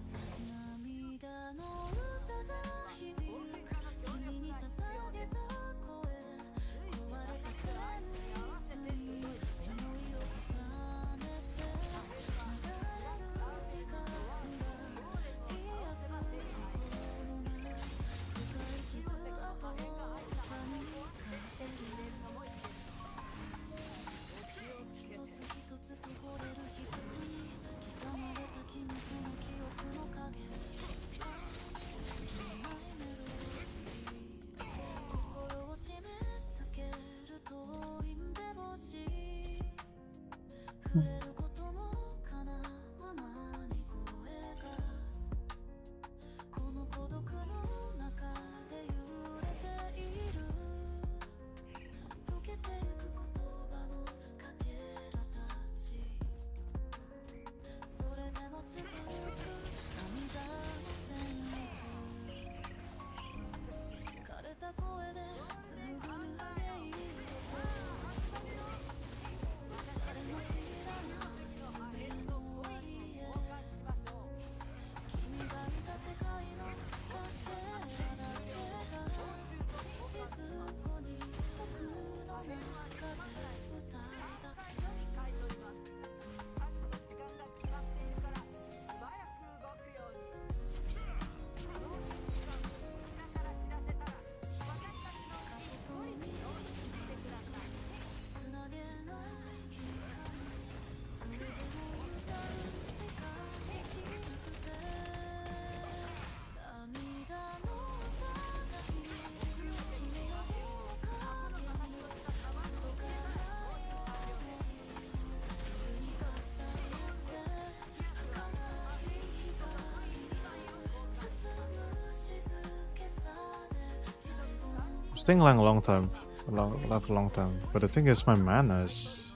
staying like a long time. A long time. But the thing is, my mana is.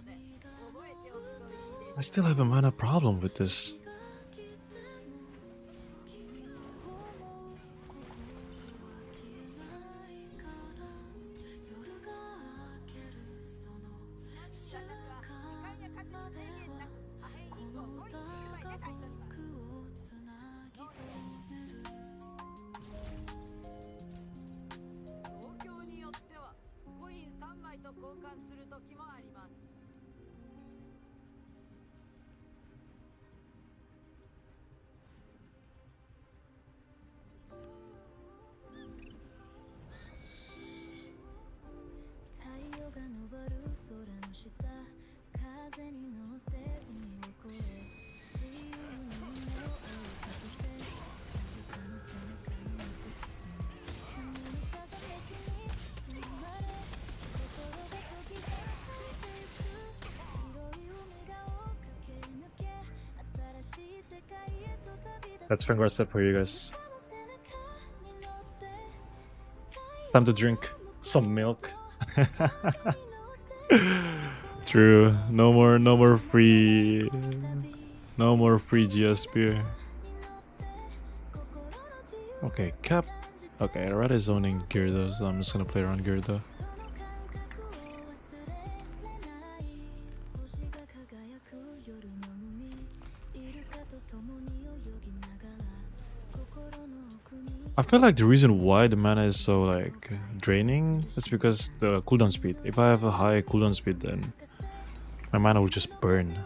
I still have a mana problem with this. That's finger step for you guys. Time to drink some milk. True. No more free GS beer. Okay, cap. Okay, Red is owning Gyarados, so I'm just gonna play around Gyarados. I feel like the reason why the mana is so like draining is because the cooldown speed. If I have a high cooldown speed, then my mana will just burn.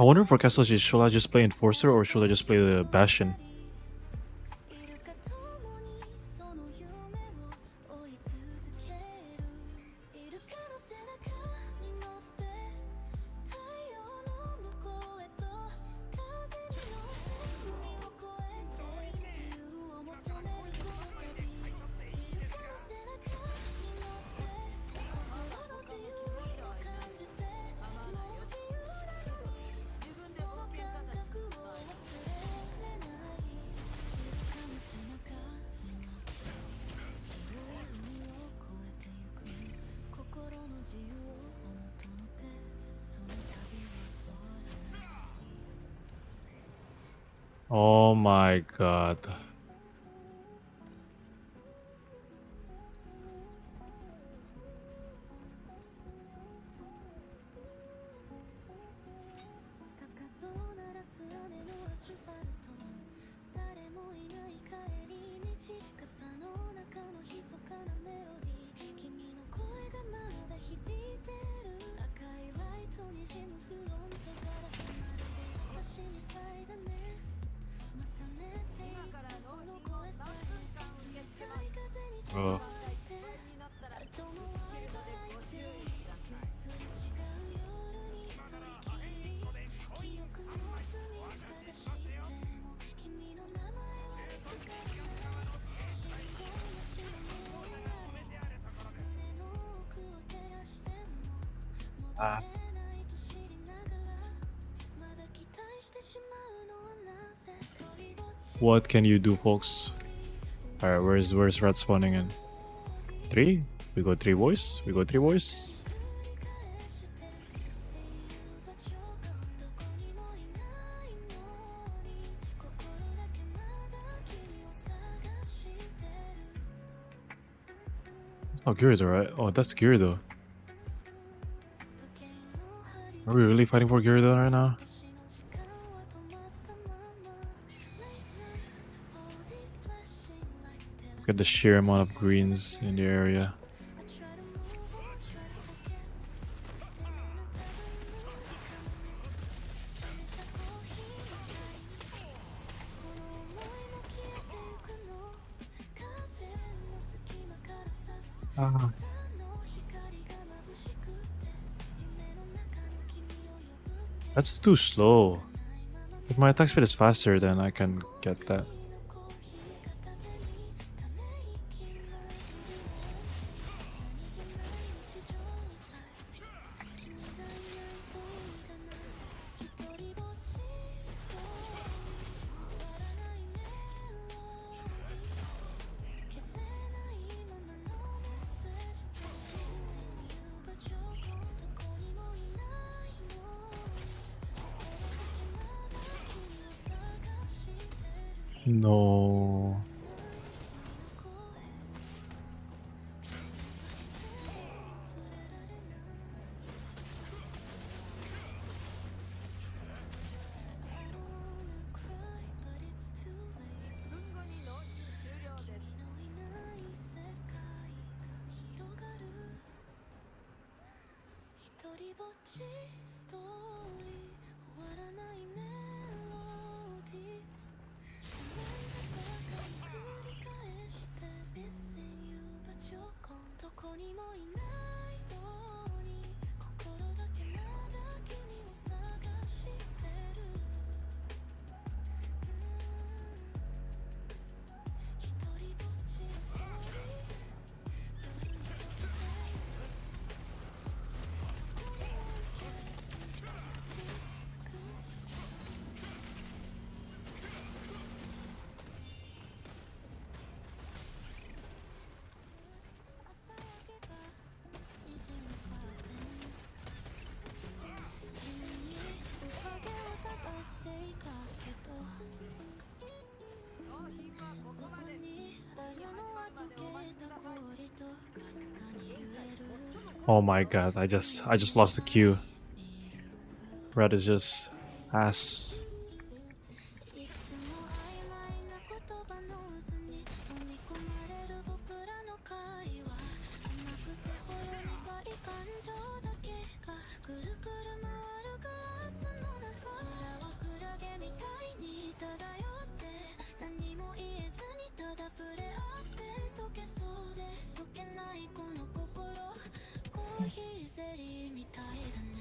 I wonder for Castle G, should I just play Enforcer or should I just play the Bastion? Oh my god. Oh. Ah. What can you do, folks? Alright, where's Red spawning in? 3? We go 3 boys? We go 3 boys? Oh, Gyarados, right? Oh, that's Gyarados. Are we really fighting for Gyarados right now? Look at the sheer amount of greens in the area. Ah. That's too slow. If my attack speed is faster, then I can get that. No. Oh my god, I just lost the queue. Red is just ass. いつも曖昧な言葉の渦に飲み込まれる僕らの会話甘くてほろ苦い感情だけがくるくる回るガラスの中裏はクラゲみたいに漂って何も言えずにただ触れ合って溶けそうで溶けないこの心コーヒーゼリーみたいだね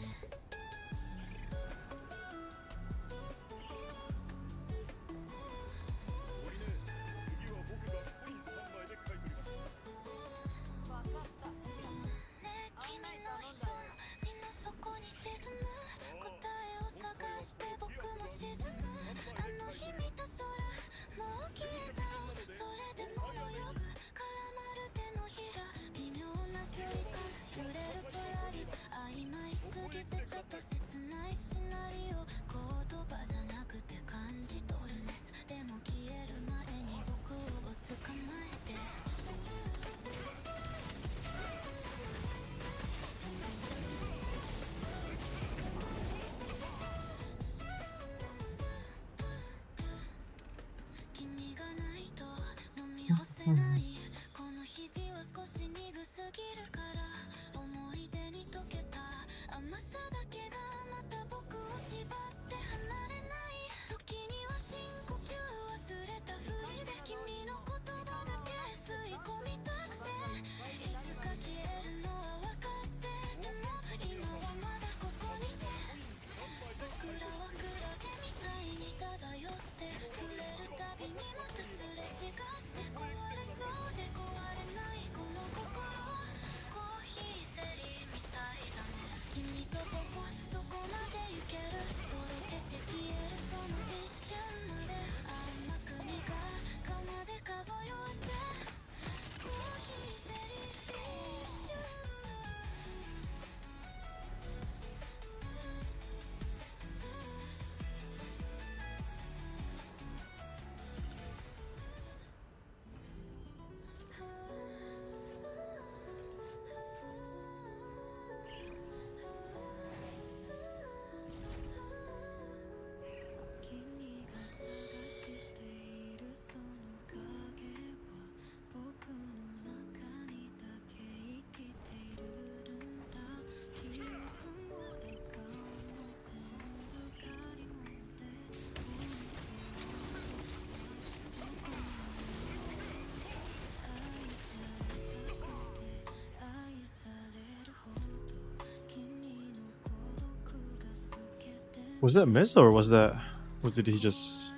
Was that Miz or was did he just?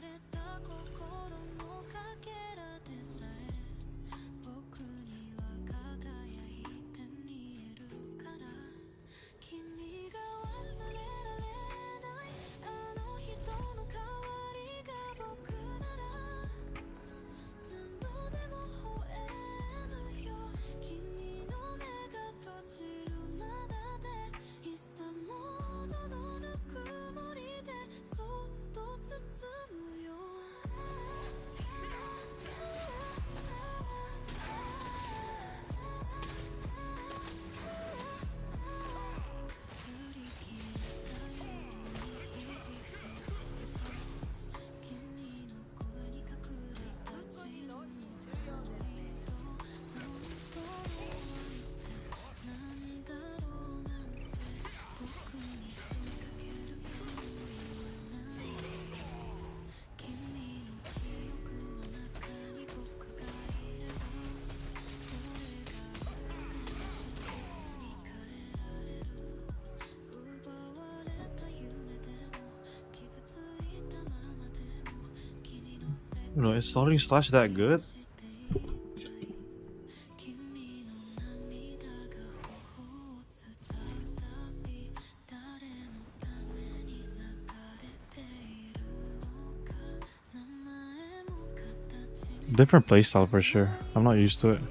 You know, is Soldering Slash that good? Different playstyle for sure. I'm not used to it.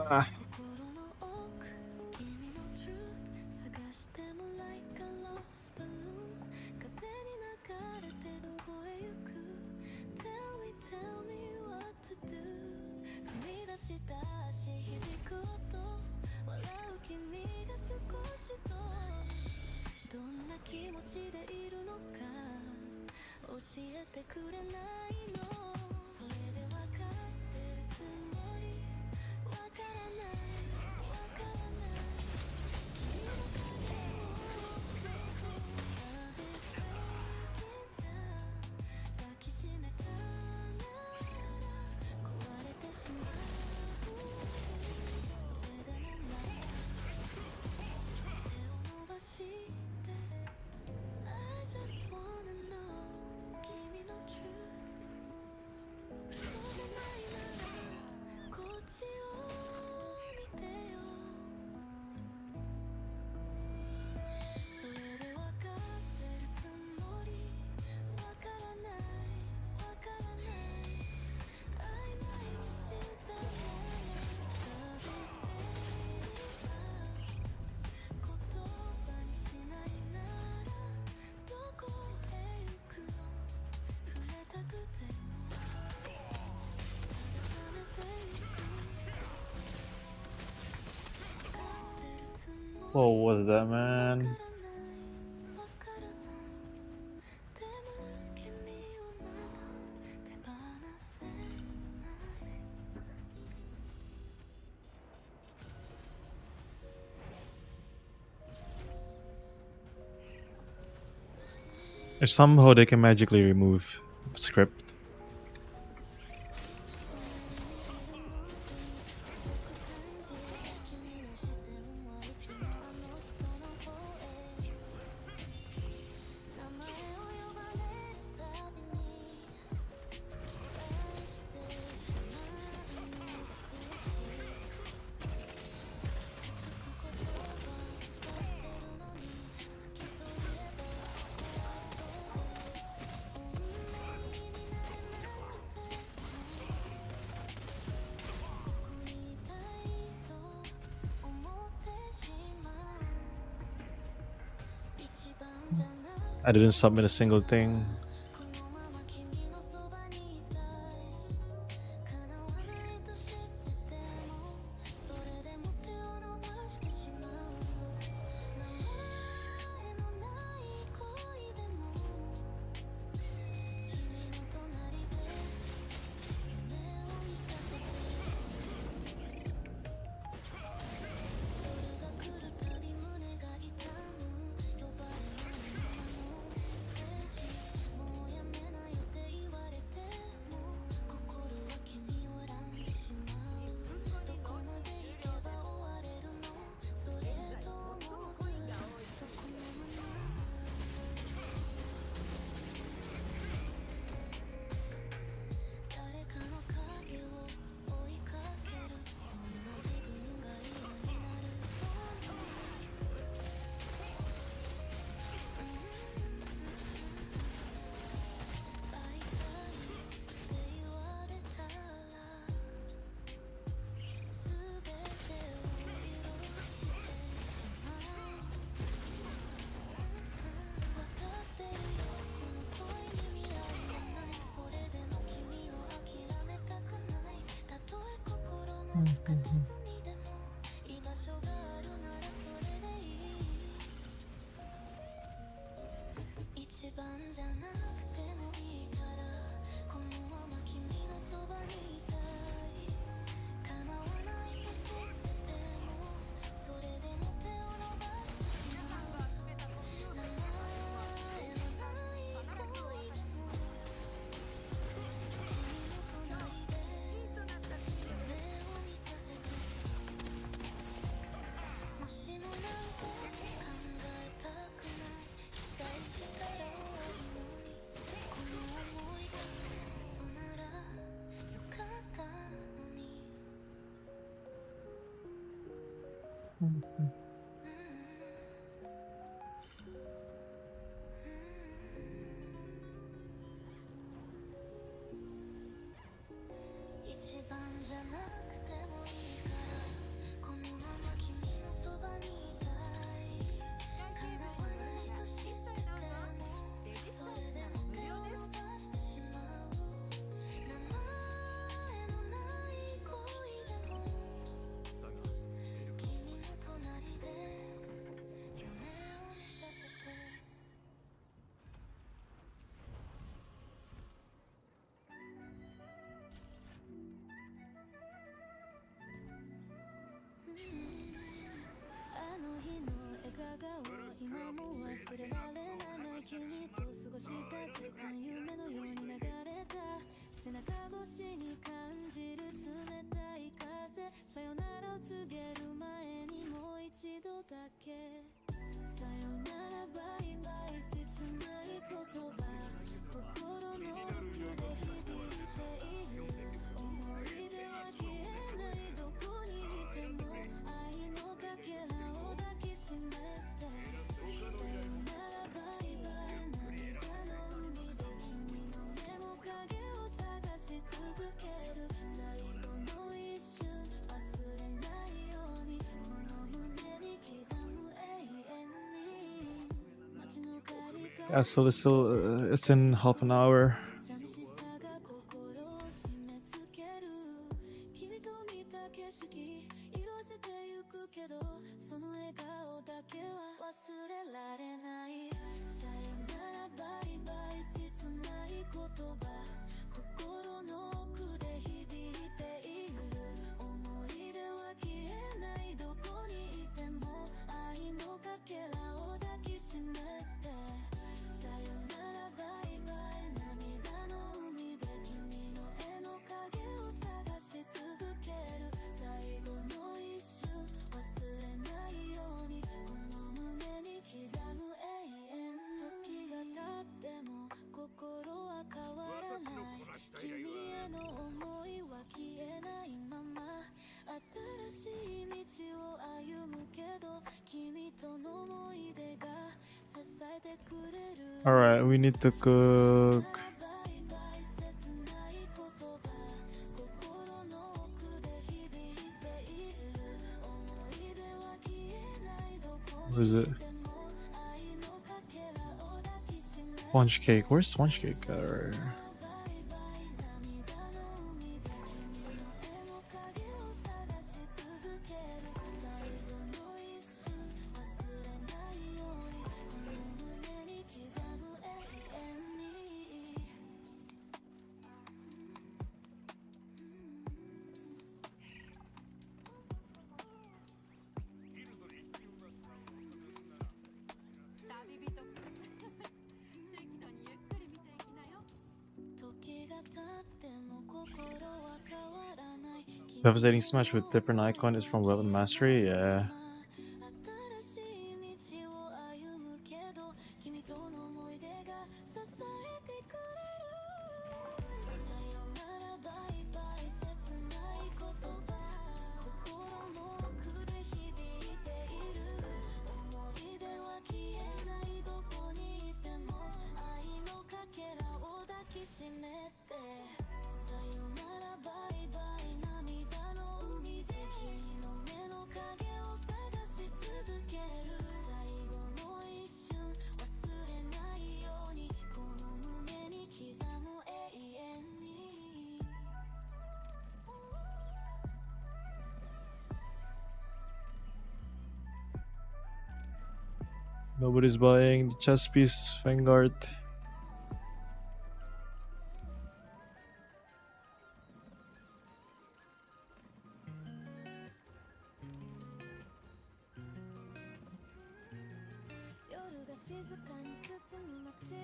Ah. What was that, man? わからないでも君をまだ手放せない If somehow they can magically remove script. I didn't submit a single thing. このまま君のそばにいたい叶わないと知っててもそれでも手を伸ばしてしまう名前のない恋でも君の隣で夢を見させて夜が来るたび胸が痛む呼ばれないままのメッセージもうやめないって言われても心は君を選んでしまうどこまで行けば終われるのそれともずっとこのまま誰かの影を追いかけるそんな自分が嫌になる会いたいって言われたら全てを許してしまうわかってるよこの恋に未来はないそれでも君を諦めたくないたとえ心の片隅でも居場所があるならそれでいい一番じゃなくてもいいからこのまま君のそばにいたい叶わないと知っててもそれでも手を伸ばしてしまう名前のない恋でも君の隣で夢を見させてもしもなんて考えたくない期待したら終わるのにこの想いが嘘ならよかったのに一番じゃなくてもいいからこのまま君のそばにいたい叶わないと知っててもそれでも手を伸ばしてしまう名前のない恋でも君の隣で夢を見させてあの日の笑顔今も忘れられない君と過ごした時間夢のように流れた背中越しに感じる冷たい風さよならを告げる前にもう一度だけさよならバイバイ切ない言葉心の奥で響いている思い出は消えないどこにいても愛のかけらを抱きしめてさよならバイバイ涙の海で君の目も影を探し続ける最後の一瞬忘れないようにこの胸に刻む永遠に街の光と Yeah, so it's in half an hour. 寂しさが心を締め付ける君と見た景色色あせてゆくけどその笑顔だけは忘れられないさよならバイバイ切ない言葉心の奥で響いている思い出は消えないどこにいても愛のかけらを抱きしめてさよならバイバイ涙の海で君の絵の影を探し続ける最後の一瞬忘れないようにこの胸に刻む永遠時が経っても心は変わらない君への想いは消えないまま新しい道を歩むけど君との思い出が支えてくれる Alright, we need to cook. バイバイ切ない言葉心の奥で響いている思い出は消えないどこ What is に it? いても愛のかけらを抱きしめ Sponge cake. Where's sponge cake? Alright. バイバイ涙の海で君の絵の影を探し続ける最後の一瞬忘れないようにこの胸に刻む永遠に 旅人くん適度にゆっくり見ていきなよ時が経っても心は変わらない Devastating smash with different icon is from Weapon Mastery. Yeah. 新しい道を歩むけど君との思い出が支えてくれるさよならバイバイ切ない言葉心の奥で響いている思い出は消えないどこにいても愛のかけらを抱きしめてさよならバイバイ涙の海で君の目の影を探し続ける最後の一瞬忘れないようにこの胸に刻む永遠に Nobody's buying the chess piece, Vanguard. 夜が静かに包む街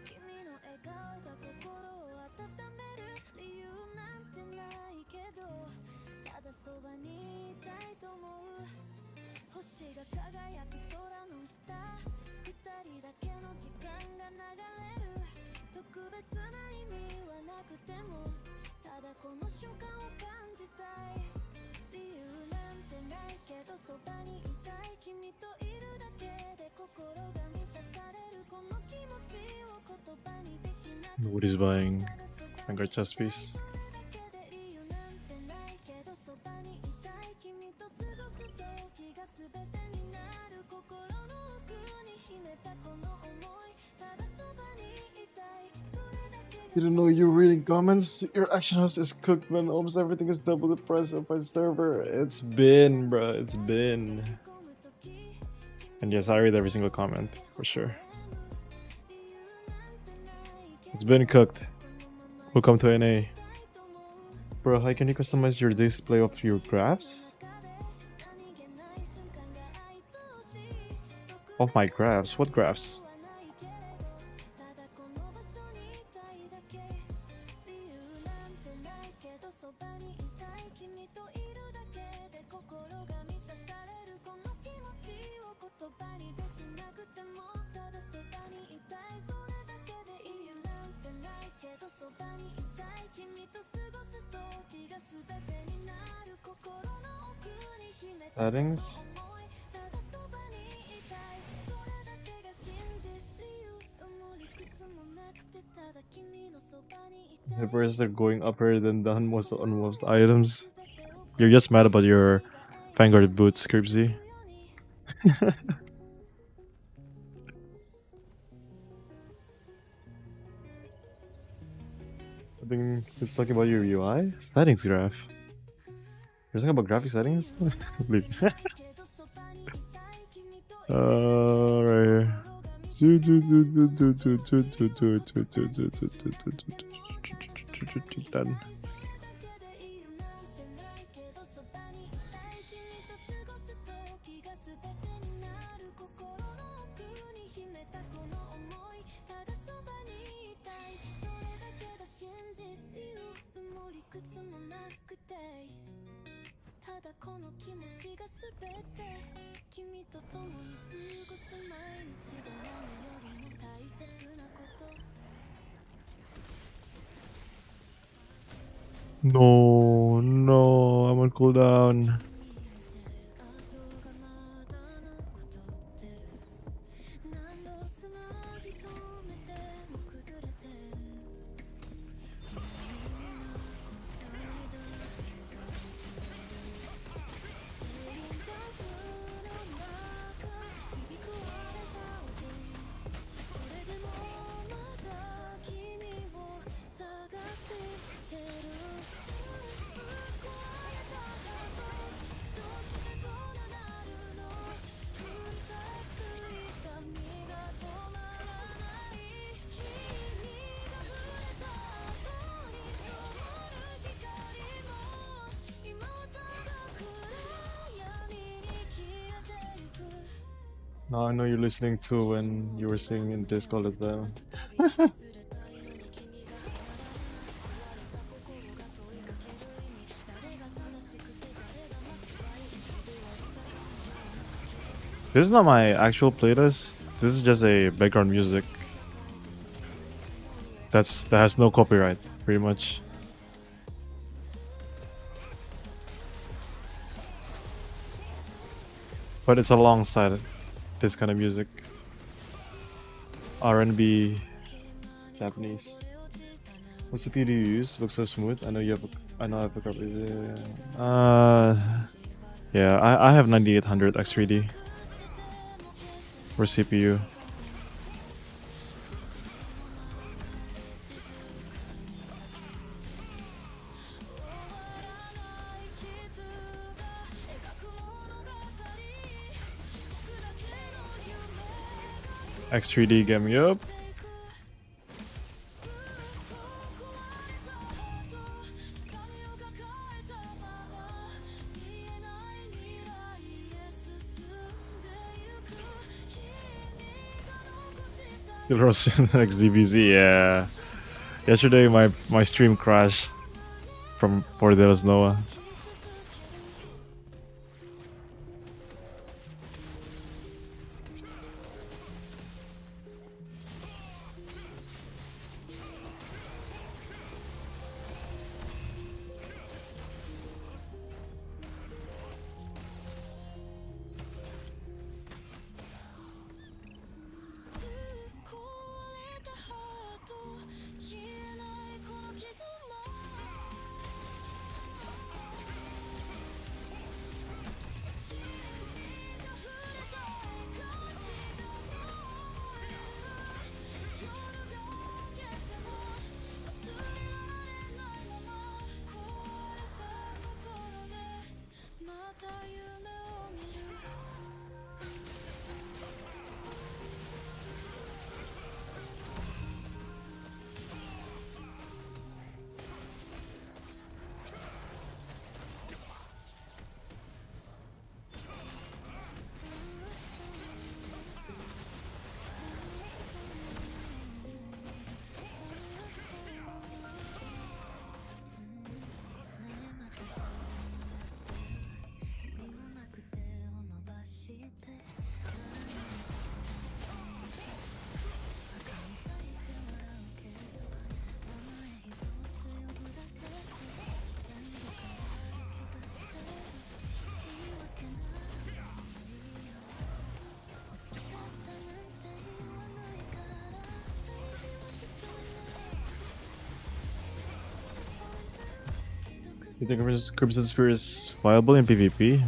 君の笑顔が心を温める理由なんてないけどただそばにいたいと思う星が輝く空の下二人だけの時間が流れる特別な意味はなくてもただこの瞬間を感じたい理由なんてないけどそばにいたい君といるだけで心が満たされるこの気持ちを言葉にできなくて Nobody's buying Vanguard chess piece. だけで理由なんてないけどそばにいたい君と過ごす時が全てになる心の奥に秘めたこの想いただそばにいたいそれだけが Didn't know you were reading comments. Your action house is cooked when almost everything is double the price of my server. It's been, bruh. It's been. And yes, I read every single comment for sure. It's been cooked. Welcome to NA. Bro, how can you customize your display of your graphs? Of my graphs? What graphs? Settings? The prices are going upper than down most on most items. You're just mad about your Vanguard boots, Scripsy. I think he's talking about your UI? Settings graph. You're talking about graphic settings? Right here. Done. No, no, I'm on cooldown. Now I know you're listening to when you were singing in Discord as well. This is not my actual playlist. This is just a background music. That has no copyright, pretty much. But it's alongside this kind of music. R&B, Japanese. What CPU do you use? Looks so smooth. I know you have. I know I have a couple. Yeah, I have 9800 X3D. For CPU. X3D game, yup. XZBZ, yeah. Yesterday my stream crashed from for Deus Noah. You think Crimson Spear is viable in PvP?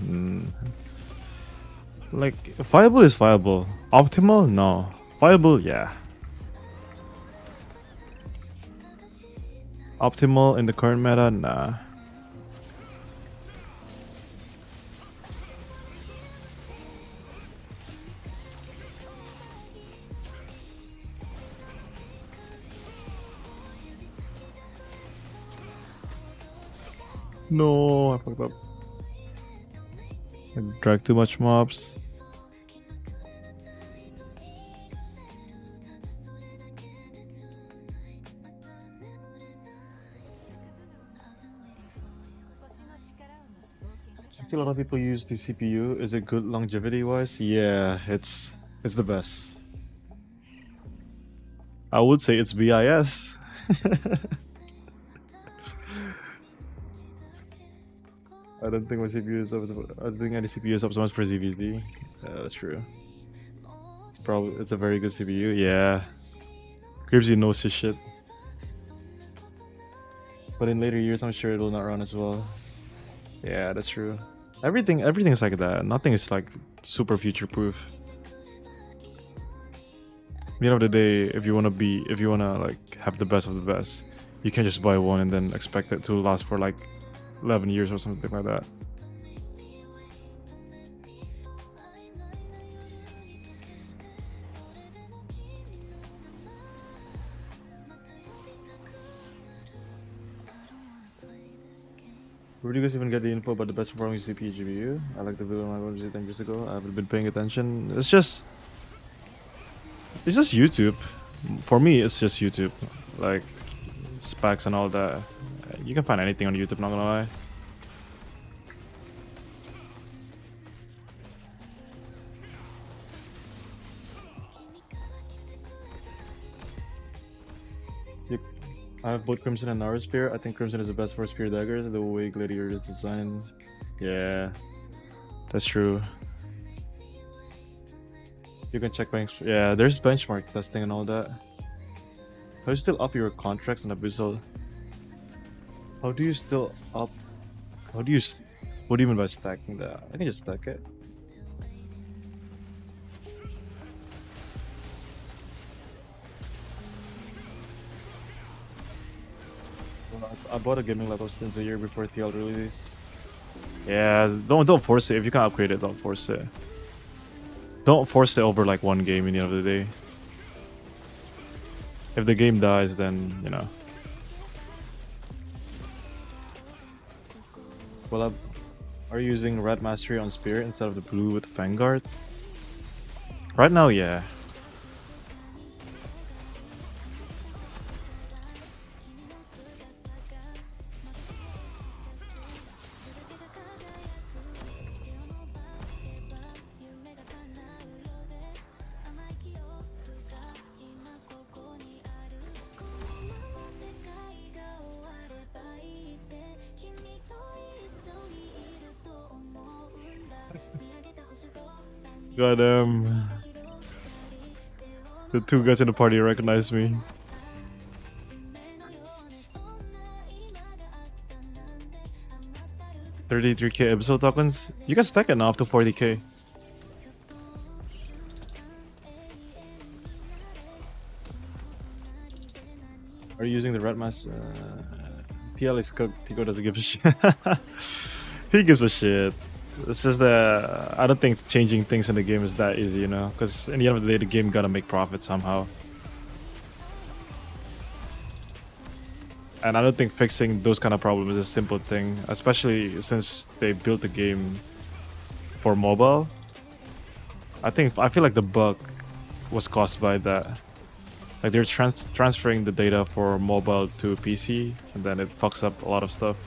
Like, viable is viable. Optimal? No. Viable? Yeah. Optimal in the current meta? Nah. No, I fucked up. I dragged too much mobs. I see a lot of people use the CPU. Is it good longevity wise? Yeah, it's the best. I would say it's BIS. I don't think my CPU is I don't think any CPU is optimized for ZVD. Yeah, that's true. It's a very good CPU. Yeah, Cribsy knows his shit. But in later years, I'm sure it will not run as well. Yeah, that's true. Everything is like that. Nothing is like super future proof. At the end of the day, if you wanna like have the best of the best, you can't just buy one and then expect it to last for like 11 years or something like that. Where do you guys even get the info about the best performing CPU GPU? I like the video I watched 10 years ago. I haven't been paying attention. It's just YouTube. For me, it's just YouTube. Like specs and all that. You can find anything on YouTube, not gonna lie. I have both Crimson and Nara Spear. I think Crimson is the best for Spear Dagger, the way Gladiator is designed. Yeah, that's true. You can check yeah, there's benchmark testing and all that. How do you still up your contracts on Abyssal? How do you still up? What do you mean by stacking that? I can just stack it. I bought a gaming laptop since a year before TL release. Yeah, don't force it. If you can upgrade it, don't force it. Don't force it over like one game in the end of the day. If the game dies, then you know. Well, are you using Red Mastery on Spear instead of the blue with Vanguard? Right now, yeah. Goddamn. The two guys in the party recognize me. $33K episode tokens? You can stack it now up to 40K. Are you using the Red Master? PL is cooked. Pico doesn't give a shit. He gives a shit. It's just that I don't think changing things in the game is that easy, you know? Because in the end of the day, the game gotta make profit somehow. And I don't think fixing those kind of problems is a simple thing, especially since they built the game for mobile. I feel like the bug was caused by that. Like they're transferring the data for mobile to PC, and then it fucks up a lot of stuff.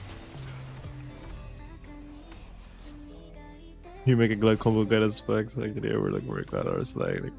You make a glide combo guided specs, like did they ever like work that or like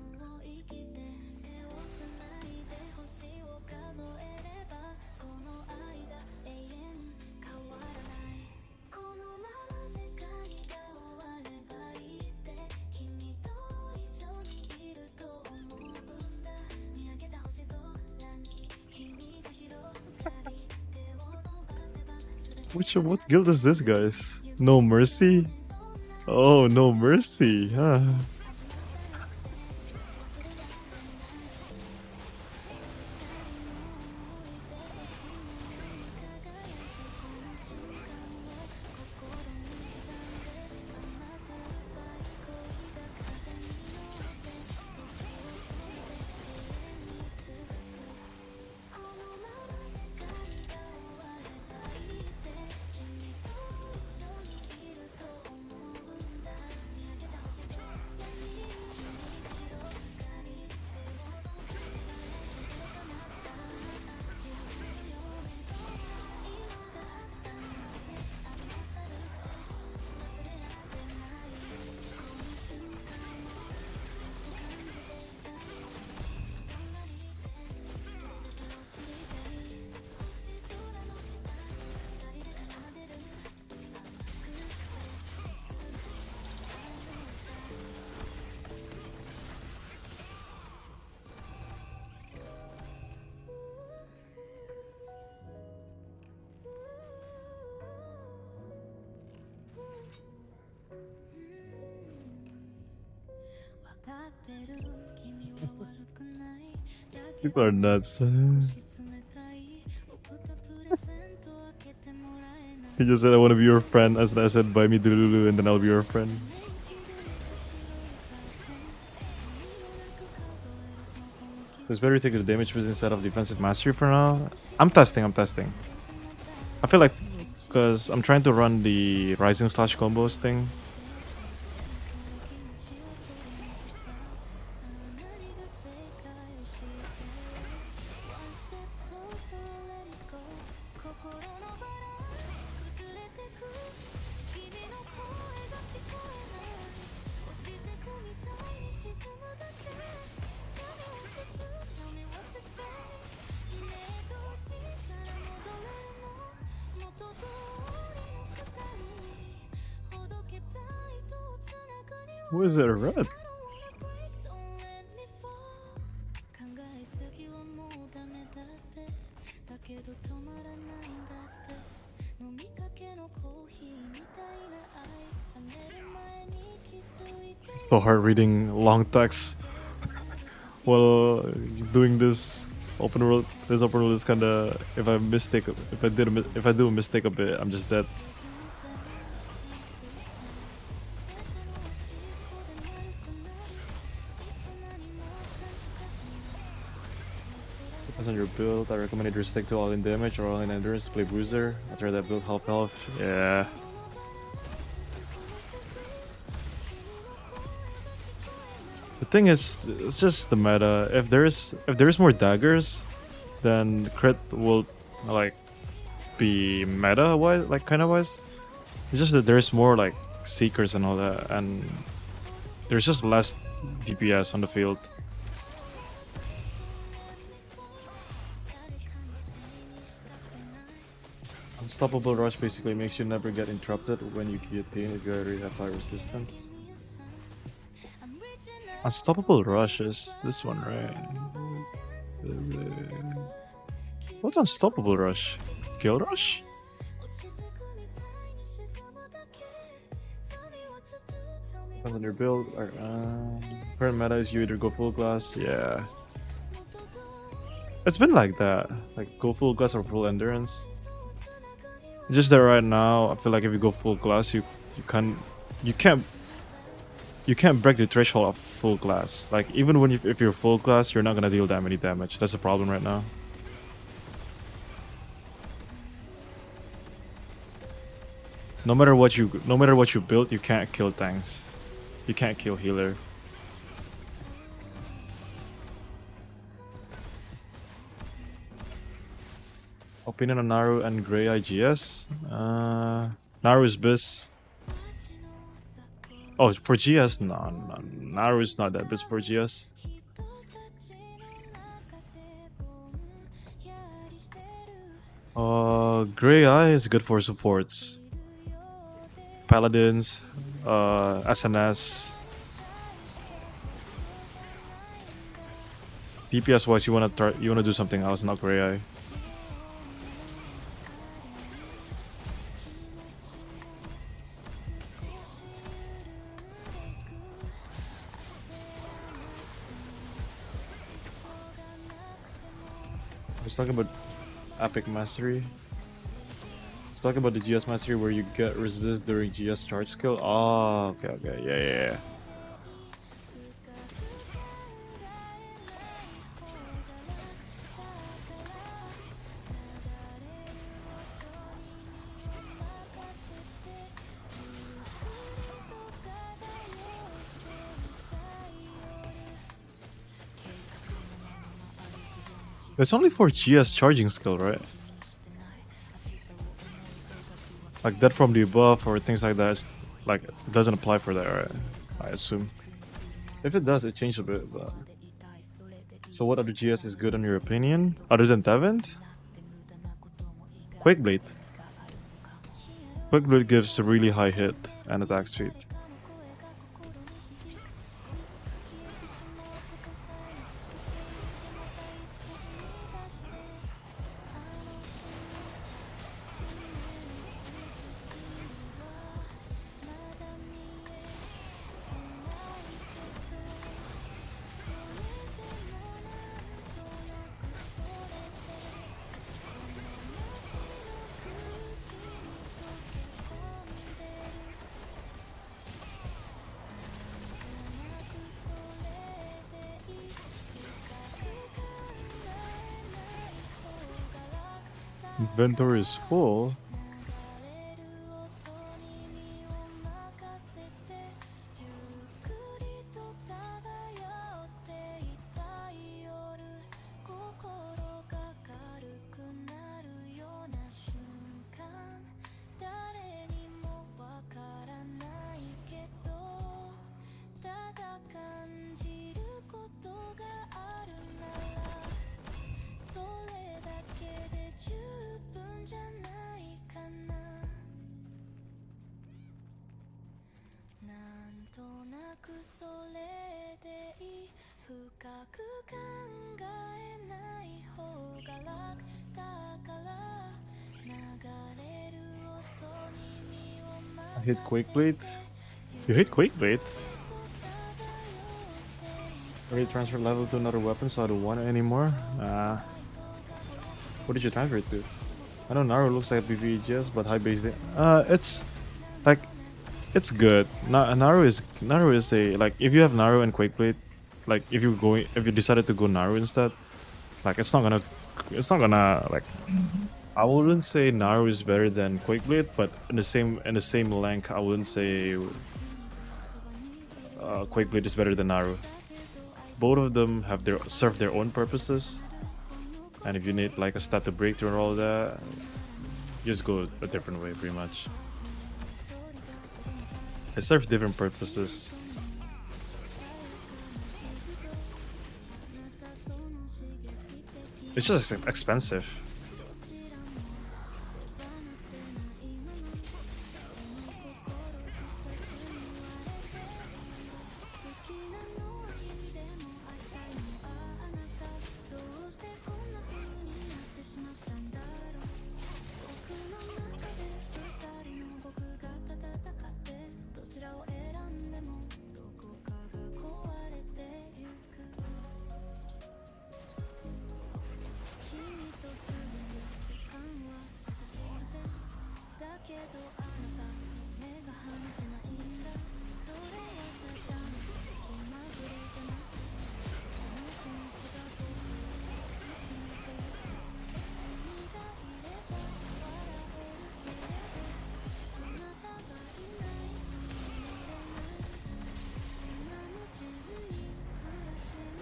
what guild is this, guys? No Mercy? Oh, No Mercy, huh? People are nuts. He just said, I want to be your friend. As I said, buy me Dululu and then I'll be your friend. So it's better to take the damage boost instead of defensive mastery for now. I'm testing. I feel like because I'm trying to run the rising slash combos thing. Who is it, red? It's so hard reading long text while doing this open world. This open world is kind of, if I do a mistake a bit, I'm just dead. Depends on your build. I recommend either stick to all in damage or all in endurance to play bruiser. I try that build health. Yeah. The thing is, it's just the meta. If there's more daggers, then crit will like be meta wise, like kind of wise. It's just that there's more like seekers and all that, and there's just less DPS on the field. Unstoppable Rush basically makes you never get interrupted when you guillotine if you already have high resistance. Unstoppable Rush is this one, right? What's Unstoppable Rush? Kill Rush? Depends on your build. Current meta is you either go full glass, yeah. It's been like that. Like go full glass or full endurance. It's just that right now, I feel like if you go full glass, you can't break the threshold of full glass. Like even when if you're full glass, you're not gonna deal that many damage. That's the problem right now. No matter what you build, you can't kill tanks. You can't kill healer. Opinion on Naru and Grey IGS? Naru is best. Oh, for GS? No. Naru is not that best for GS. Grey Eye is good for supports. Paladins, SNS. DPS wise, you wanna do something else, not Grey Eye. I was talking about Epic Mastery. I was talking about the GS Mastery where you get resist during GS charge skill. Oh, okay, yeah. It's only for GS charging skill, right? Like that from the above or things like that, like it doesn't apply for that, right? I assume. If it does, it changed a bit, but... So what other GS is good in your opinion? Other than Tevent? Quakeblade. Quakeblade gives a really high hit and attack speed. Inventory is full. 流れる音に身を任せてゆっくりと漂っていたい夜心が軽くなるような瞬間誰にもわからないけどただ感じることがあるならそれだけで十分じゃないかななんとなくそれでいい深く考えない方が楽だから流れる音に身を I hit 任 Quake Blade. You hit Quake Blade? せ Already transfer level to another weapon, so I don't want it anymore. What did you transfer it to? I know Naru looks like a PvEGS, but high base. It's like it's good. Naru is a like if you have Naru and Quake Blade, like if you decided to go Naru instead, like it's not gonna like. I wouldn't say Naru is better than Quake Blade, but in the same length, I wouldn't say Quake Blade is better than Naru. Both of them have serve their own purposes, and if you need like a stat to break through and all that, you just go a different way, pretty much. It serves different purposes. It's just expensive.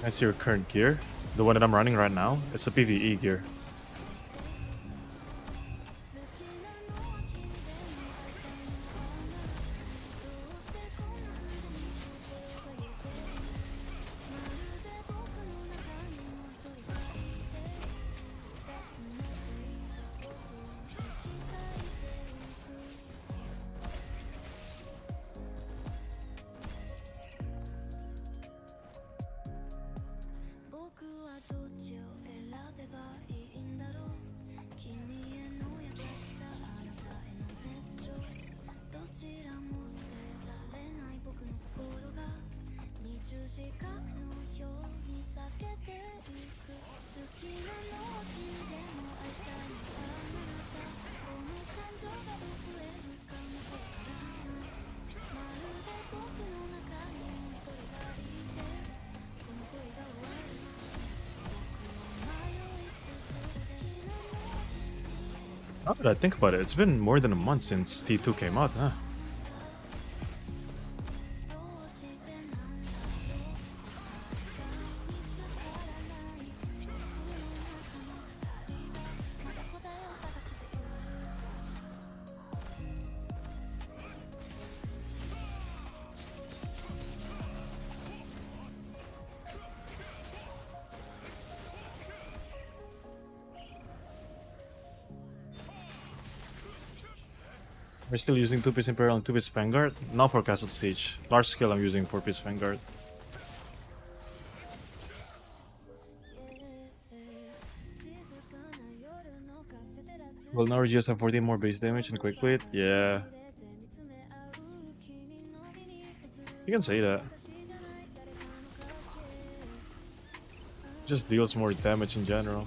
I see your current gear. The one that I'm running right now, it's a PvE gear. Now that I think about it, it's been more than a month since T2 came out, huh? We're still using 2-piece Imperial and 2-piece Vanguard. Not for Castle Siege. Large scale I'm using 4-piece Vanguard. Will Naru just have 14 more base damage and Quick Blade? Yeah. You can say that. Just deals more damage in general.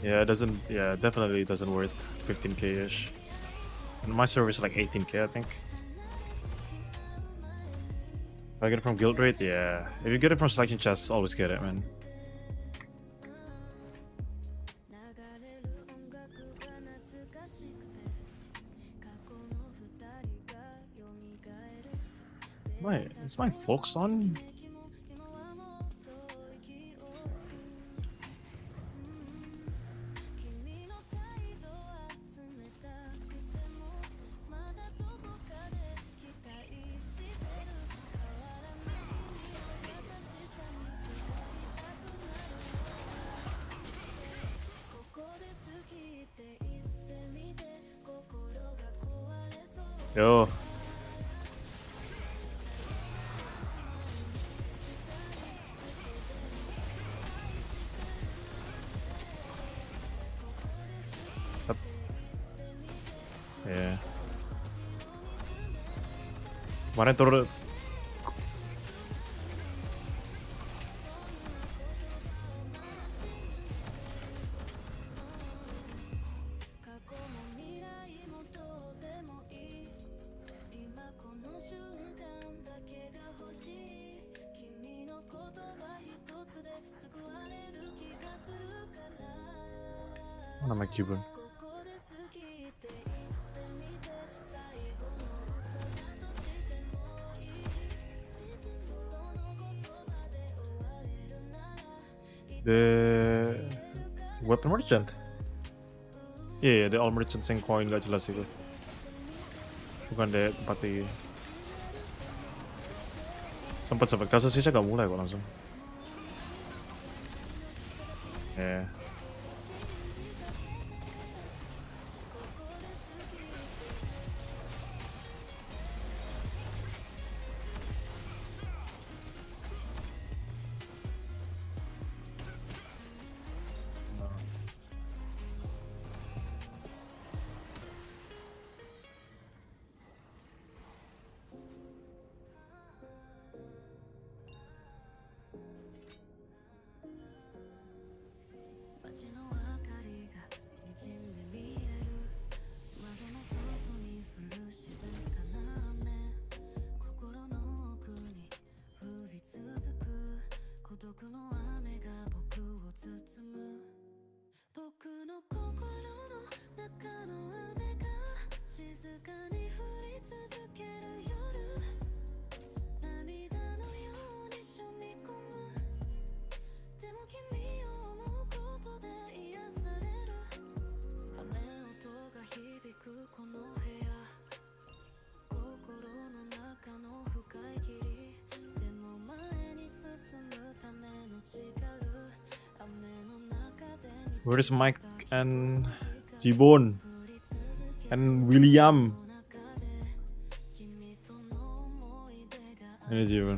Yeah, it doesn't. Yeah, definitely doesn't worth 15k ish. And my server is like 18k, I think. If I get it from guild rate, yeah. If you get it from selection chests, always get it, man. Is my Fox on? Yo. Yeah. Kemarin turun. Mana Mike Cuban? The weapon merchant. Iya, the all merchants yang coin gak jelas itu. Bukan deh tempat di. Sempet kasusnya gak mulai kok langsung. Ya. Yeah. Where's Mike and Jibon and William? Ini Jibon.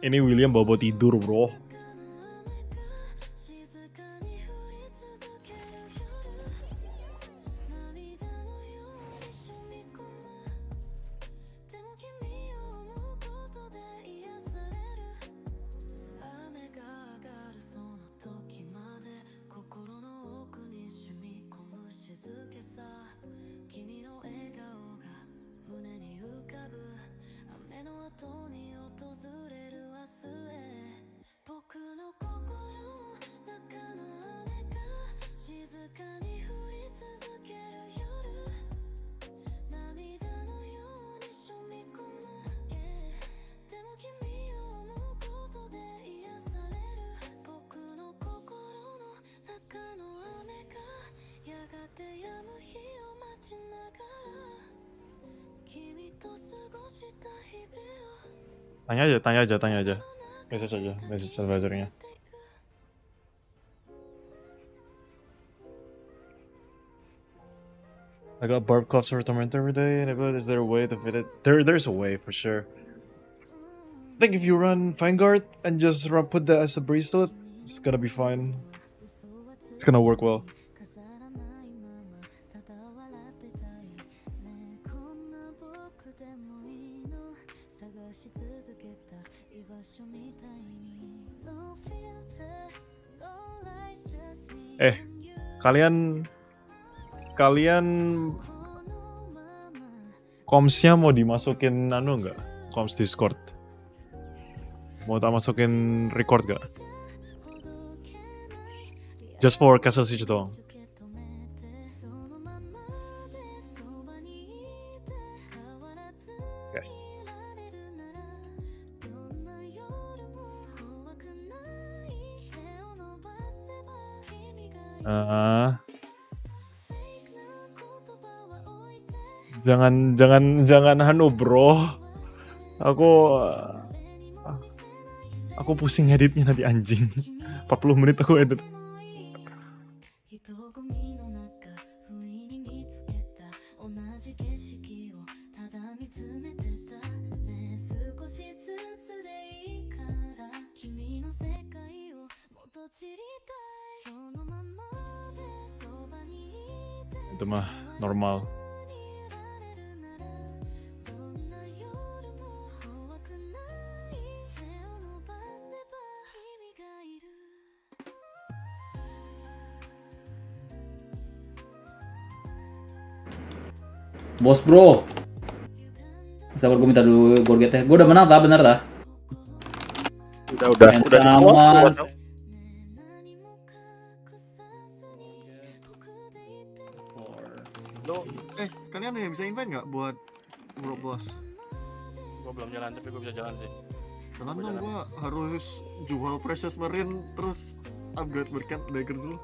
Ini William bobo tidur, bro. Tanya aja. Message advisornya. I got barb cuffs for torment every day. Is there a way to fit it? There's a way for sure. I think if you run Vanguard and just put that as a bracelet, it's gonna be fine. It's gonna work well. Eh, kalian komsnya mau dimasukin nggak? Koms Discord. Mau tak masukin record gak? Just for Castle Siege doang. Okay. Jangan bro. Aku pusing editnya tadi anjing. 40 menit aku edit. Itu mah normal. Bos bro, sabar gue minta dulu gorgetnya. Gue udah menang tak, bener tak? Udah Sama. Kalian ada yang bisa invite nggak buat Bro Bos? Gue belum jalan, tapi gue bisa jalan sih. Jalan dong, gua harus jual Precious Marine terus upgrade berkat dagger dulu.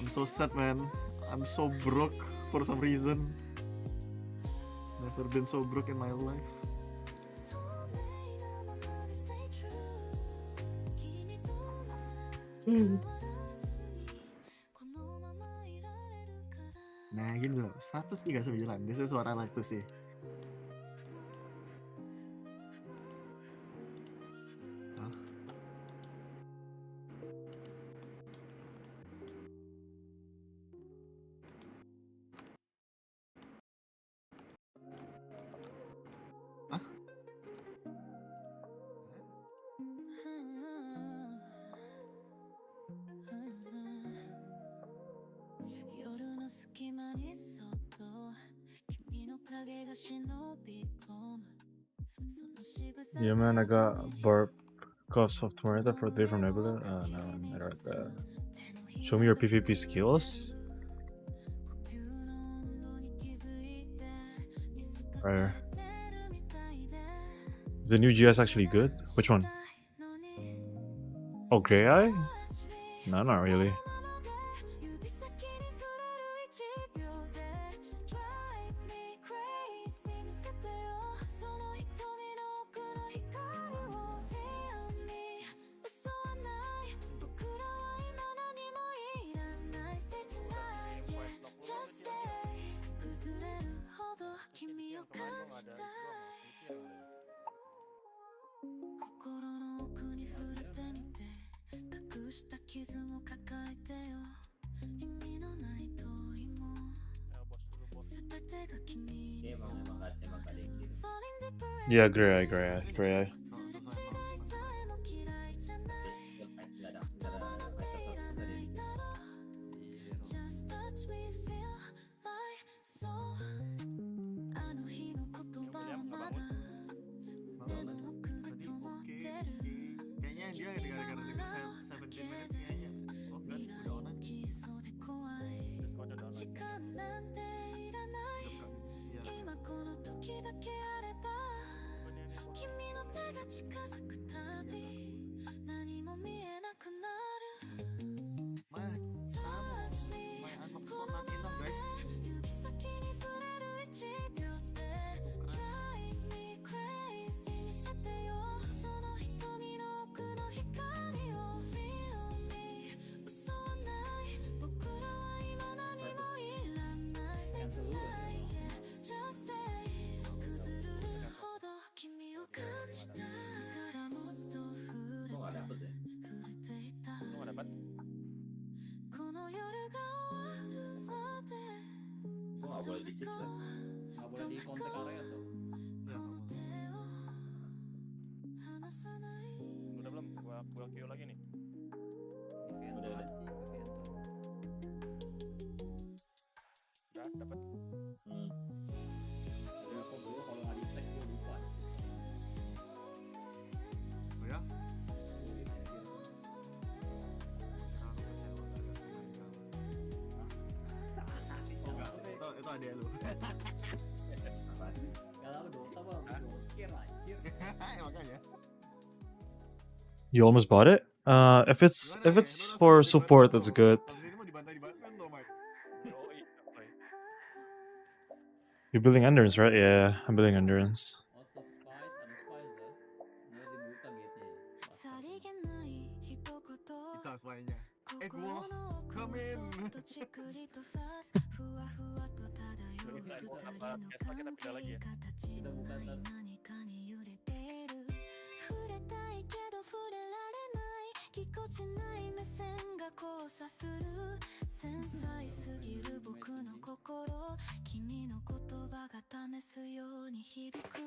I'm so sad man, I'm so broke for some reason. Never been so broke in my life. Nah gini loh, 139, this is what I like to see. Yeah man, I got burp cost of Tornado for day from Nebula. No, I read that. Show me your PvP skills. Right. Is the new GS actually good? Which one? Oh, Grey Eye? No, not really. Yeah, Grey Eye. Kayaknya dia gara-gara limit 17 minutes kayaknya. Oh enggak, udah online. Boleh di shift kan? Nggak boleh di kontak area tuh. Udah belum? Gua QO lagi nih. Udah. dapat. Ada apa bro? Kalau nggak di flag gue lupa ada sih. Oh ya? Oh enggak, itu adek lu. Kalau Dota mah dokir anjir. Makanya. You almost bought it? If it's for support, that's good. Abis ini mau dibantai-bantai tuh, Mike. Yoi, boy. You're building endurance, right? Yeah, I'm building endurance. Lots of spice, ada spice dah. Nah dibuka gate-nya. さりげない一言 Kita semuanya. Gua 心の奥 come を in. そっとちくりと刺すふわふわと漂う二人の関係形のない何かに揺れている触れたいけど触れられないぎこちない目線が交差する繊細すぎる僕の心君の言葉が試すように響く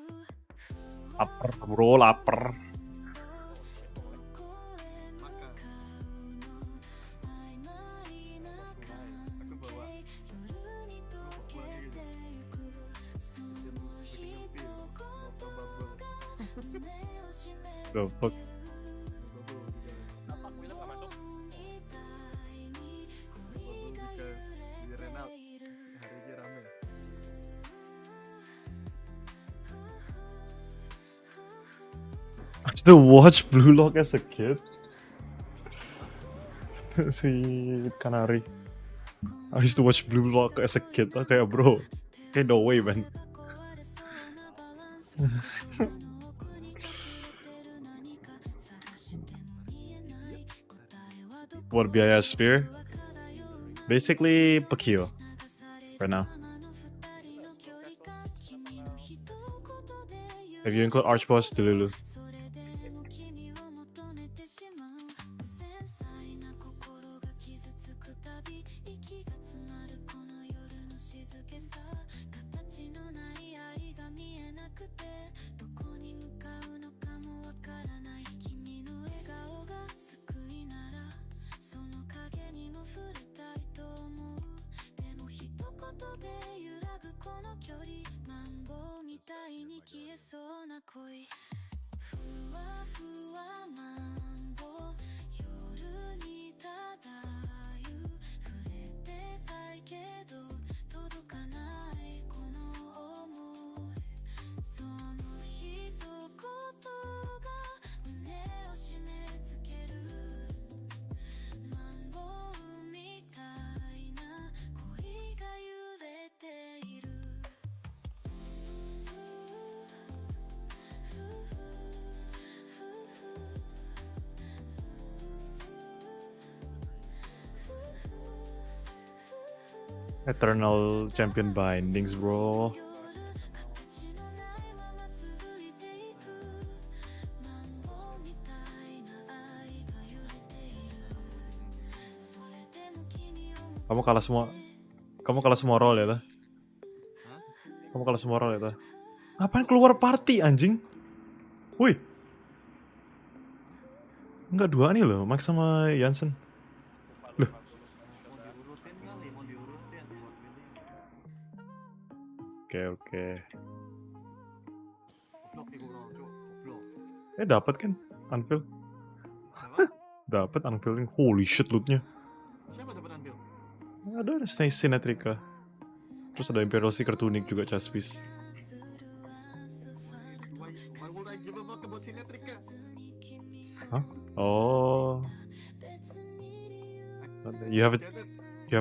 Lapar, bro, lapar. Aku bawa The fuck? Apa William nggak masuk? because di Renal hari ini rame. I used to watch Blue Lock as a kid. Si Kanari. I used to watch Blue Lock as a kid. Kayak bro, kayak no way man. What BIS spear? Basically Pakio right now. If you include Archboss, Delulu. それでも君を求めてしまう繊細な心が傷つくたび息が詰まるこの夜の静けさ形のない愛が見えなくてどこに向かうのかもわからない君の笑顔が救いならその影にも触れたいと思うでも一言で揺らぐこの距離マンボウみたいに消えそうな恋ふわふわマンボ夜に漂う触れてたいけど届かないこの想いその一言が胸を締め付けるマンボウみたいな恋が揺れている Eternal Champion Bindings, bro. 形のないまま続いていくマンボウみたいな愛が揺れているそれでも君を Kamu kalah semua. Kamu kalah semua role ya, Ta? Hah? Kamu kalah semua role ya, Ta? Apaan keluar party anjing? Wih. Enggak dua nih loh, Max sama Jansen. Loh. Mau diurutin kali, mau diurutin buat pilih. Oke. Goblok nih gua orang, Cuk. Goblok. Dapat kan Anvil? Siapa? Dapat Anvil. Holy shit lootnya. Siapa dapat anvil? Ada Sinetrika. Terus ada Imperial Seeker Tunic juga chest piece. Why would I give a fuck about Sinetrika? Oh. You have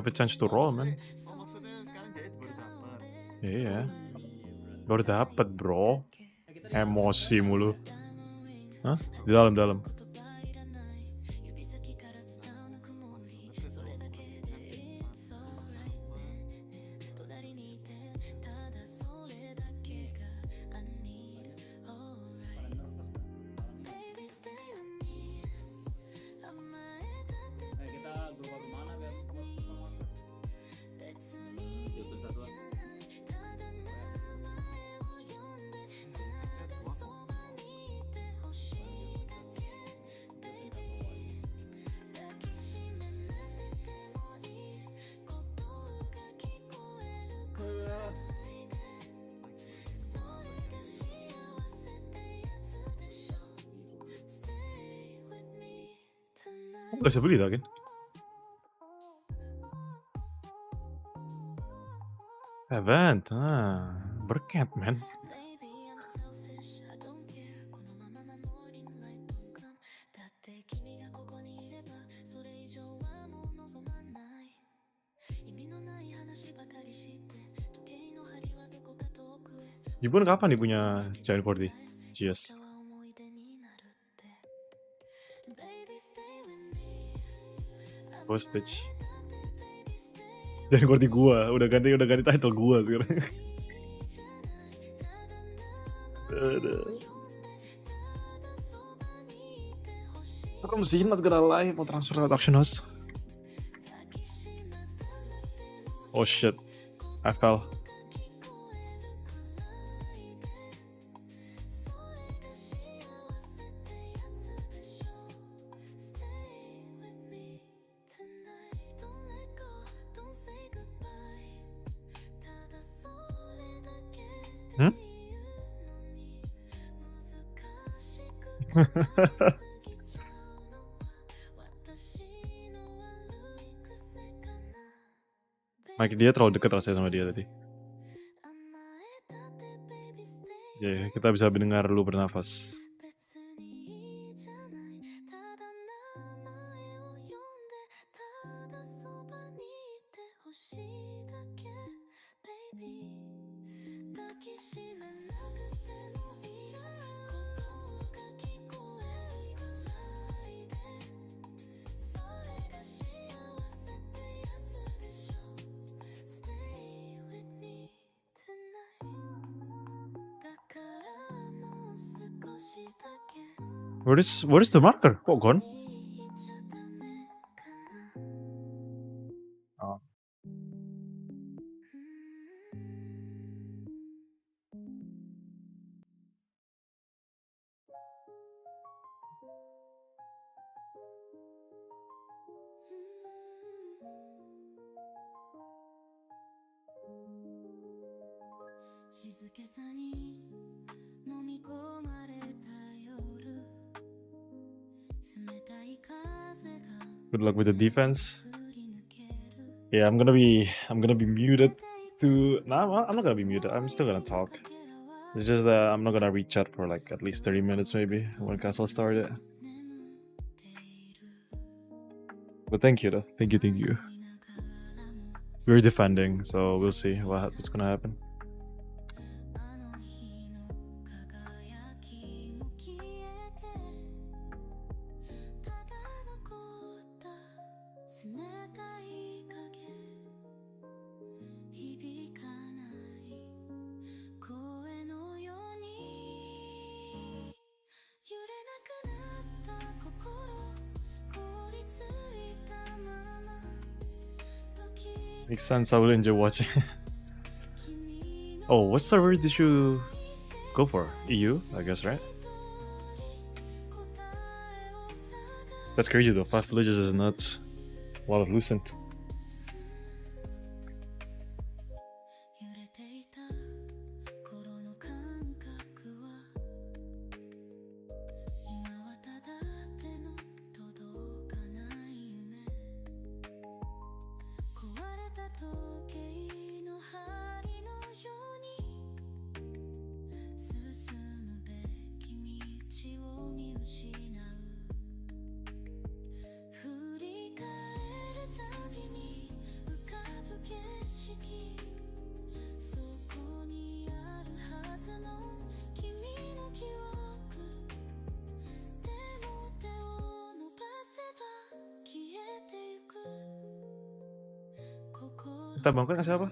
a chance to roll, man. Oh maksudnya sekarang dia baru dapat. Iya. Baru dapat, bro. Emosi mulu. Hah? Di dalam. 指先から伝うぬくもりそれだけで It's alright 隣にいてただそれだけが I need alright Baby stay with me 甘えたって Kita berubah kemana biar 別にいいじゃないただ名前を呼んでただそばにいてほしいだけ Gak bisa beli dah kan? Event, berkat man. Maybe I'm selfish, I don't care このまま守りないとかだって君がここにいればそれ以上はもう望まない意味のない話ばかりして時計の針はどこか遠くへ Jibun kapan nih punya Giant 40? Cheers. 明日は思い出になるって Baby stay with me Postage. Giant 40 gua, udah ganti title gua sekarang. Aduh. Aku mesti not gonna lie, mau transfer lewat auction house. Oh shit, I fell. Hmm? Mike dia terlalu dekat rasanya sama dia tadi. Ya, kita bisa mendengar lu bernafas. What is the marker? Kok gone? Oh. Good luck with the defense. Yeah, I'm gonna be muted to. No, I'm not gonna be muted. I'm still gonna talk. It's just that I'm not gonna reach out for like at least 30 minutes maybe when Castle started. But thank you though. Thank you. We're defending, so we'll see what's gonna happen. Makes sense, I will enjoy watching. Oh, what server did you go for? EU, I guess, right? That's crazy though, 5 villages is nuts. A lot of Lucent. Kita bangkit ngasih apa?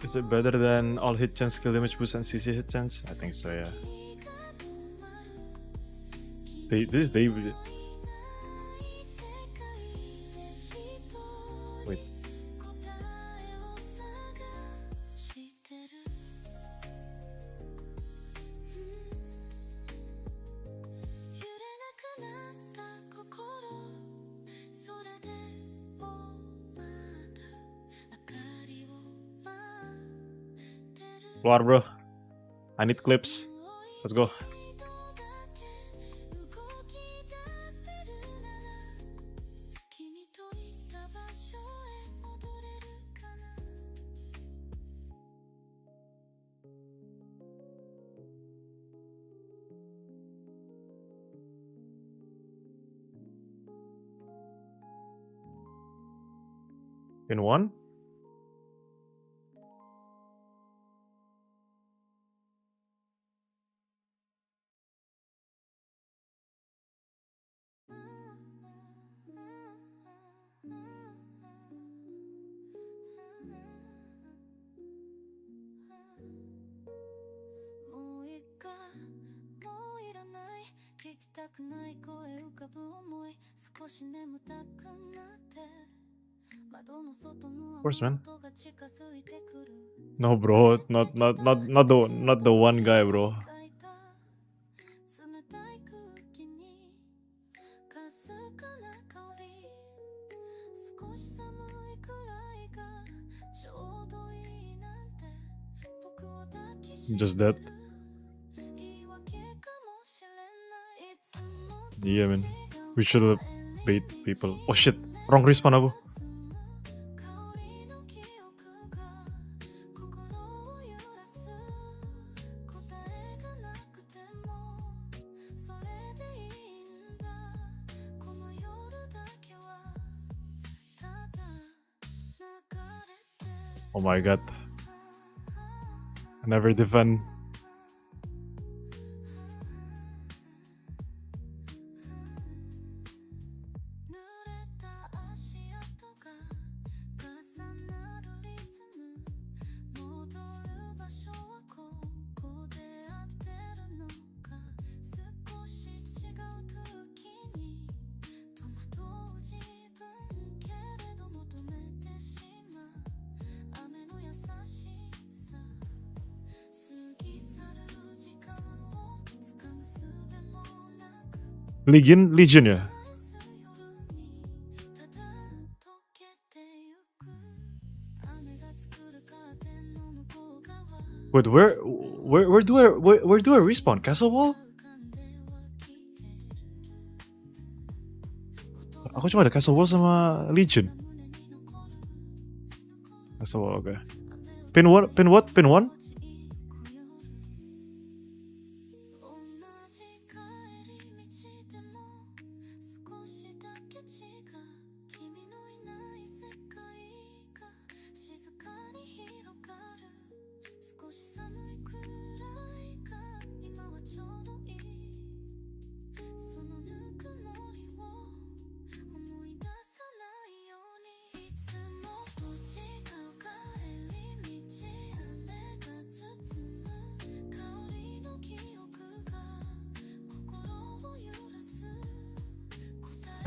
Is it better than all hit chance, skill damage boost, and CC hit chance? I think so, yeah. This David. Wait. Keluar bro. I need clips. Let's go. In one? Of course, man. No, bro, not the one guy, bro. Just that. Yeah, man. We should have bait people. Oh shit, wrong respawn aku. Oh my god. I never defend. Legion ya? Wait, where do I respawn? Castle Wall? Aku cuma ada Castle Wall sama Legion. Castle Wall, oke. Pin what? Pin 1?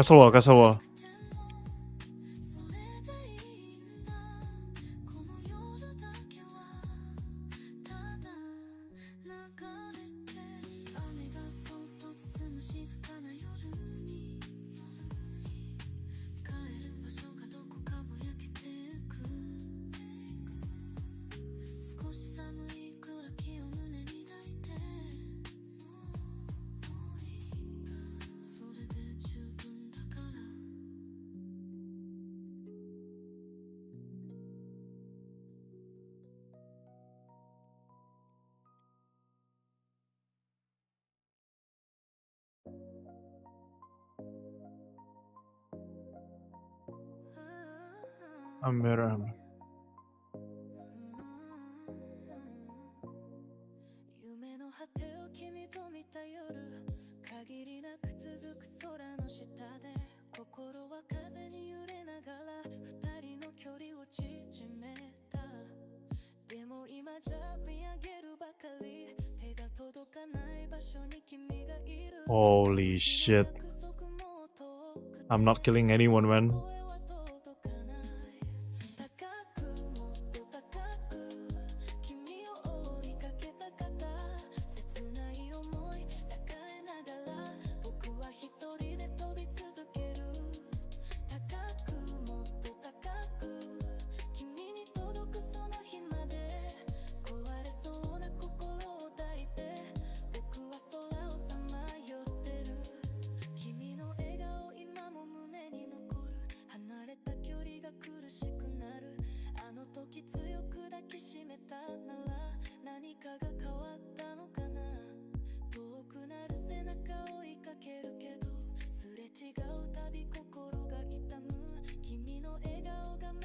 Castle Wall. Ameram. 夢の果てを君と見た夜限りなく続く空の下で心は風に揺れながら二人の距離を縮めたでも今じゃ見上げるばかり手が届かない場所に君がいる Holy shit. I'm not killing anyone, man.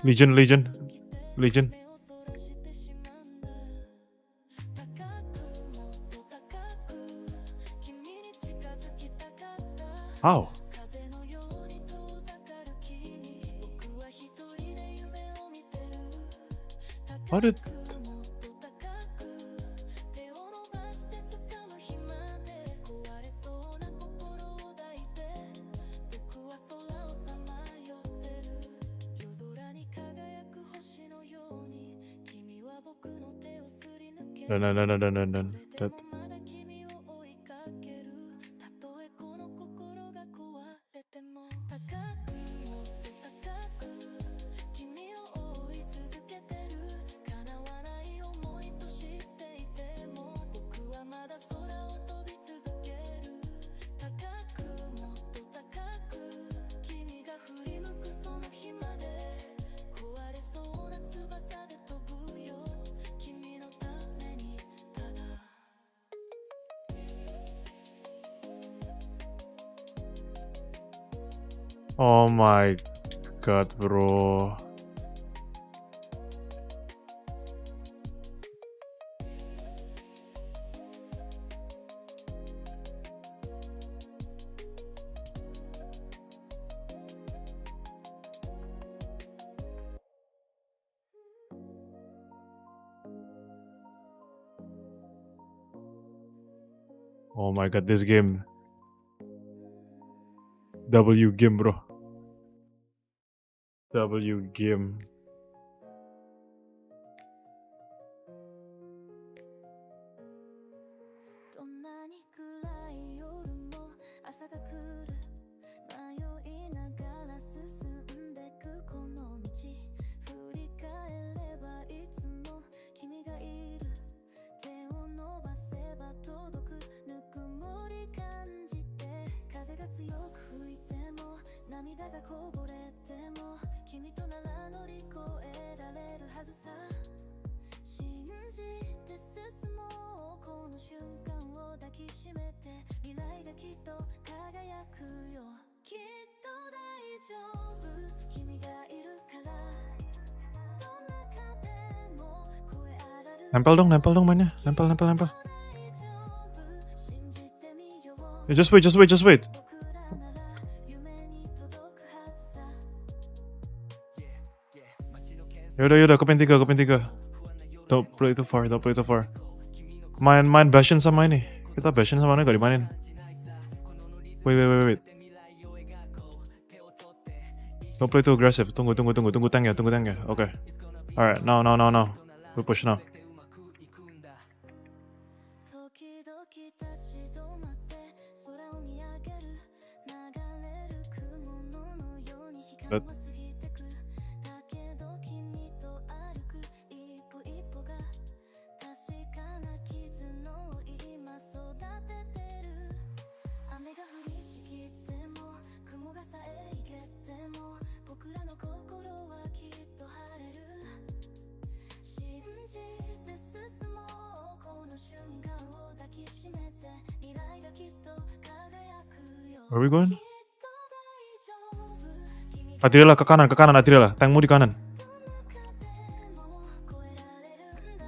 Legion, Legion, Legion. How? How did... Dun. That. Oh my god, bro. Oh my god, this game. W game, bro. W game. どんなに暗い夜も朝が来る迷いながら進んでくこの道振り返ればいつも君がいる手を伸ばせば届くぬくもり感じて風が強く吹いても涙がこぼれても君となら乗り越えられるはずさ信じて進もうこの瞬間を抱きしめて未来がきっと輝くよきっと大丈夫君がいるからどんな壁も越えあらる Nempel dong mainnya. Nempel. 大丈夫信じてみよう Just wait. 僕らなら夢に届くはずさ Yaudah, ke pin 3. Don't play too far. Main Bastion sama ini. Kita Bastion sama ini gak dimainin. Wait. Don't play too aggressive. Tunggu tank ya. Okay. Alright, now. We push now. 時々立ち止まって空を見上げる流れる雲のように時間は過ぎてくだけど君と歩く一歩一歩が確かな絆を今育ててる雨が降りしきっても雲がさえいけても僕らの心はきっと晴れる信じて進もうこの瞬間を抱きしめて未来がきっと輝くよ Where are we going? きっと大丈夫君が Adriela ke kanan Adriela. Tankmu di kanan. どんな壁も越えられるんだ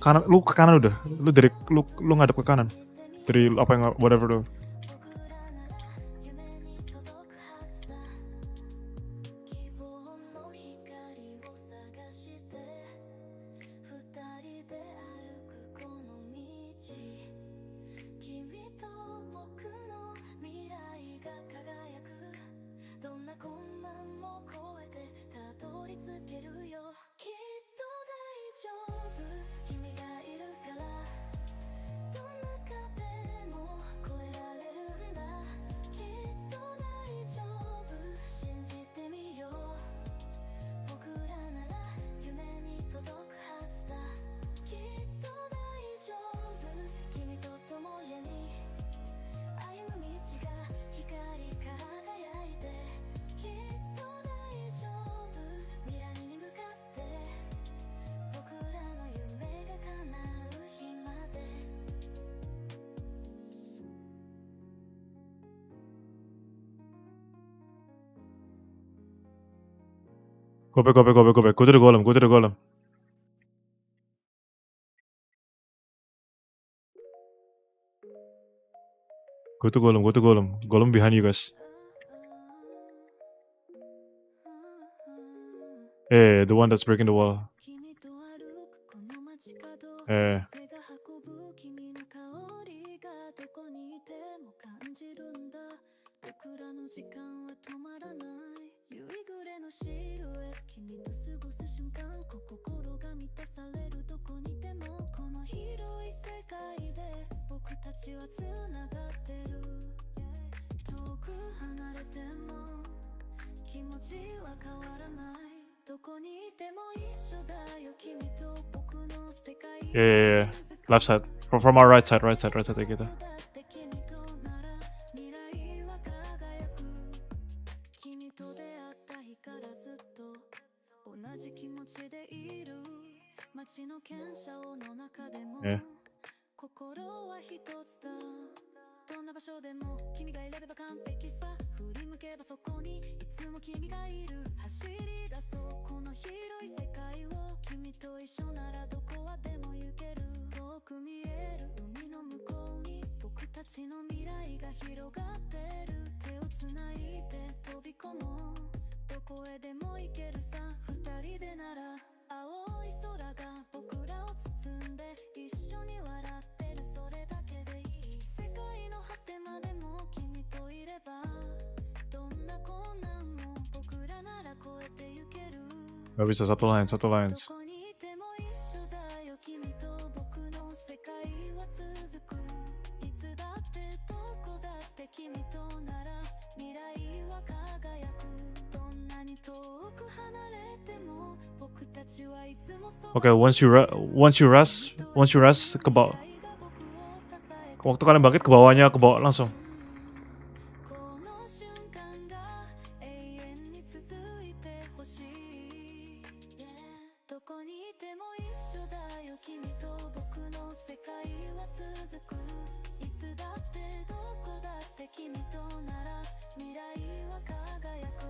Kanan, lu ke kanan udah. Lu ngadep ke kanan. Dari apa yang whatever tuh. 僕らなら夢に届くはずさ希望の光を探して二人で歩くこの道君と僕の未来が輝くどんな困難も越えてたどり着けるよきっと大丈夫君がいるからどんな壁も越えられるんだきっと大丈夫信じてみよう僕らなら夢に届くはずさきっと大丈夫君と共に歩む道が光り輝いてきっと大丈夫未来に向か Go back, go back, go back, go back. Go to the golem, go to the golem. Go to golem, go to golem. Golem behind you guys. Yeah, the one that's breaking the wall. Yeah. Yeah. Left side. From our right side, right side, right side. Take it. 君と出会った日からずっと同じ気持ちでいる街の喧騒の中でも Yeah. 心は一つだどんな場所でも君がいれば完璧さ振り向けばそこにいつも君がいる走り出そうこの広い世界を君と一緒ならどこまでも行ける遠く見える海の向こうに僕たちの未来が広がってる手をつないで飛び込もうどこへでも行けるさ二人でなら青い空が僕らを包んで一緒に笑ってるそれだけでいい世界の果てまでも君といればどんな困難も僕らなら越えてゆける Gak bisa satu line, satu ど lines. こにいても一緒だよ君と僕の世界は続くいつだってどこだって君となら未来は輝くどんなに遠く離れても僕たちはいつもそば Okay, once you rest ke bawah. Waktu kalian bangkit ke bawahnya, ke bawah langsung. この瞬間が永遠に続いてほしいどこにいても一緒だよ君と僕の世界は続くいつだってどこだって君となら未来は輝く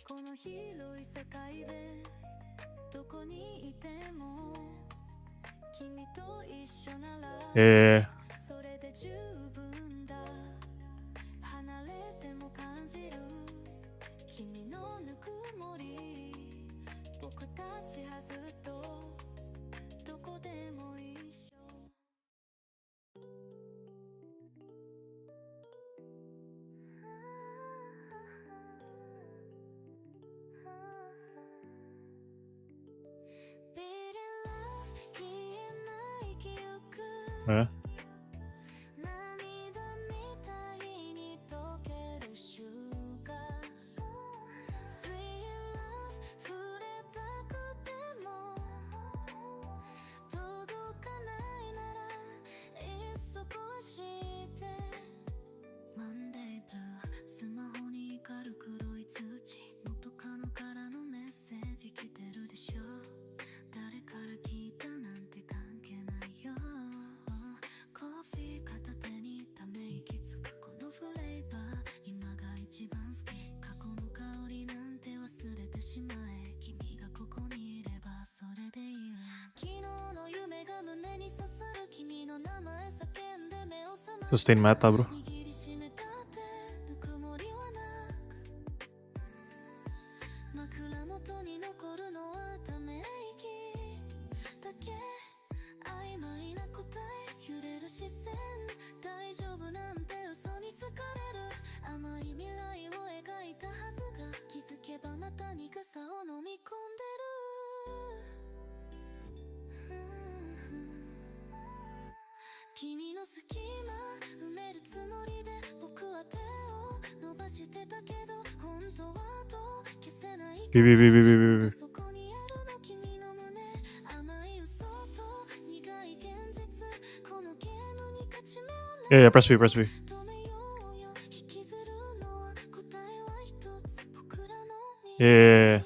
この広い世界でどこにいても君と一緒なら Yeah. それで十分だ離れても感じる君のぬくもり僕たちはずっとどこでも一緒 Beat in love 消えない記憶 Yeah. 涙みたいに溶ける瞬間 Sweet love 触れたくても届かないならいっそ越して Monday Blue スマホに光る黒い通知元カノからのメッセージ来てるでしょ誰から聞いたなんて関係ないよコーヒー片手にため息つくこのフレーバー今が一番好き過去の香りなんて忘れてしまえ君がここにいればそれでいい昨日の夢が胸に刺さる君の名前叫んで目を覚ま Sustain meta, bro. 握りしめたってぬくもりはなく枕元に残るのはため息だけ曖昧な答え揺れる視線大丈夫なんて嘘に疲れる甘い未来を描いたはずが気づけばまた憎さを飲み込んでる君の隙間埋めるつもりで僕は手を伸ばしてたけど本当はどう消せない B. そこにあるの君の胸甘い嘘と苦い現実このゲームに勝ち目は Yeah, press B, press B. 止めようよ引きずるのは答えは一つ僕らの Yeah.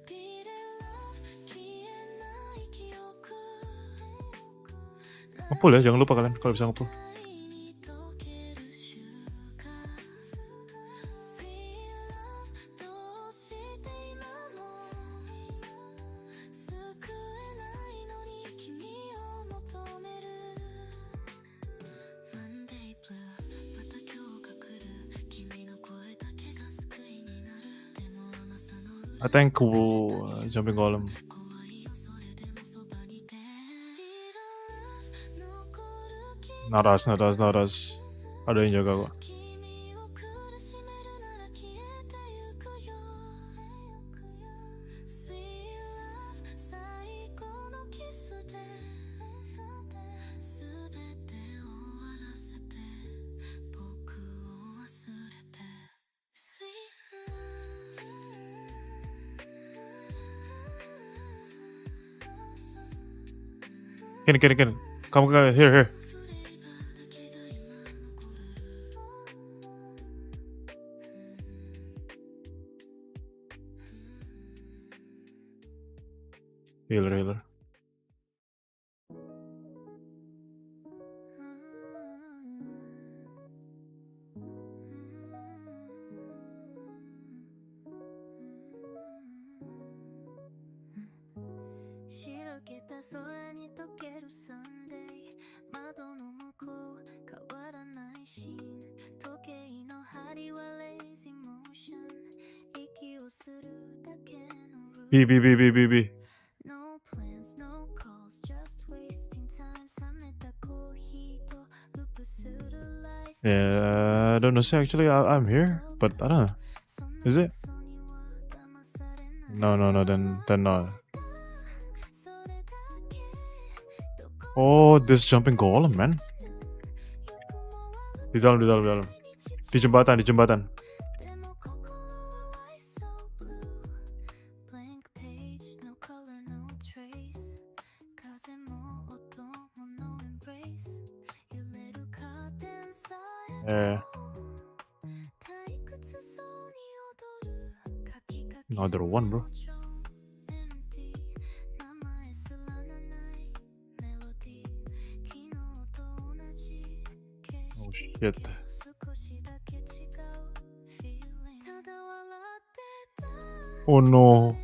Beat in love 消えない記憶 Ngepull ya, jangan lupa kalian kalau bisa ngepull. I think jumping golem. Not us. Ada yang jaga kok. Kini. Kamu here. Healer. B. No plans, no calls, just wasting time. 冷めたコーヒーとループする life. Yeah, I don't know. See, actually, I'm here, but I don't know. Is it? No. Then not. Oh, this jumping golem, man. Di dalam. Di jembatan. Blank page, no color, no trace. 風も音もno embrace. 揺れるカーテンさえ Yeah. 退屈そうに踊る書きかけ Another one, bro. empty 名前すらないメロディー昨日と同じ景 Oh 色 shit. 少しだけ違う feeling ただ笑ってた Oh no.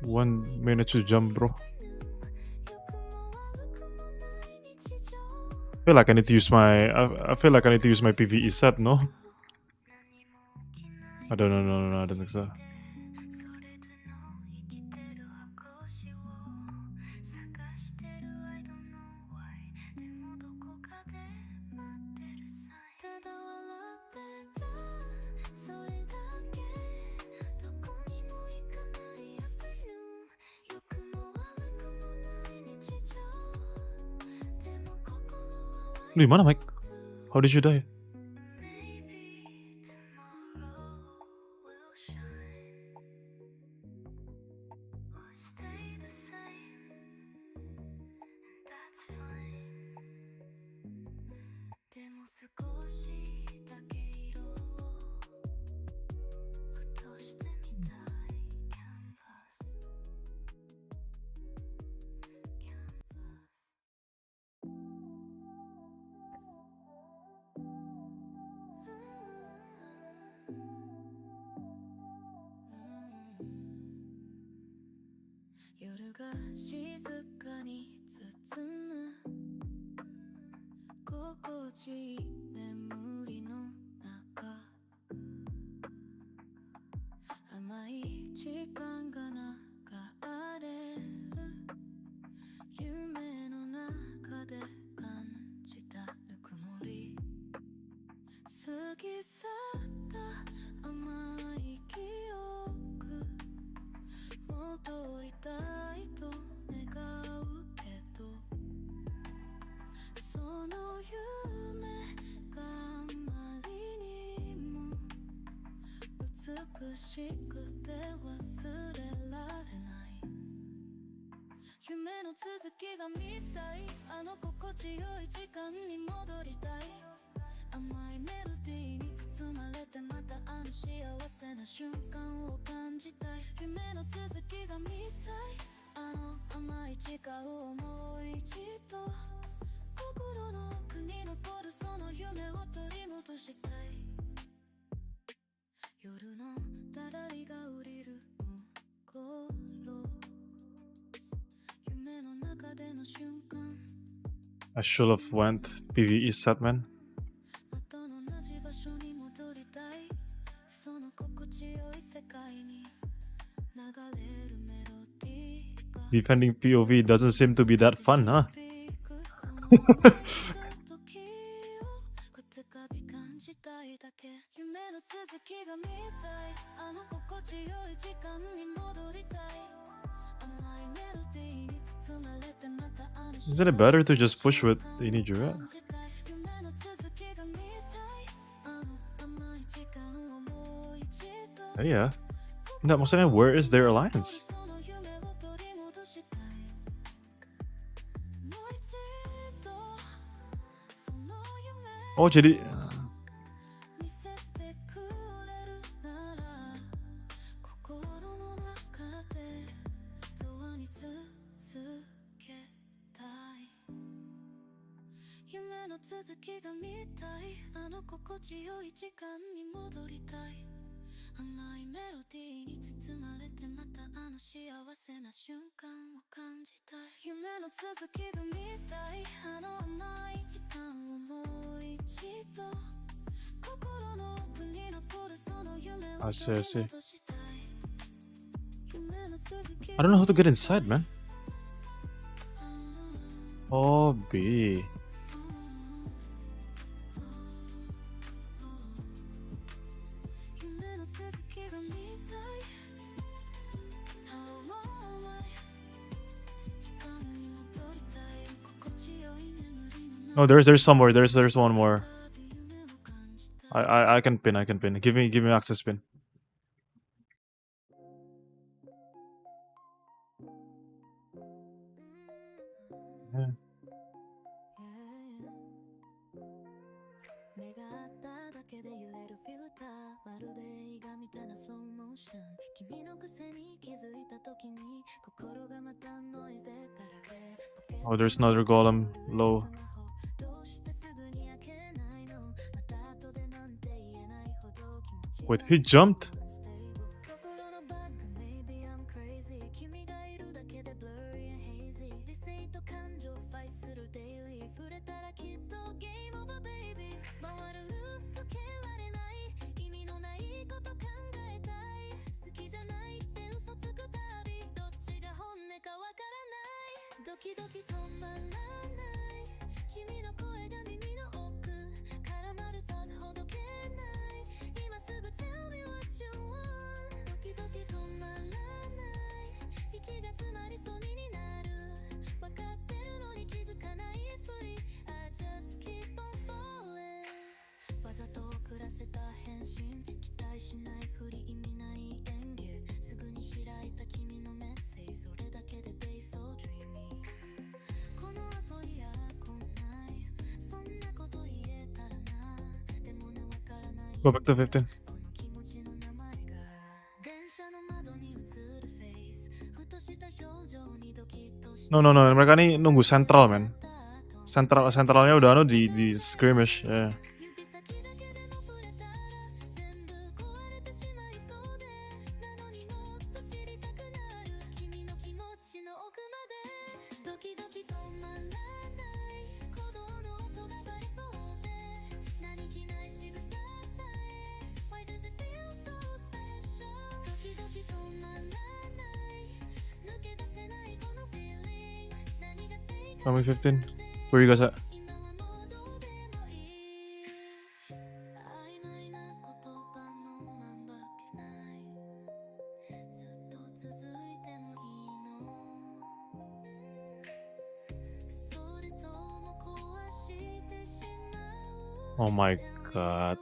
1 minute to jump, bro. I feel like I need to use my PvE set, no? I don't know, no, I don't think so. Di mana, Mike? How did you die? 甘い時間をもう一度心の奥に残るその夢を取り戻したい夜のだらりが降りる頃夢の中での瞬間 I should have went PvE set, man. また同じ場所に戻りたいその心地よい世界に流れるメロディーが Defending POV doesn't seem to be that fun, huh? 夢の続きが見たいあの心地よい時間に戻りたい甘いメロディーに包まれてまたあの Isn't it better to just push with any duet? 夢の続きが見たいあの甘い時間をもう一度 Yeah. Nggak, maksudnya where is their alliance? その夢を取り戻したいもう一度その夢 Oh, jadi 見せてくれるなら心の中で永遠に続けたい夢の続きが見たいあの心地よい時間に戻りたい甘いメロディーに包まれてまたあの幸せな瞬間を感じたい夢の続きが見たいあの甘い時間をもう一度心の奥に残るその夢を I see, I see. 取り戻したい夢の続き I don't know how to get inside, man. Oh, B. 夢の続きが見たい時間に戻りたい心地よい眠りの Oh, there's some more. There's one more. 夢を感じたい I can pin. I can pin. Give me access pin. Yeah. 目が合っただけで揺れるフィルターまるで映画みたいなスローモーション君の癖に気づいた時に心がまたノイズでだらけ Oh, there's another golem low. どうしてすぐに開けないのまた後でなんて言えないほど気持ち Wait, he jumped? 心のバッグ Maybe I'm crazy 君がいるだけで blurry and hazy 理性と感情ファイする daily 触れたらきっと game over baby 回るとけられない意味のないこと考えたい好きじゃないって嘘つくたびどっちが本音かわからないドキドキ止まらない君の声が耳の奥絡まるとほどけない今すぐ tell me what you want ドキドキ止まらない息が詰まりそうになる分かってるのに気づかないふり I just keep on falling わざと遅らせた返信期待しないふり意味ない演技すぐに開いた君のメッセージそれだけで they so dreamy この後いや来ないそんなこと言えたらなでもねわからない Go back to 15. この気持ちの名前が電車の窓に映るフェイスふとした表情にドキッとした No, no, no. Mereka nih nunggu central, man. Centralnya udah anu di skirmish. Yeah. 指先だけでも触れたら全部壊れてしまいそうでなのにもっと知りたくなる君の気持ちの奥までドキドキ止まらない鼓動の音がバレそうで何気ない仕草さえ Why does it feel so special ドキドキ止まらない抜け出せないこの feeling 何が正解 Coming 15. Where are you guys at? 今はもうどうでもいい曖昧な言葉のまんばけないずっと続いてもいいのそれとも壊してしまう Oh my god.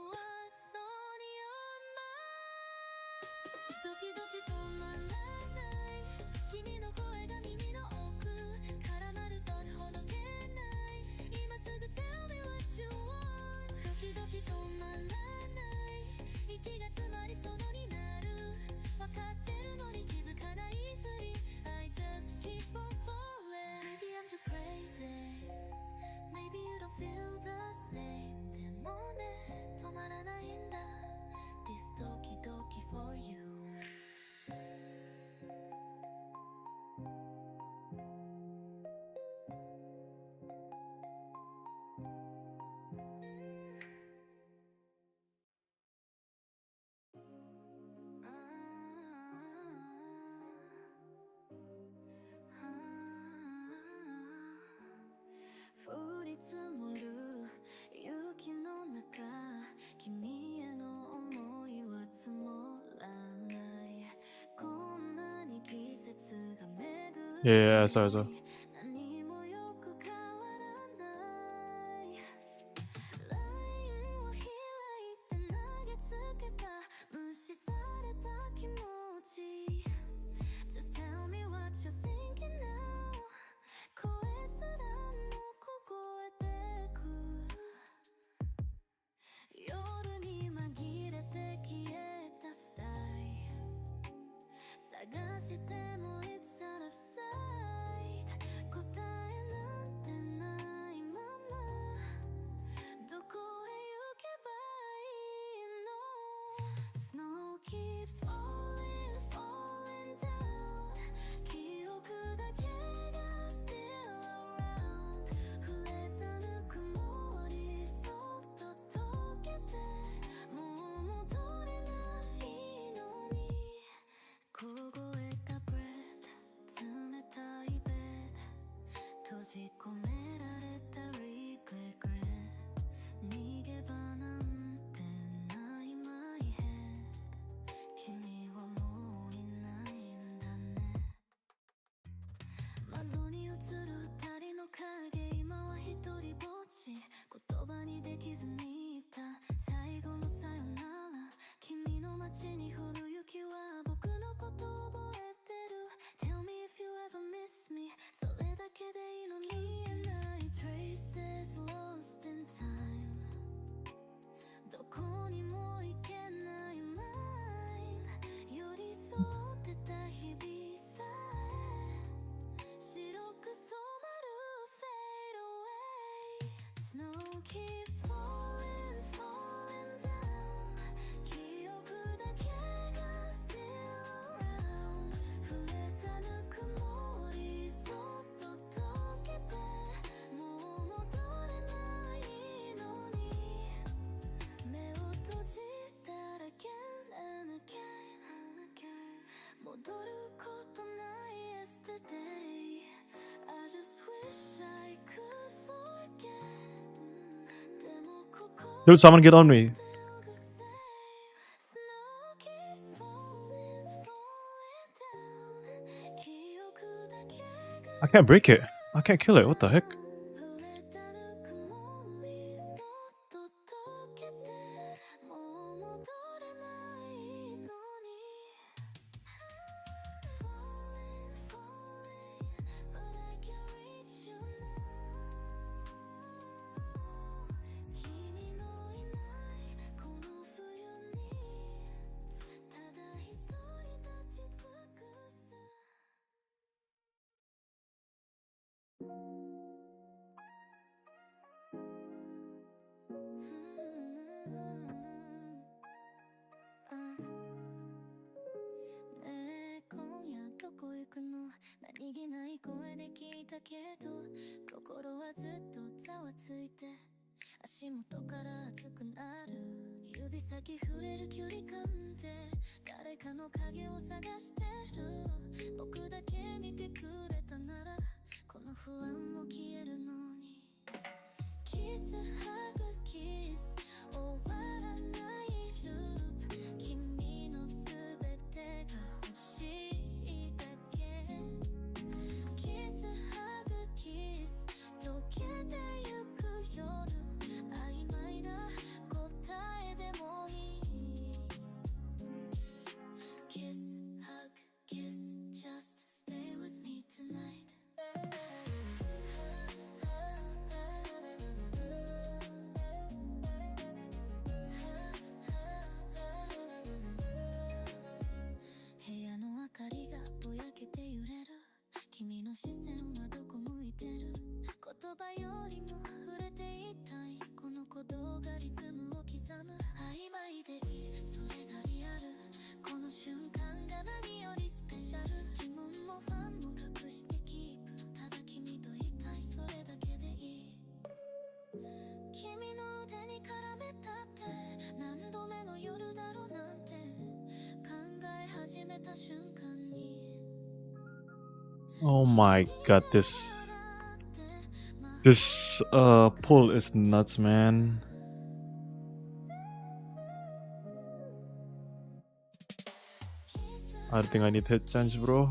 ドキドキ止まらない君の声が耳の奥絡まるとほどけない今すぐ tell me what you want ドキドキ止まらない息が詰まりそうになる分かってるのに気づかないふり I just keep on falling Yeah, I saw. 何もよく変わらないラインを開いて投げつけた無視された気持ち Just tell me what you're thinking now 声すらも凍えてく夜に紛れて消えた際探しても It's out of sight 答えなんてないままどこへ行けばいいの Snow keeps falling, falling down 記憶だけが still around 触れたぬくもりそっと溶けてもう戻れないのに凍えた breath 冷たいベッド閉じ込められた regret 逃げ場なんてない my head 君はもういないんだね窓に映る二人の影今は一人ぼっち言葉にできずにいた最後のさよなら君の街に降る雪は僕のこと覚えてる Tell me if you ever miss me それだけでいいの見えない Traces lost in time どこにも行けない Mine 寄り添ってた日々さえ白く染まる Fade away Snow keeps falling, falling down 記憶だけが still around 触れたぬくもりそっと溶けてもう戻れないのに目を閉じたら again and again 戻ることない yesterday I just wish I could forget でもここ Dude, someone get on me. still the same Snow keeps falling, falling down 記憶だけが I can't break it. I can't kill it. What the heck? 触れたぬくもりそっと溶けてもう戻れないのに Falling, falling but I can't reach you now 君のいないこの冬にただ一人立ち尽くすねえ今夜どこ行くの何気ない声で聞いたけど心はずっとざわついて足元から熱くなる指先触れる距離感で誰かの影を探してる僕だけ見てくれたならこの不安も消えるのにキスハグキス終わらないループ君のすべてが欲しいだけキスハグキス溶けてゆく夜曖昧な答えでもいい Kiss, hug, kiss, just stay with me tonight部屋の明かりがぼやけて揺れる君の視線はどこ向いてる言葉よりも触れていたいこの鼓動がリズムを刻む曖昧でいいそれがリアルこの瞬間が何よりスペシャル疑問もファンも隠してキープただ君といたいそれだけでいい君の腕に絡めたって何度目の夜だろうなんて考え始めた瞬間に Oh my god, this pull is nuts, man. I don't think I need hit chance, bro.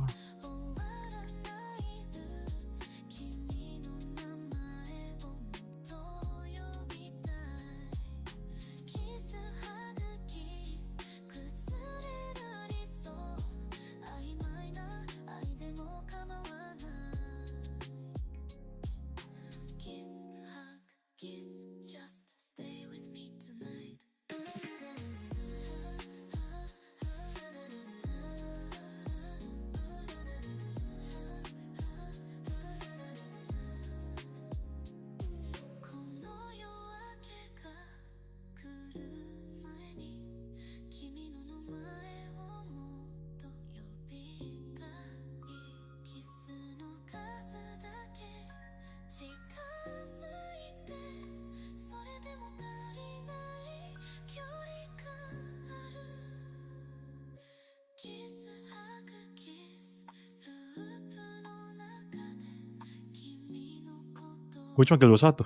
Gue cuma kill 21.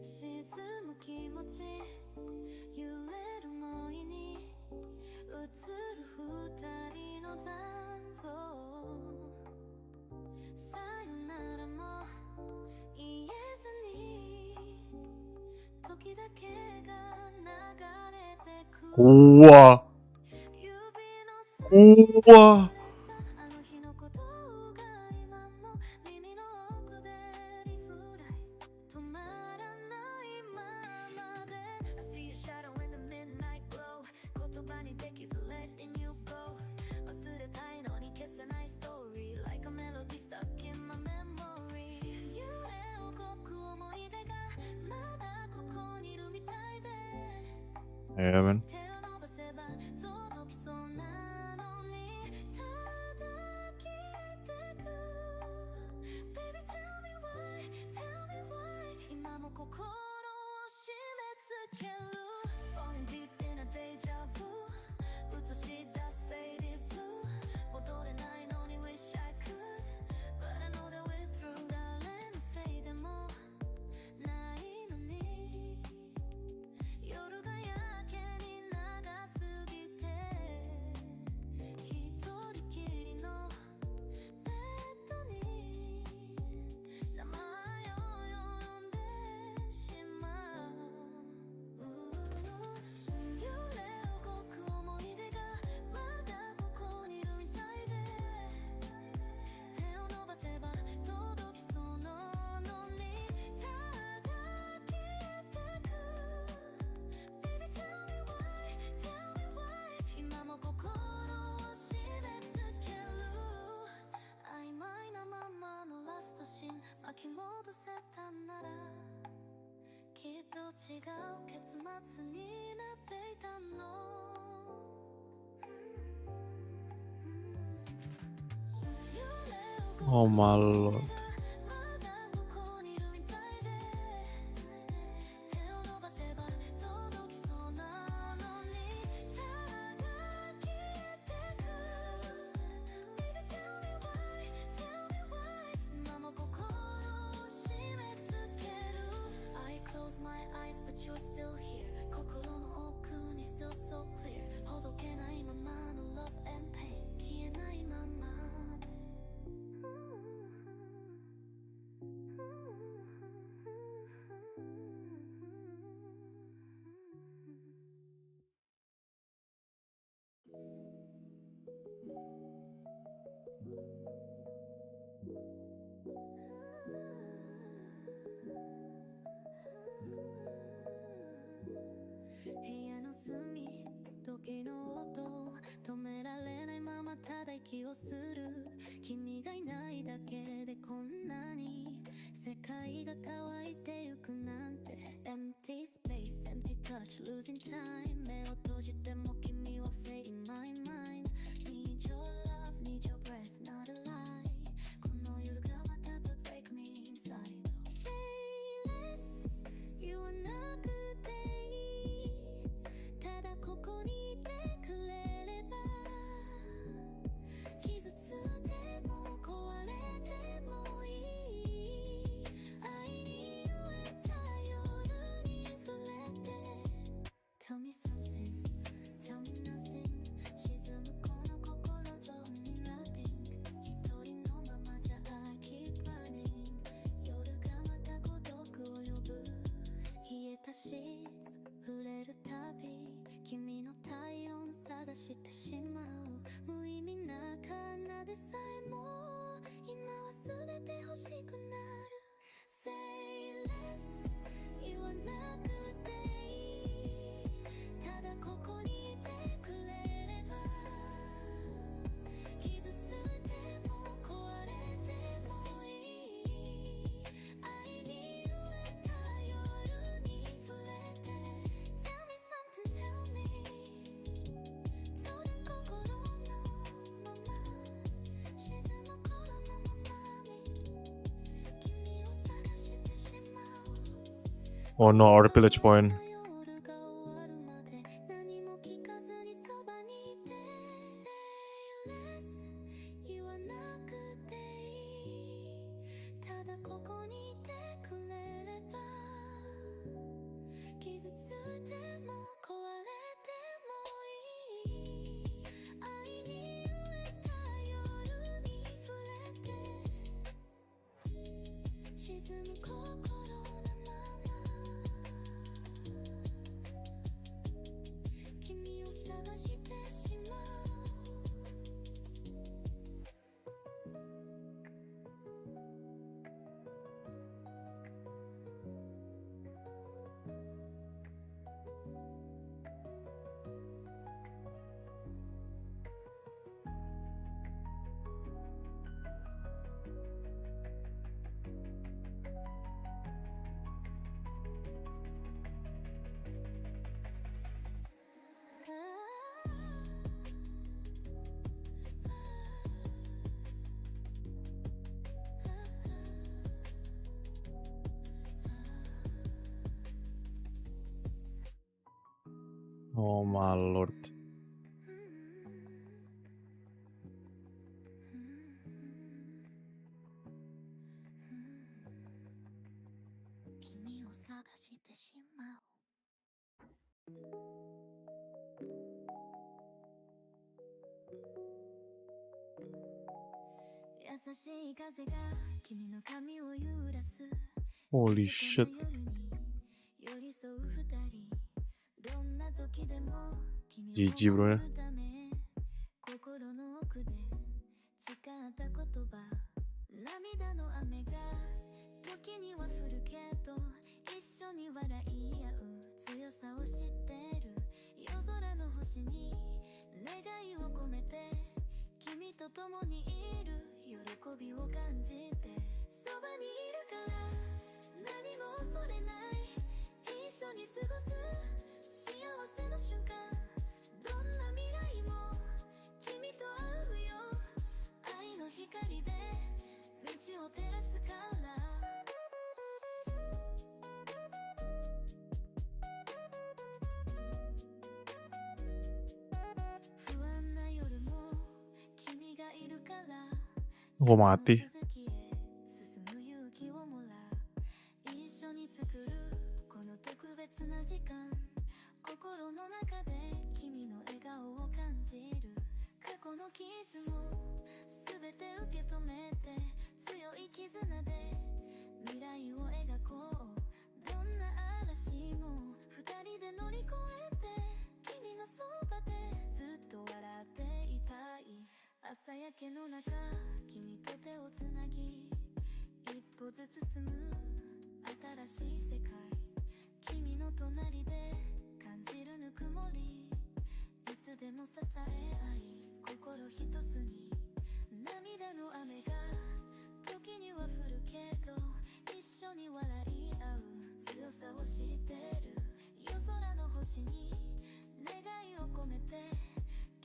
沈む気持ち揺れる想いに映る二人の残像さよならも言えずに時だけが流れてく 우와. 指の 우와. あの日のことが今も耳の奥でリフライ止まらないままで I see your shadow in the midnight glow 言葉にできず letting you go 忘れたいのに消せない story Like a melody stuck in my memory 夢をこく思い出がまだここにいるみたいで Yeah, man. 手を伸ばせば届きそうなのにただ消えてく Baby tell me why, tell me why 今も心を締め付ける Falling deep in a deja vu 映し出す faded blue 戻れないのに wish I could But I know that we're through 誰のせいでもないのに夜がやけに長すぎて一人きりのベッドに名前を呼んでしまう揺れ動く思い出がまだここにいるみたいで手を伸ばせば届きそうなのにただ消えてく Baby tell me why, tell me why 今も心を締め付ける曖昧なままのラストシーン巻き戻せたならきっと違う結末になっていたの Oh my lord. まだここにいるみたいで手を伸ばせば届きそうなのにただ消えてく Baby tell me why, tell me why 今も心を締め付ける I close my eyes but you're still here 心の奥に still so clear ほどけないままの love and pain 消えないままで 部屋の隅時の音止められないままただ息をする君がいないだけでこんなに世界が乾いてゆくなんて Empty space, empty touch, losing time 目を閉じても君は fade in my mind Need your love, need your breath, not a lie この夜がまた break me inside Say less, you はなくていいただここにいてくれれば傷ついても壊れてもいい愛に飢えた夜に触れて Tell me something, tell me nothing 沈 Oh no, our pillage point. 夜が終わるまで何も聞かずにそばにいて Say less 言わなくていいただここにいてくれれば傷ついても壊れてもいい愛に飢えた夜に触れて沈む心のまま君を探してしまうOh my lord. 君を探してしまう優しい風が君の髪を揺らす Holy 静か shit. な夜に寄り添う二人どんな時でも君を GG bro 守るため心の奥で誓った言葉涙の雨が時には降るけど一緒に笑い合う強さを知ってる夜空の星に願いを込めて君と共にいる喜びを感じてそばにいるから何も恐れない一緒に過ごす幸せの瞬間どんな未来も君と会うよ愛の光で道を照らすから不安な夜も君がいるから Ako mati. 続きへ進む勇気をもらう一緒に作るこの特別な時間心の中で君の笑顔を感じる過去の傷も全て受け止めて強い絆で未来を描こうどんな嵐も二人で乗り越えて君のそばでずっと笑っていたい朝焼けの中君と手をつなぎ一歩ずつ進む新しい世界君の隣で感じるぬくもりいつでも支え合い心一つに涙の雨が時には降るけど一緒に笑い合う強さを知ってる夜空の星に願いを込めて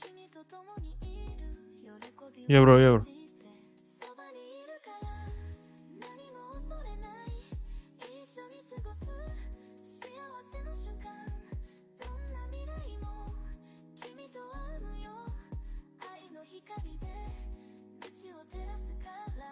君と共にいる喜びを Yeah bro, yeah bro. 感じてそばにいるから何も恐れない一緒に過ごす幸せの瞬間どんな未来も君と歩むよ愛の光で道を照らすから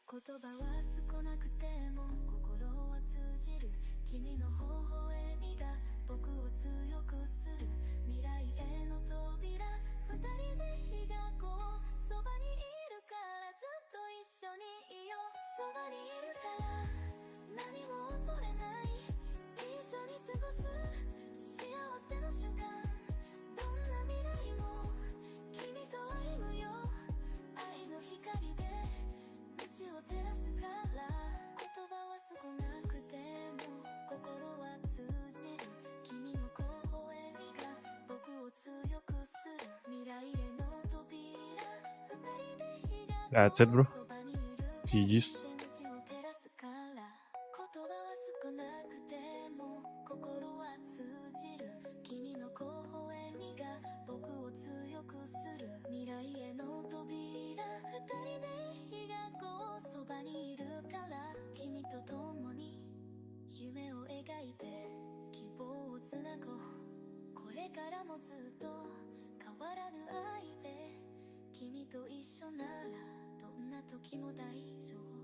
言葉は少なくても心は通じる君の微笑みが僕を強くする未来への扉二人で描こうそばにいるからずっと一緒にいようそばにいるから何も恐れない一緒に過ごす幸せの瞬間どんな未来も君と歩むよ愛の光で道を照らすから言葉は少なくても心は通じる君の微笑みが僕を強くする未来への扉二人で描こう That's it bro. そばにいる GG's. 道を照らすから言葉は少なくても心は通じる君の微笑みが僕を強くする未来への扉二人で描こうそばにいるから君と共に夢を描な子これからもずっと変わらぬ愛で君と一緒ならどんな時も大丈夫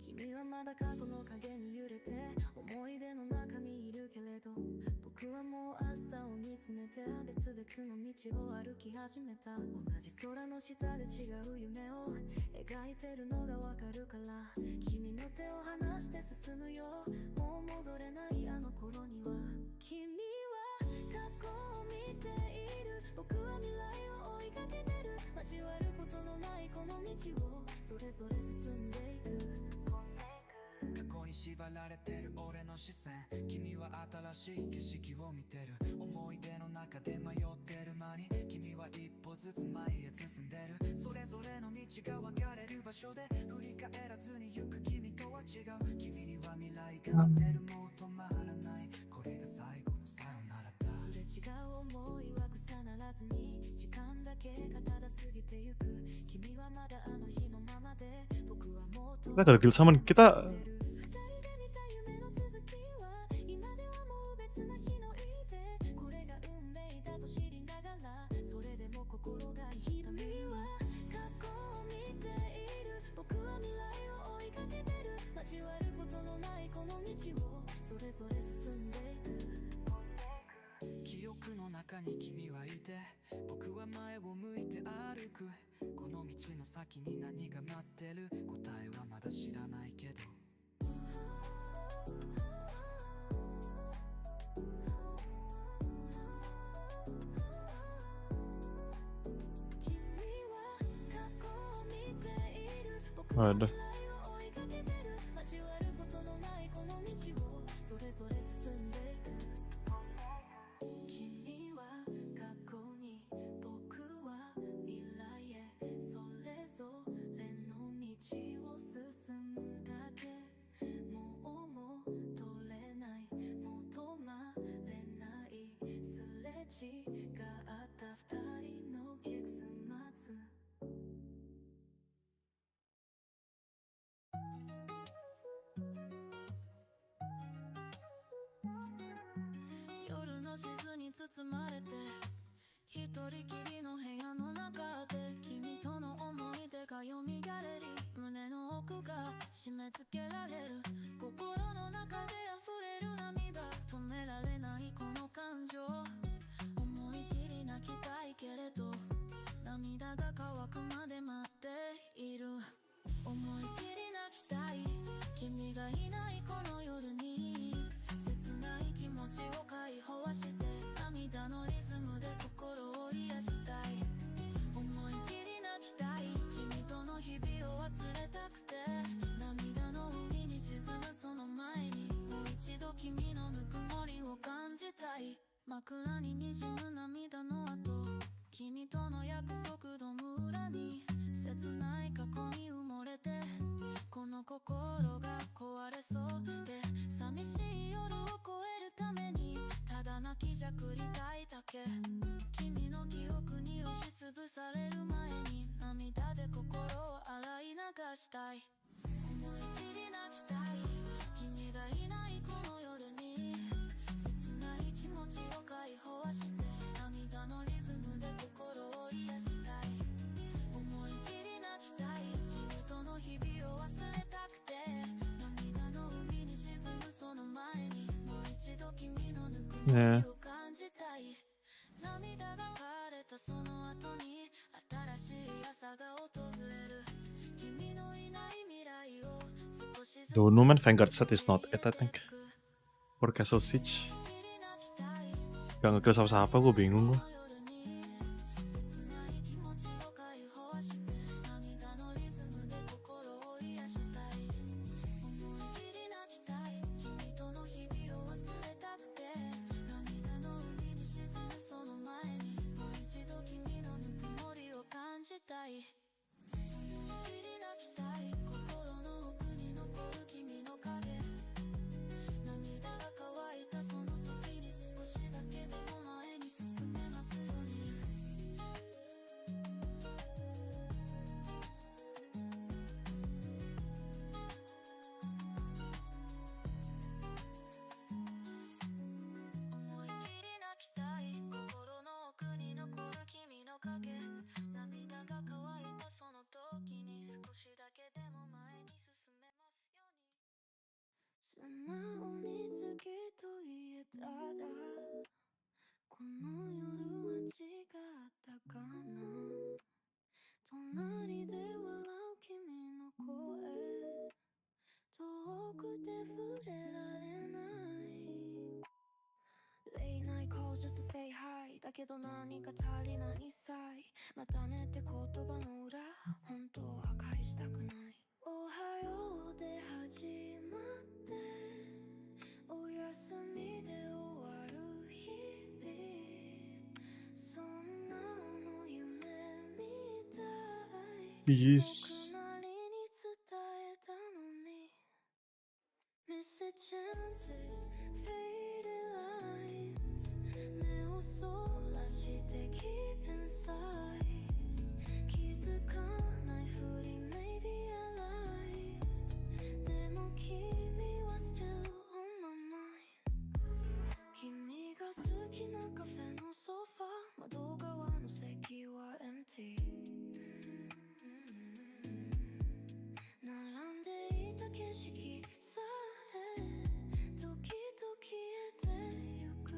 君はまだ過去の影に揺れて思い出の中にいるけれど僕はもう明日を見つめて別々の道を歩き始めた同じ空の下で違う夢を描いてるのがわかるから君の手を離して進むよもう戻れないあの頃には君は過去を見ている僕は未来を追いかけてる交わることのないこの道をそれぞれ進んでいく過去に縛られてる俺の視線君は新しい景色を見てる思い出の中で迷ってる間に君は一歩ずつ前へ進んでるそれぞれの道が分かれる場所で振り返らずに行く君とは違う君には未来が待ってるもう止まらないこれが最後のさよならだすれ違う想いは重ならずに時間だけがただ過ぎてゆく君はまだあの日のままで僕はもう Kita ada Gilsaman, kita 交わることのないこの道をそれぞれ進んでいく記憶の中に君はいて僕は前を向いて歩くこの道の先に何が待ってる答えはまだ知らないけどada. 夜の静に包まれて一人きりの部屋の中で君との思い出がよみがれり胸の奥が締め付けられる心の中で溢れる涙止められないこの感情思い切り泣きたいけれど涙が乾くまで待っている思い切り泣きたい君がいないこの夜に切ない気持ちを解放して涙のリズムで心を癒したい思い切り泣きたい君との日々を忘れたくて涙の海に沈むその前にもう一度君のぬくもりを感じたい枕に滲む涙の後君との約束の裏に切ない過去に埋もれてこの心が壊れそうで寂しい夜を越えるためにただ泣きじゃくりたいだけ君の記憶に押しつぶされる前に涙で心を洗い流したい思い切り泣きたい君がいないこの夜に切ない気持ちを解放して涙のリズムで心を癒したい思い切り泣きたい君との日々を忘れたくて涙の海に沈むその前にもう一度君のぬくもりを感じたい涙が枯れたその後に新しい朝が訪れる君のいない未来を少しずつ The Numen Vanguard set is not it, I think. For Castle Siege. Gak ngekill siapa-siapa, gue bingung gue. だけど何か足りないさいまたねって言葉の裏本当は返したくないおはようで始まっておやすみで終わる日々そんなの夢みたい Peace. 僕なりに伝えたのに Miss chances faded lines 目をそらして keep inside 気づかないふり maybe I lied でも君は still on my mind 君が好きなカフェのソファ窓側の席は empty 並んでいた景色さえ時々消えてゆく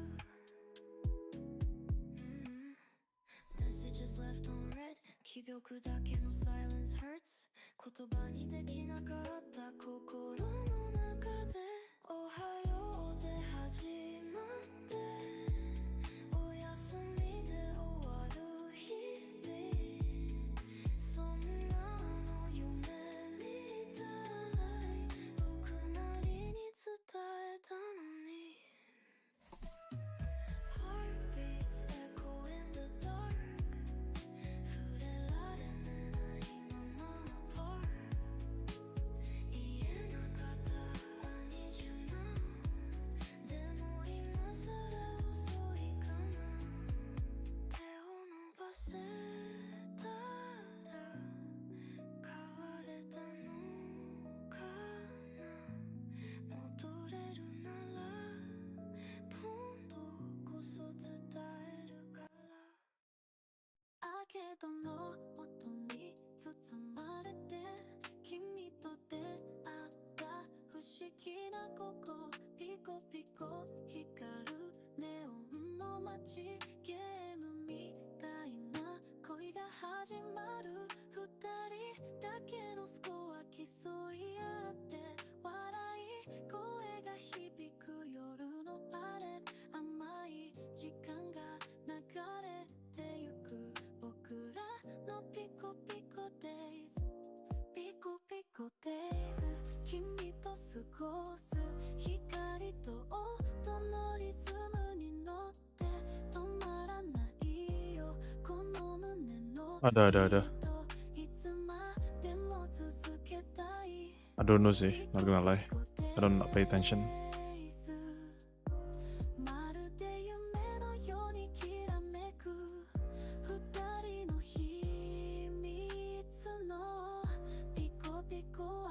Messages left on read 既読だけの silence hurts 言葉にできなかった心の中でおはようで始まっておやすみで終わる日々そんなの夢みたい僕なりに伝えたのに Heartbeats echo in the dark 触れられないまま apart 言えなかった I need you now でも今さら遅いかな手を伸ばせたら変われたのかな戻れるなら今度こそ伝えるから明け戸の音に包まれて君と出会った不思議なここピコピコ光るネオンの街ゲームみたいな恋が始まる二人だけのスコア競い合って笑い声が響く夜のパレード甘い時間が流れてゆく僕らのピコピコデイズピコピコデイズ君と過ごす光と音のリズムに乗って止まらないよこの胸の Ada. いつまでも続けたい I don't know sih, not gonna lie. I don't pay attention. まるで夢のようにきらめく二人の秘密のピコピコは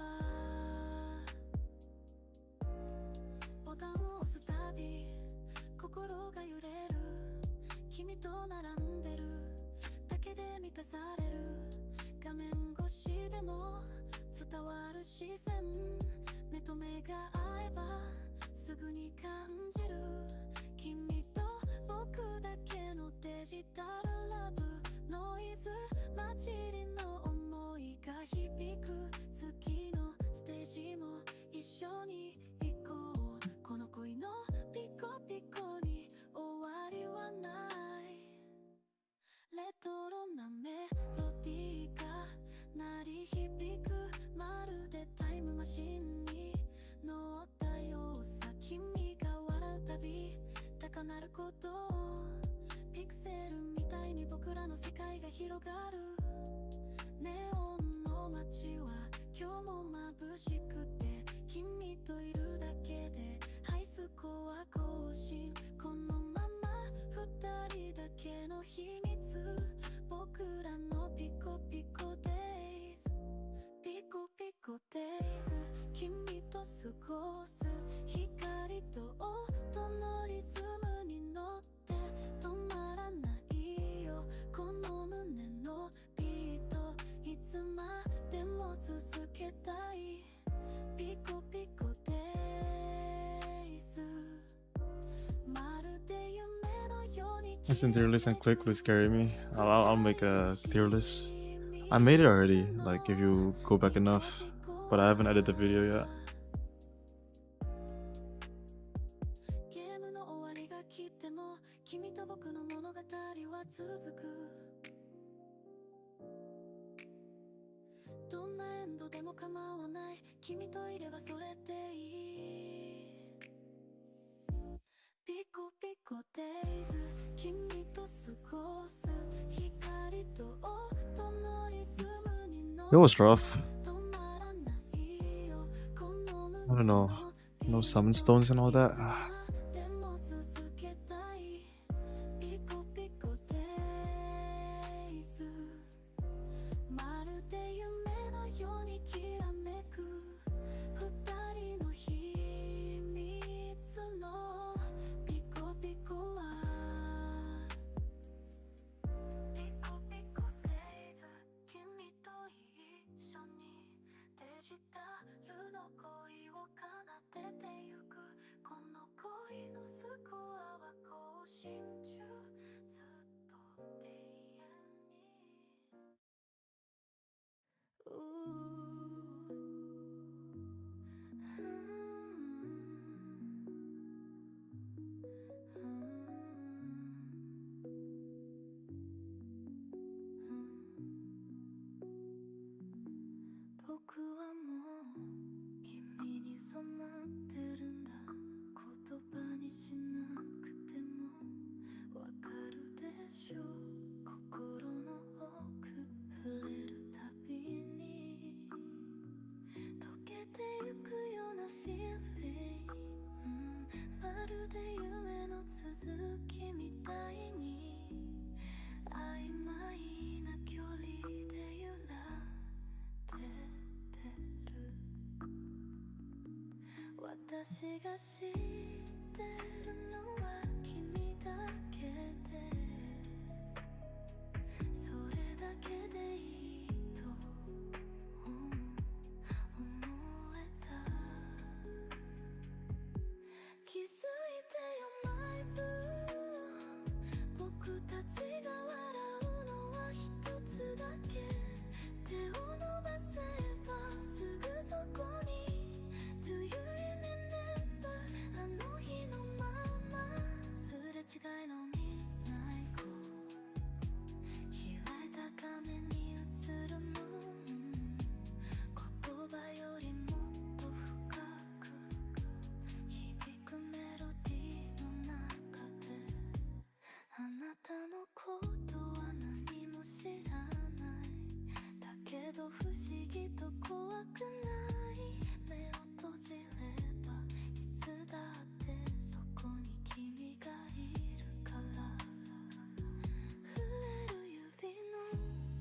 ボタンを押すたび心が揺れる君と並んでるだけで満たされる画面越しでも伝わる視線目と目が合えばすぐに感じる君と僕だけのデジタルラブノイズ混じりの思いが響く次のステージも一緒に行こうこの恋のピコピコに終わりはないレトロなメロディーが鳴り響くまるでタイムマシンに乗ったようさ君が笑うたび高鳴ることピクセルみたいに僕らの世界が広がるネオンの街は今日も眩しくて君といるだけでハイスコア更新このまま二人だけの秘密僕らのピコピコデイズピコピコデイズ君と過ごす光と音のリズムに乗って止まらないよこの胸のビートいつまでも続けたいピコピコデイズまるで夢のように Instant tier list and click would scare me. I'll make a tier list. I made it already, like if you go back enough, but I haven't edited the video yet. ゲームの終わりが来ても君と僕の物語は続くどんなエンドでも構わない君といればそれでいいピコピコデイズ君と過ごす光と音のリズムに乗 It was rough. 止まらないよこの I don't know. No summon stones and all that. でも続けたいピコピコデイズまるで夢のようにきらめく二人の秘密のピコピコはピコピコデイズ君と一緒にデジタルの恋を奏でてゆくこの恋のスコアは更新中ずっと永遠に僕はもう君に染まってるんだ言葉にしなくてもわかるでしょ心の奥触れるたびに溶けてゆくような feeling、まるで夢の続きみたいに曖昧な距離で揺られてる私が知ってるのは君だけでそれだけでいいと思えた気づいてよマイブー僕たちが笑うのは一つだけ手を伸ばせばすぐそこに Do you remember あの日のまますれ違いの見ない子開いた画面に映るムーン言葉よりもっと深く響くメロディーの中であなたのことは何も知らないだけど不思議と怖くない目を閉じればいつだってそこに君がいるから触れる指の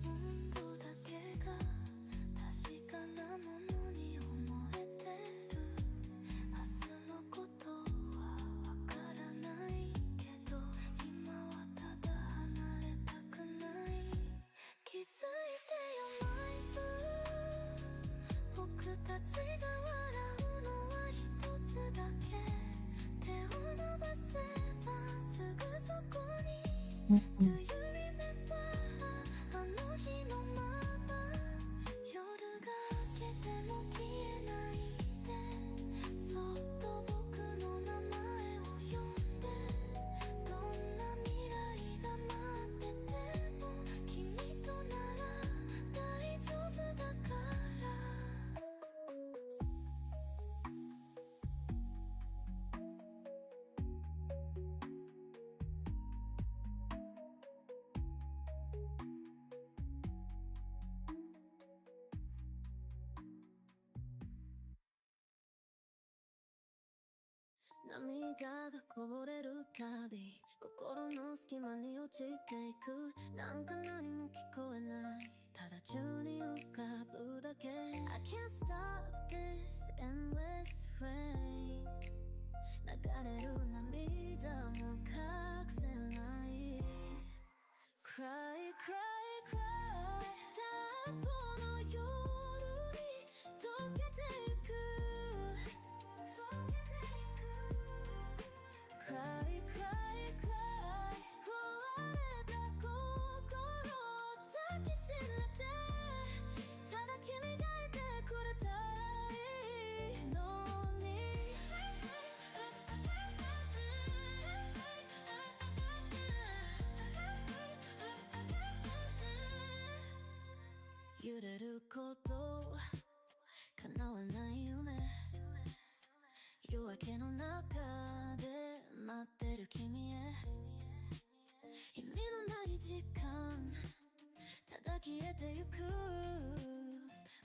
温度だけが確かなものに思えてる明日のことはわからないけど今はただ離れたくない気づいてよマイブー僕たちが笑うのは一つだけ手を伸ばせばすぐそこに Do you remember あの日のまま夜が明けても消えないでそっと僕の名前を呼んでどんな未来が待ってても君となら大丈夫だから涙がこぼれるたび心の隙間に落ちていくなんか何も聞こえないただ宙に浮かぶだけ I can't stop this endless rain 流れる涙も隠せない Cry, cry, cry 田んぼの夜に溶けてゆくCry, cry, cry 壊れた心を抱きしめてただ君がいてくれたらいいのにれること叶わない夢夜明けの中で待ってる君へ意味のない時間ただ消えてゆく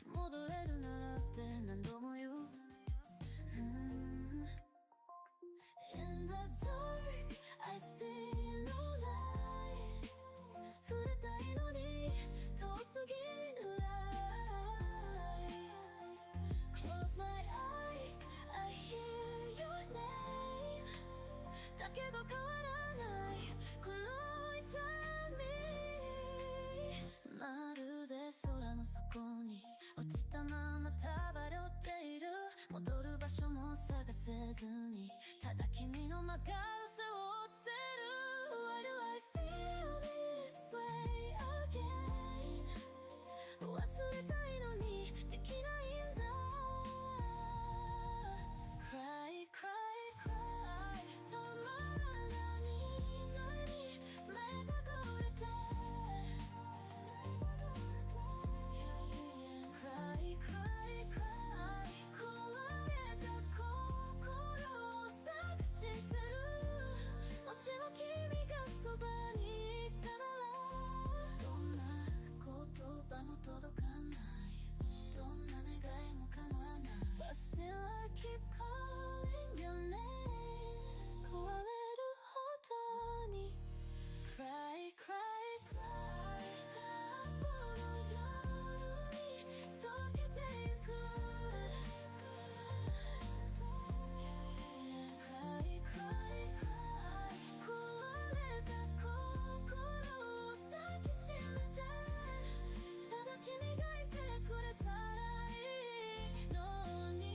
戻れるならって何度も言う、In the dark I see no light 触れたいのに遠すぎる light Close my eyes I hear your name だけど変わらないこの痛みまるで空の底に落ちたまま漂っている戻る場所も探せずにただ君の曲がる背負ってる Why do I feel this way again 忘れたいのにできないんだ Cry, cry, cry 止まらないのに目が壊れて Cry, cry, cry 壊れた心を探してるもしも君がそばにいたならどんな言葉も届かないどんな願いも叶わない But still I keep calling your name 壊れるほどに Cry, cry, cry 空っぽの夜に溶けてゆく Cry, cry, cry 壊れた心を抱きしめてただ君がいてくれたらいいのに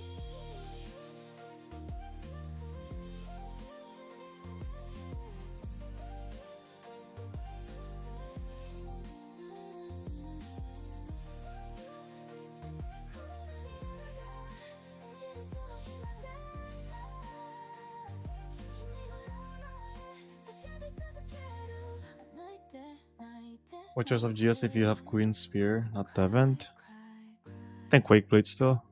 What choice of GS if you have Queen Spear, not Devent? I think Quakeblade still.「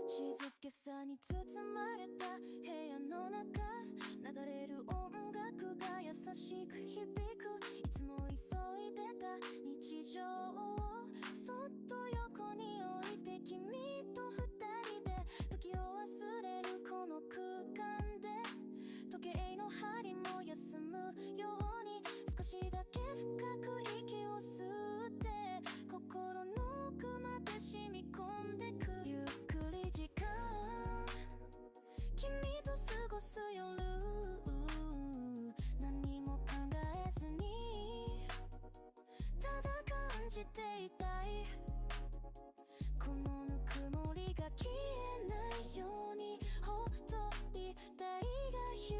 静けさに包まれた部屋の中」「流れる音楽が優しく響く」「いつも急いでた日常をそっと横に置いて君と二人で時を忘れるこの空間で時計の針も休むように少しだけ深く息を吸って心の奥まで染み込んでくゆっくり時間君と過ごす夜何も考えずにただ感じていたいこのぬくもりが消えないようにほっといたいが緩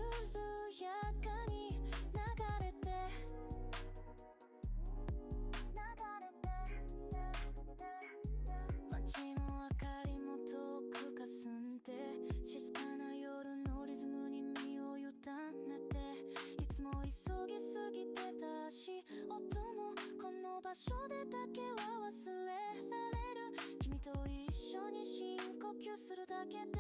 やかに流れて街の明かりも遠く霞んで静かな夜のリズムに身を委ねていつも急ぎすぎてた足音もこの場所でだけは忘れられる君と一緒に深呼吸するだけで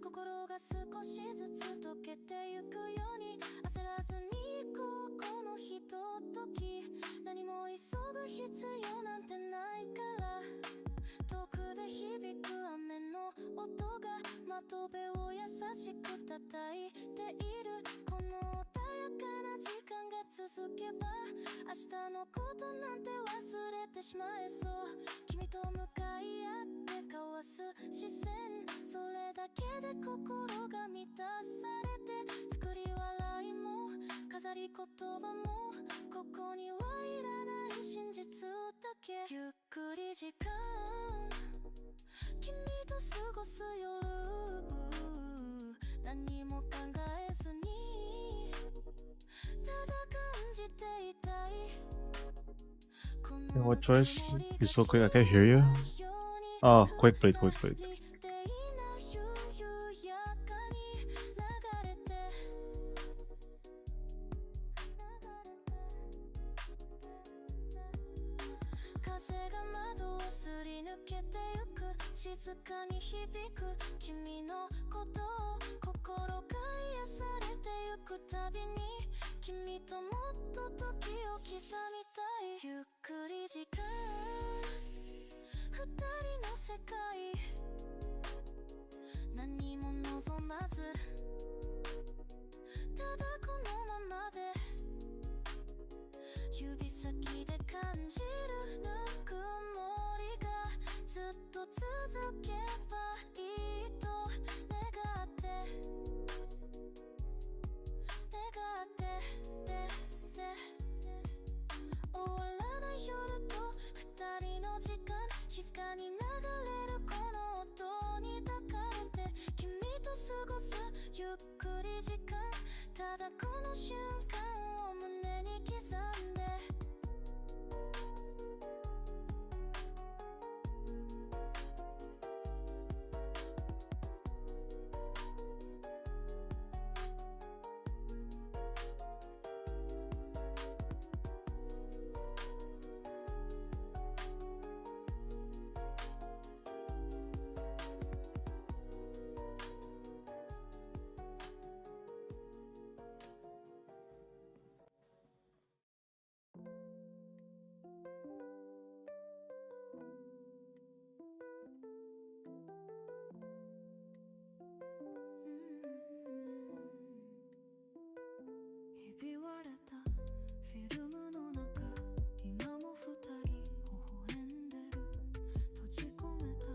心が少しずつ溶けてゆくように焦らずに行こうこのひととき何も急ぐ必要なんてないから遠くで響く雨の音が窓辺を優しく叩いているこの穏やかな時間が続けば明日のことなんて忘れてしまえそう君と向かい合って交わす視線それだけで心が満たされて作り笑いも飾り言葉もここにはいらない真実だけゆっくり時間君と過ごす夜何も考えずにただ感じていたいこの What choice? You're so quick, I can't hear you. Oh, quick plate, quick plate. 風が窓をすり抜けてゆく静かに響く君のことを心が癒されてゆくたびに君ともっと時を刻みたいゆっくり時間二人の世界何も望まずただこのままで指先で感じるぬくもりがずっと続けばいいと願って終わらない夜と二人の時間静かに流れるこの音に抱かれて君と過ごすゆっくり時間ただこの瞬間を胸に刻んでひび割れたフィルムの中今も二人微笑んでる閉じ込めた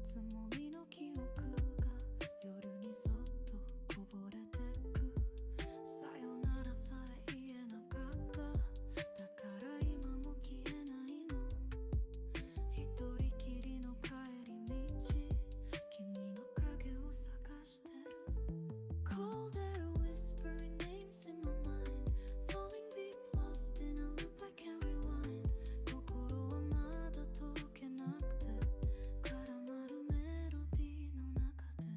つもりの記憶が夜にそっとこぼれてくさよならさえ言えなかっただから今も消えないの一人きりの帰り道君の影を探してる Cold air whispering names in my mind Falling deep lost in a loop I can't rewind 心はまだ解けなくて絡まるメロディーの中で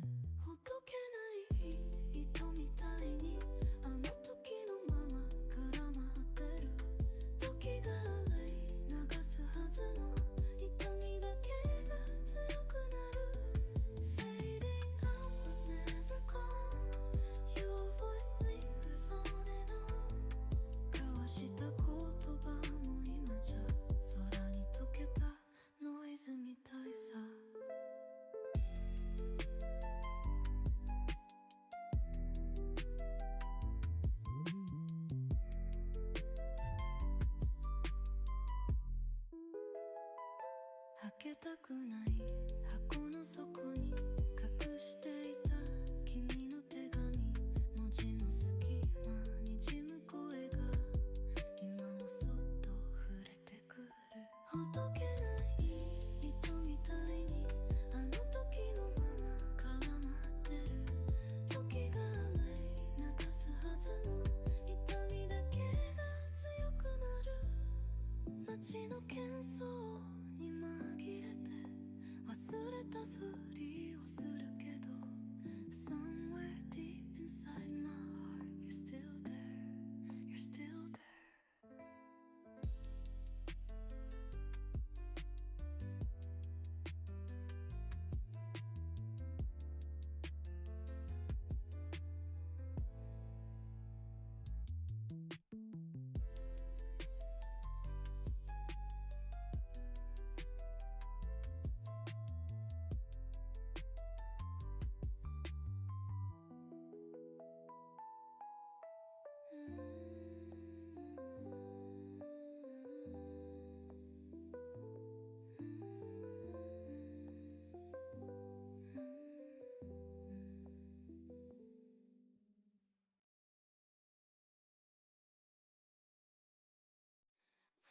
ほどけない糸みたいにあの時のまま絡まってる時が洗い流すはずの痛みだけが強くなる Fading out but never gone Your voice lingers on and on 交わした言葉も今じゃ空に溶けたノイズみたいさ開けたくない箱の底に隠していた君の手紙文字の隙間にじむ声が今もそっと触れてくるほどけない糸みたいにあの時のまま絡まってる時が洗い流すはずの痛みだけが強くなる街の喧騒に紛れて忘れたふりをするけど Somewhere deep inside my heart You're still there You're still there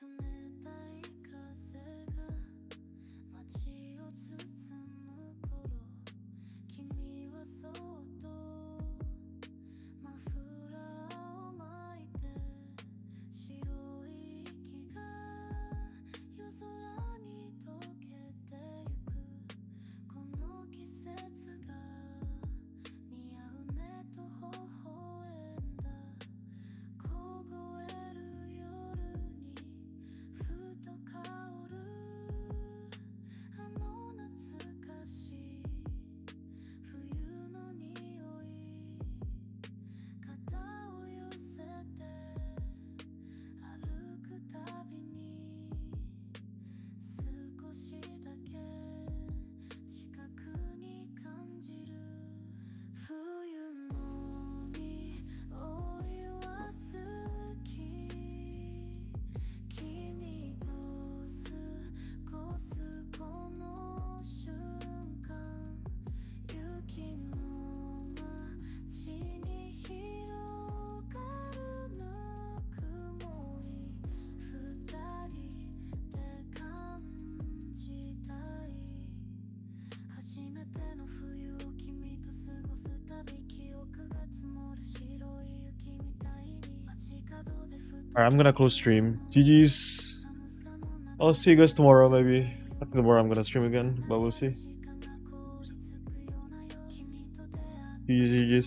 冷たい風が街を包む頃君はそっとマフラーを巻いて白い息が夜 Alright, I'm gonna close stream. GG's. I'll see you guys tomorrow, maybe. I think tomorrow I'm gonna stream again, but we'll see. GG's.